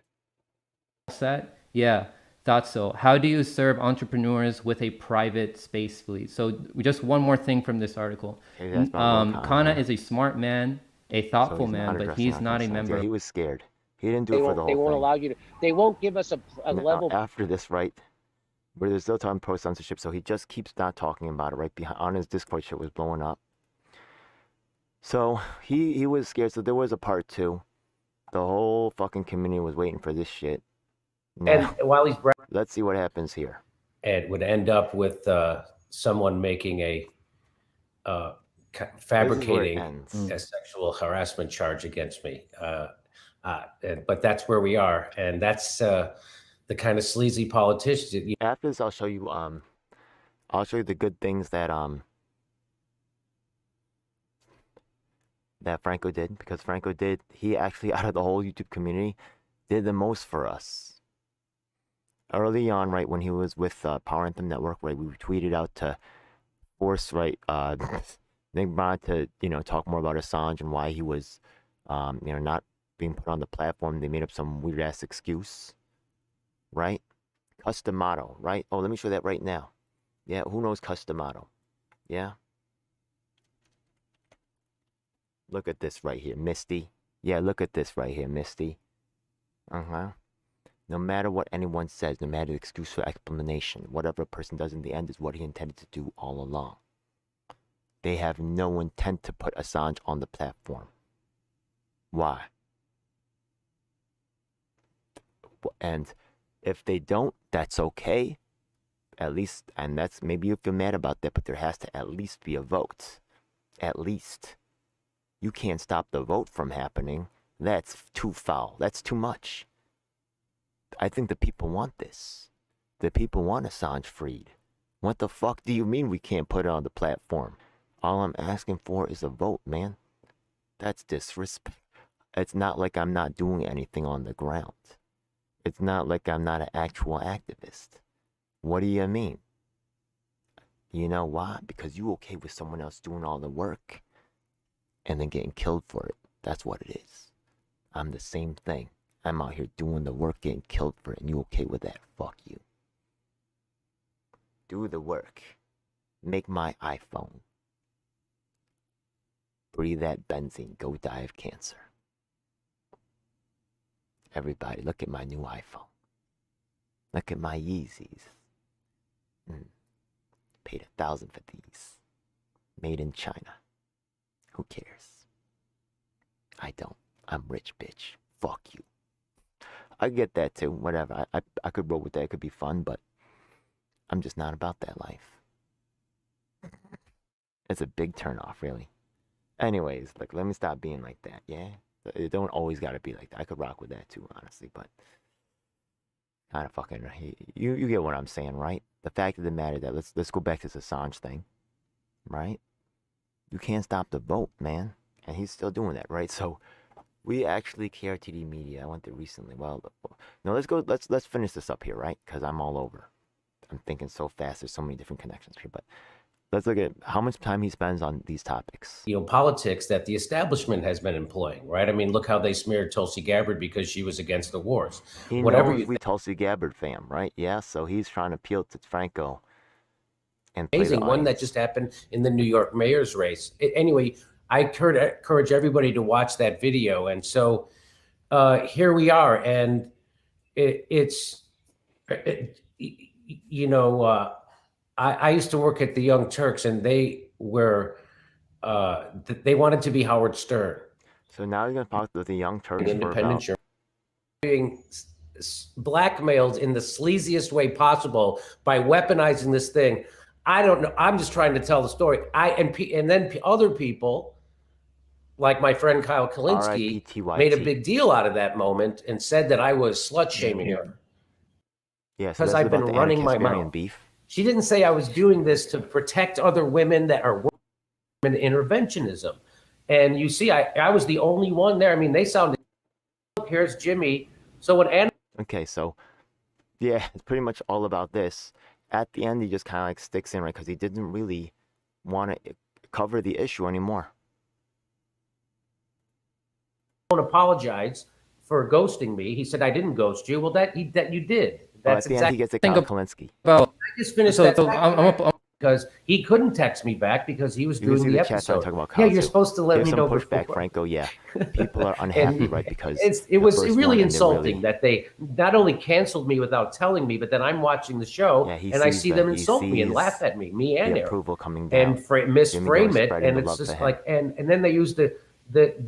S14: set. Yeah, thought so. How do you serve entrepreneurs with a private space fleet? So just one more thing from this article.
S1: Okay,
S14: Kana is a smart man, a thoughtful man, but he's not a member.
S1: Yeah, he was scared. He didn't do it for the whole thing.
S13: They won't allow you to. They won't give us a level.
S1: After this, right? Where there's still time pro censorship, so he just keeps not talking about it. Right behind on his Discord, shit was blowing up. So he was scared. So there was a part 2. The whole fucking community was waiting for this shit. Now,
S15: and while he's
S1: let's see what happens here.
S15: It would end up with someone making a fabricating a sexual harassment charge against me. But that's where we are, and that's the kind of sleazy politicians.
S1: After this, I'll show you the good things that Franco did, because Franco did. He actually, out of the whole YouTube community, did the most for us. Early on, right, when he was with Power Anthem Network, right, we tweeted out to force, right, Nick Brown to, talk more about Assange and why he was, not being put on the platform. They made up some weird ass excuse, right? Customato, right? Oh, let me show that right now. Yeah, who knows Customato? Yeah. Look at this right here, Misty. Yeah, look at this right here, Misty. No matter what anyone says, no matter the excuse or explanation, whatever a person does in the end is what he intended to do all along. They have no intent to put Assange on the platform. Why? And if they don't, that's okay. At least, and that's, maybe you feel mad about that, but there has to at least be a vote. At least. You can't stop the vote from happening. That's too foul. That's too much. I think the people want this. The people want Assange freed. What the fuck do you mean we can't put it on the platform? All I'm asking for is a vote, man. That's disrespect. It's not like I'm not doing anything on the ground. It's not like I'm not an actual activist. What do you mean? You know why? Because you okay with someone else doing all the work and then getting killed for it. That's what it is. I'm the same thing. I'm out here doing the work, getting killed for it, and you okay with that? Fuck you. Do the work. Make my iPhone. Breathe that benzene. Go die of cancer. Everybody, look at my new iPhone. Look at my Yeezys. Paid $1,000 for these. Made in China. Who cares? I don't. I'm rich, bitch. Fuck you. I get that too. Whatever. I could roll with that. It could be fun, but I'm just not about that life. It's a big turnoff, really. Anyways, like, let me stop being like that, yeah? It don't always gotta be like that. I could rock with that too, honestly, but kind of fucking, you get what I'm saying, right? The fact of the matter that let's go back to this Assange thing, right? You can't stop the vote, man, and he's still doing that, right? So we actually, KRTD Media, I went there recently. Well, no, let's finish this up here, right? Because I'm all over. I'm thinking so fast. There's so many different connections here, but let's look at how much time he spends on these topics.
S15: Politics that the establishment has been employing, right? I mean, look how they smeared Tulsi Gabbard because she was against the wars.
S1: He
S15: Whatever
S1: knows we Tulsi Gabbard fam, right? Yeah, so he's trying to appeal to Franco. And
S15: amazing one that just happened in the New York mayor's race. Anyway, I encourage everybody to watch that video. And so here we are, and I used to work at the Young Turks, and they were they wanted to be Howard Stern.
S1: So now you're gonna talk to the Young Turks
S15: independent being blackmailed in the sleaziest way possible by weaponizing this thing. I don't know. I'm just trying to tell the story. And then other people, like my friend Kyle Kalinske, made a big deal out of that moment and said that I was slut shaming her.
S1: Yeah,
S15: because I've been running my mouth.
S1: Beef.
S15: She didn't say I was doing this to protect other women that are in interventionism. And you see, I was the only one there. I mean, they sounded, here's Jimmy. So when Anna.
S1: Okay, so yeah, it's pretty much all about this. At the end, he just kind of like sticks in, right? Because he didn't really want to cover the issue anymore.
S15: Don't apologize for ghosting me. He said, I didn't ghost you. Well, that you did. That's
S1: exactly. He gets a Kalinske.
S15: Well, I just finished that because he couldn't text me back because he was doing the episode. Yeah, you're supposed to let me know
S1: pushback, Franco. Yeah, people are unhappy, right? Because
S15: it was really insulting that they not only canceled me without telling me, but then I'm watching the show and I see them insult me and laugh at me and Aaron,
S1: approval coming down,
S15: and misframe it, and it's just like and then they use the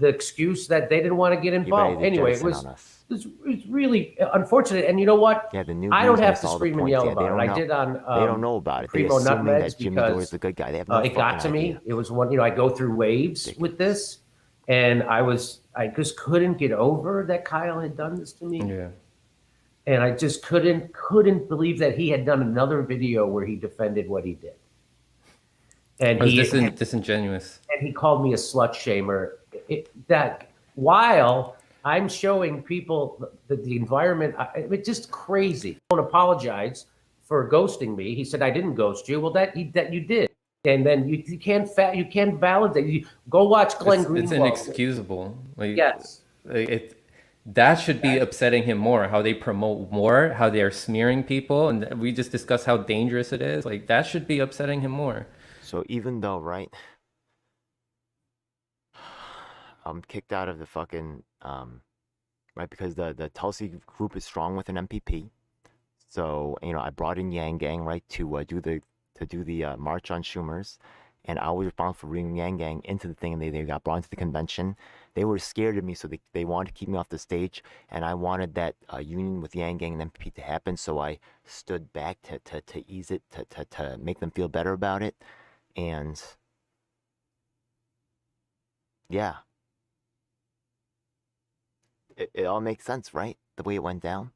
S15: excuse that they didn't want to get involved. Anyway, it was really unfortunate. And you know what?
S1: Yeah, the new
S15: I don't have to scream and yell about it. I did on
S1: they don't know about it.
S15: Primo Nutmegs
S1: Jimmy Dore is the good guy. They have no
S15: it got to me. It was one, I go through waves with this, and I just couldn't get over that Kyle had done this to me.
S14: Yeah.
S15: And I just couldn't believe that he had done another video where he defended what he did. And
S14: he disingenuous.
S15: And he called me a slut shamer. While I'm showing people the environment. It's just crazy. Don't apologize for ghosting me. He said I didn't ghost you. Well, that you did. And then you can't validate. You go watch Glenn Greenwald.
S14: It's inexcusable. Like,
S15: yes,
S14: that should be upsetting him more. How they promote war, how they are smearing people, and we just discussed how dangerous it is. Like that should be upsetting him more.
S1: So even though, right, I'm kicked out of the fucking right, because the Tulsi group is strong with an MPP. So I brought in Yang Gang, right, to do the march on Schumer's, and I was responsible for bringing Yang Gang into the thing, and they got brought into the convention. They were scared of me, so they wanted to keep me off the stage, and I wanted that union with Yang Gang and MPP to happen, so I stood back to ease it, to make them feel better about it, and yeah. It all makes sense, right? The way it went down.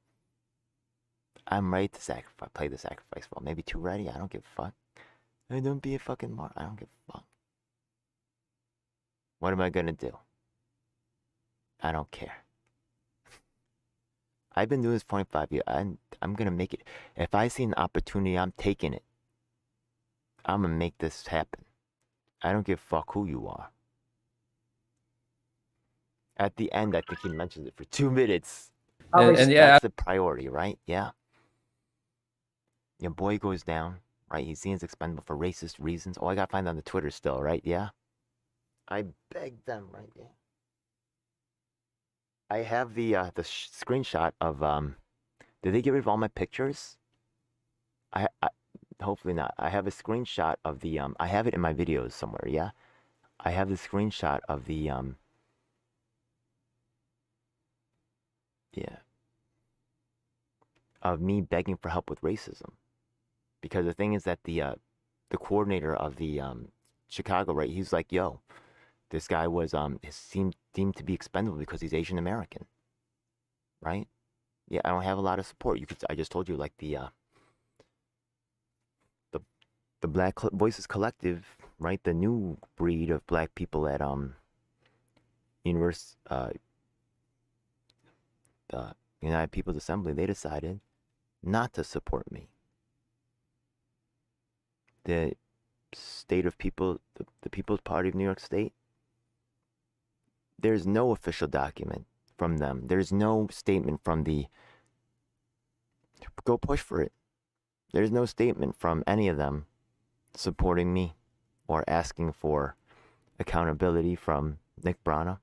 S1: I'm ready to play the sacrifice role. Maybe too ready. I don't give a fuck. Hey, don't be a fucking mark. I don't give a fuck. What am I gonna do? I don't care. I've been doing this 25 years. I'm gonna make it. If I see an opportunity, I'm taking it. I'm gonna make this happen. I don't give a fuck who you are. At the end, I think he mentions it for 2 minutes.
S14: And yeah,
S1: that's the priority, right? Yeah. Your boy goes down, right? He's seen as expendable for racist reasons. Oh, I gotta find it on the Twitter still, right? Yeah. I begged them, right? Yeah. I have the screenshot of Did they get rid of all my pictures? I hopefully not. I have a screenshot of the I have it in my videos somewhere. Yeah. I have the screenshot of the Yeah. Of me begging for help with racism. Because the thing is that the coordinator of the Chicago, right, he's like, yo, this guy was deemed to be expendable because he's Asian American. Right? Yeah, I don't have a lot of support. I just told you, like, the Black Voices Collective, right, the new breed of black people at the United People's Assembly, they decided not to support me. The state of people, the People's Party of New York State, there's no official document from them. There's no statement from go push for it. There's no statement from any of them supporting me or asking for accountability from Nick Brana.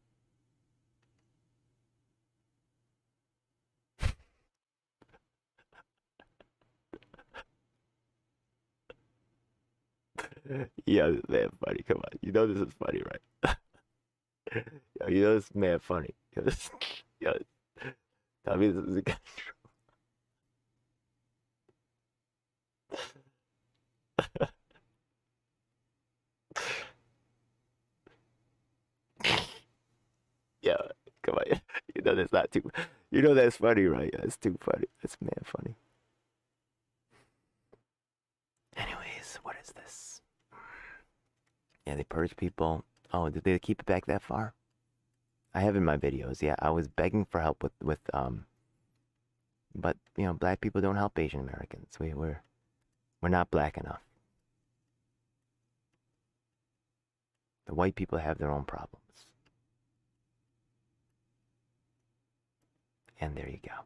S1: Yeah, this is mad funny. Come on. You know this is funny, right? Yo, you know this is mad funny. Yo, tell me this is again true. Yeah, come on. You know that's not too. You know that's funny, right? That's too funny. That's mad funny. Anyways, what is this? Yeah, they purge people. Oh, did they keep it back that far? I have in my videos. Yeah, I was begging for help with but black people don't help Asian Americans. We're not black enough. The white people have their own problems. And there you go.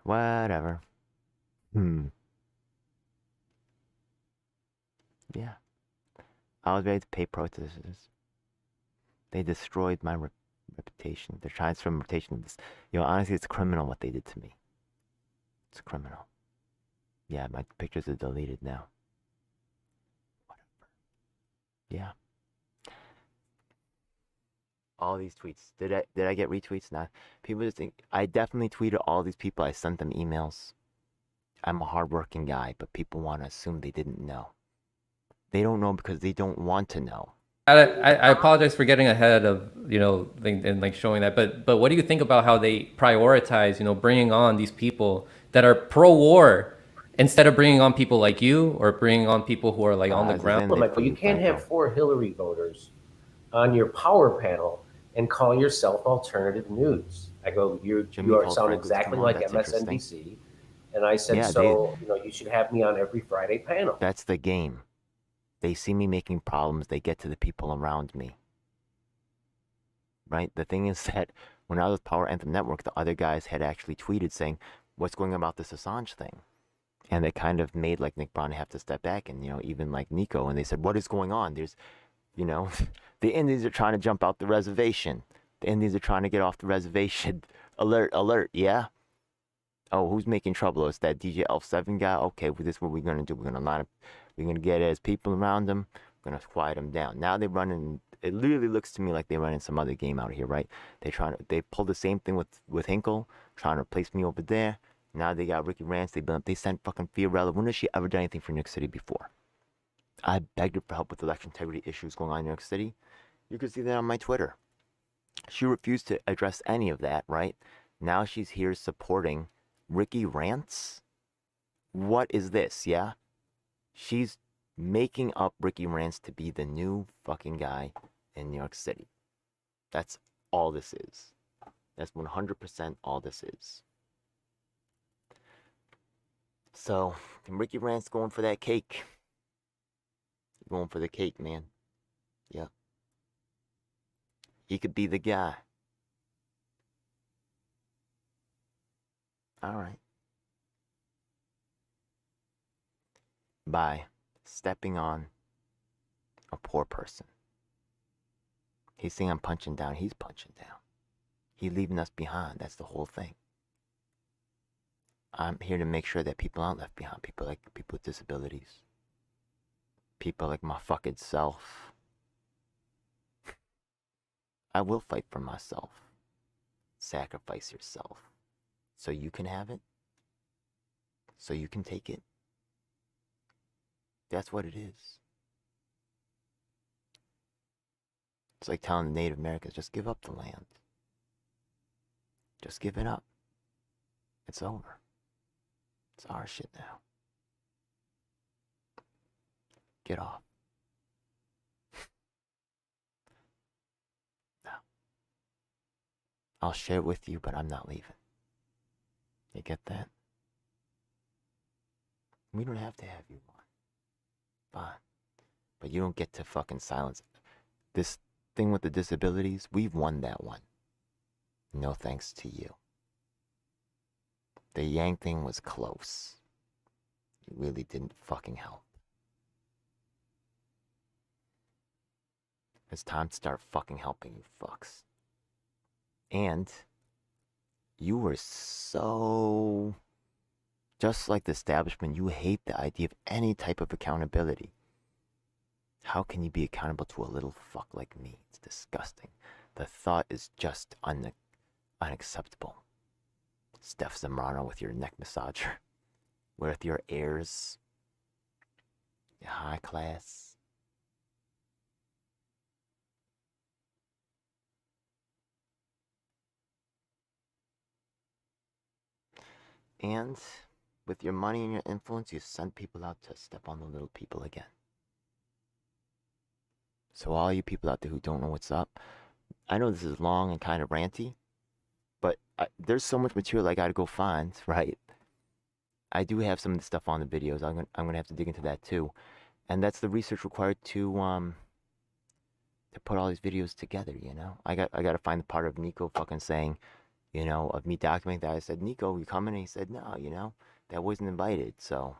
S1: Whatever. Yeah. I was ready to pay protesters. They destroyed my reputation. They're trying to destroy my reputation. Honestly, it's criminal what they did to me. It's criminal. Yeah, my pictures are deleted now. Whatever. Yeah. All these tweets. Did I get retweets? Nah. People just think I definitely tweeted all these people. I sent them emails. I'm a hardworking guy, but people want to assume they didn't know. They don't know because they don't want to know.
S14: I apologize for getting ahead of and like showing that, but what do you think about how they prioritize bringing on these people that are pro-war instead of bringing on people like you or bringing on people who are like on the ground?
S15: Michael, you can't have 4 Hillary voters on your power panel and call yourself alternative news. I go, you sound exactly like MSNBC. And I said, you should have me on every Friday panel.
S1: That's the game. They see me making problems. They get to the people around me. Right? The thing is that when I was Power Anthem Network, the other guys had actually tweeted saying, what's going on about this Assange thing? And they kind of made like Nick Brown have to step back, and even like Nico, and they said, what is going on? There's, the Indians are trying to jump out the reservation. The Indians are trying to get off the reservation. Alert, alert, yeah? Oh, who's making trouble? It's that djelf7 guy? Okay, well, this is what we're going to do. We're going to line up. We're going to get his people around them. We're going to quiet them down. Now they're running. It literally looks to me like they're running some other game out here, right? They pulled the same thing with Hinkle, trying to replace me over there. Now they got Ricky Rance. They sent fucking Fiorella. When has she ever done anything for New York City before? I begged her for help with election integrity issues going on in New York City. You can see that on my Twitter. She refused to address any of that, right? Now she's here supporting Ricky Rance? What is this, yeah? She's making up Ricky Rance to be the new fucking guy in New York City. That's all this is. That's 100% all this is. So, Ricky Rance going for that cake. Going for the cake, man. Yeah. He could be the guy. All right. By stepping on a poor person. He's saying I'm punching down. He's punching down. He's leaving us behind. That's the whole thing. I'm here to make sure that people aren't left behind. People with disabilities. People like my fucking self. I will fight for myself. Sacrifice yourself. So you can have it. So you can take it. That's what it is. It's like telling the Native Americans, just give up the land. Just give it up. It's over. It's our shit now. Get off. No. I'll share it with you, but I'm not leaving. You get that? We don't have to have you on. Fine. But you don't get to fucking silence. This thing with the disabilities, we've won that one. No thanks to you. The Yang thing was close. It really didn't fucking help. It's time to start fucking helping, you fucks. And you were so... just like the establishment, you hate the idea of any type of accountability. How can you be accountable to a little fuck like me? It's disgusting. The thought is just unacceptable. Steph Zambrano with your neck massager. With your airs. Your high class. And with your money and your influence, you send people out to step on the little people again. So all you people out there who don't know what's up, I know this is long and kind of ranty, but there's so much material I gotta go find, right? I do have some of the stuff on the videos. I'm gonna have to dig into that too, and that's the research required to put all these videos together. You know, I gotta find the part of Nico fucking saying, you know, of me documenting that. I said, Nico, you coming? And he said, no, you know, that wasn't invited. So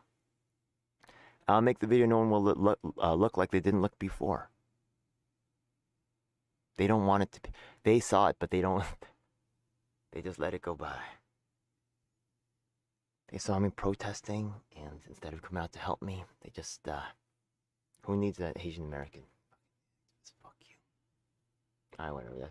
S1: I'll make the video no one will look like they didn't look before. They don't want it to be. They saw it, but they don't. They just let it go by. They saw me protesting, and instead of coming out to help me, they just, who needs an Asian American? Fuck you. Alright, whatever.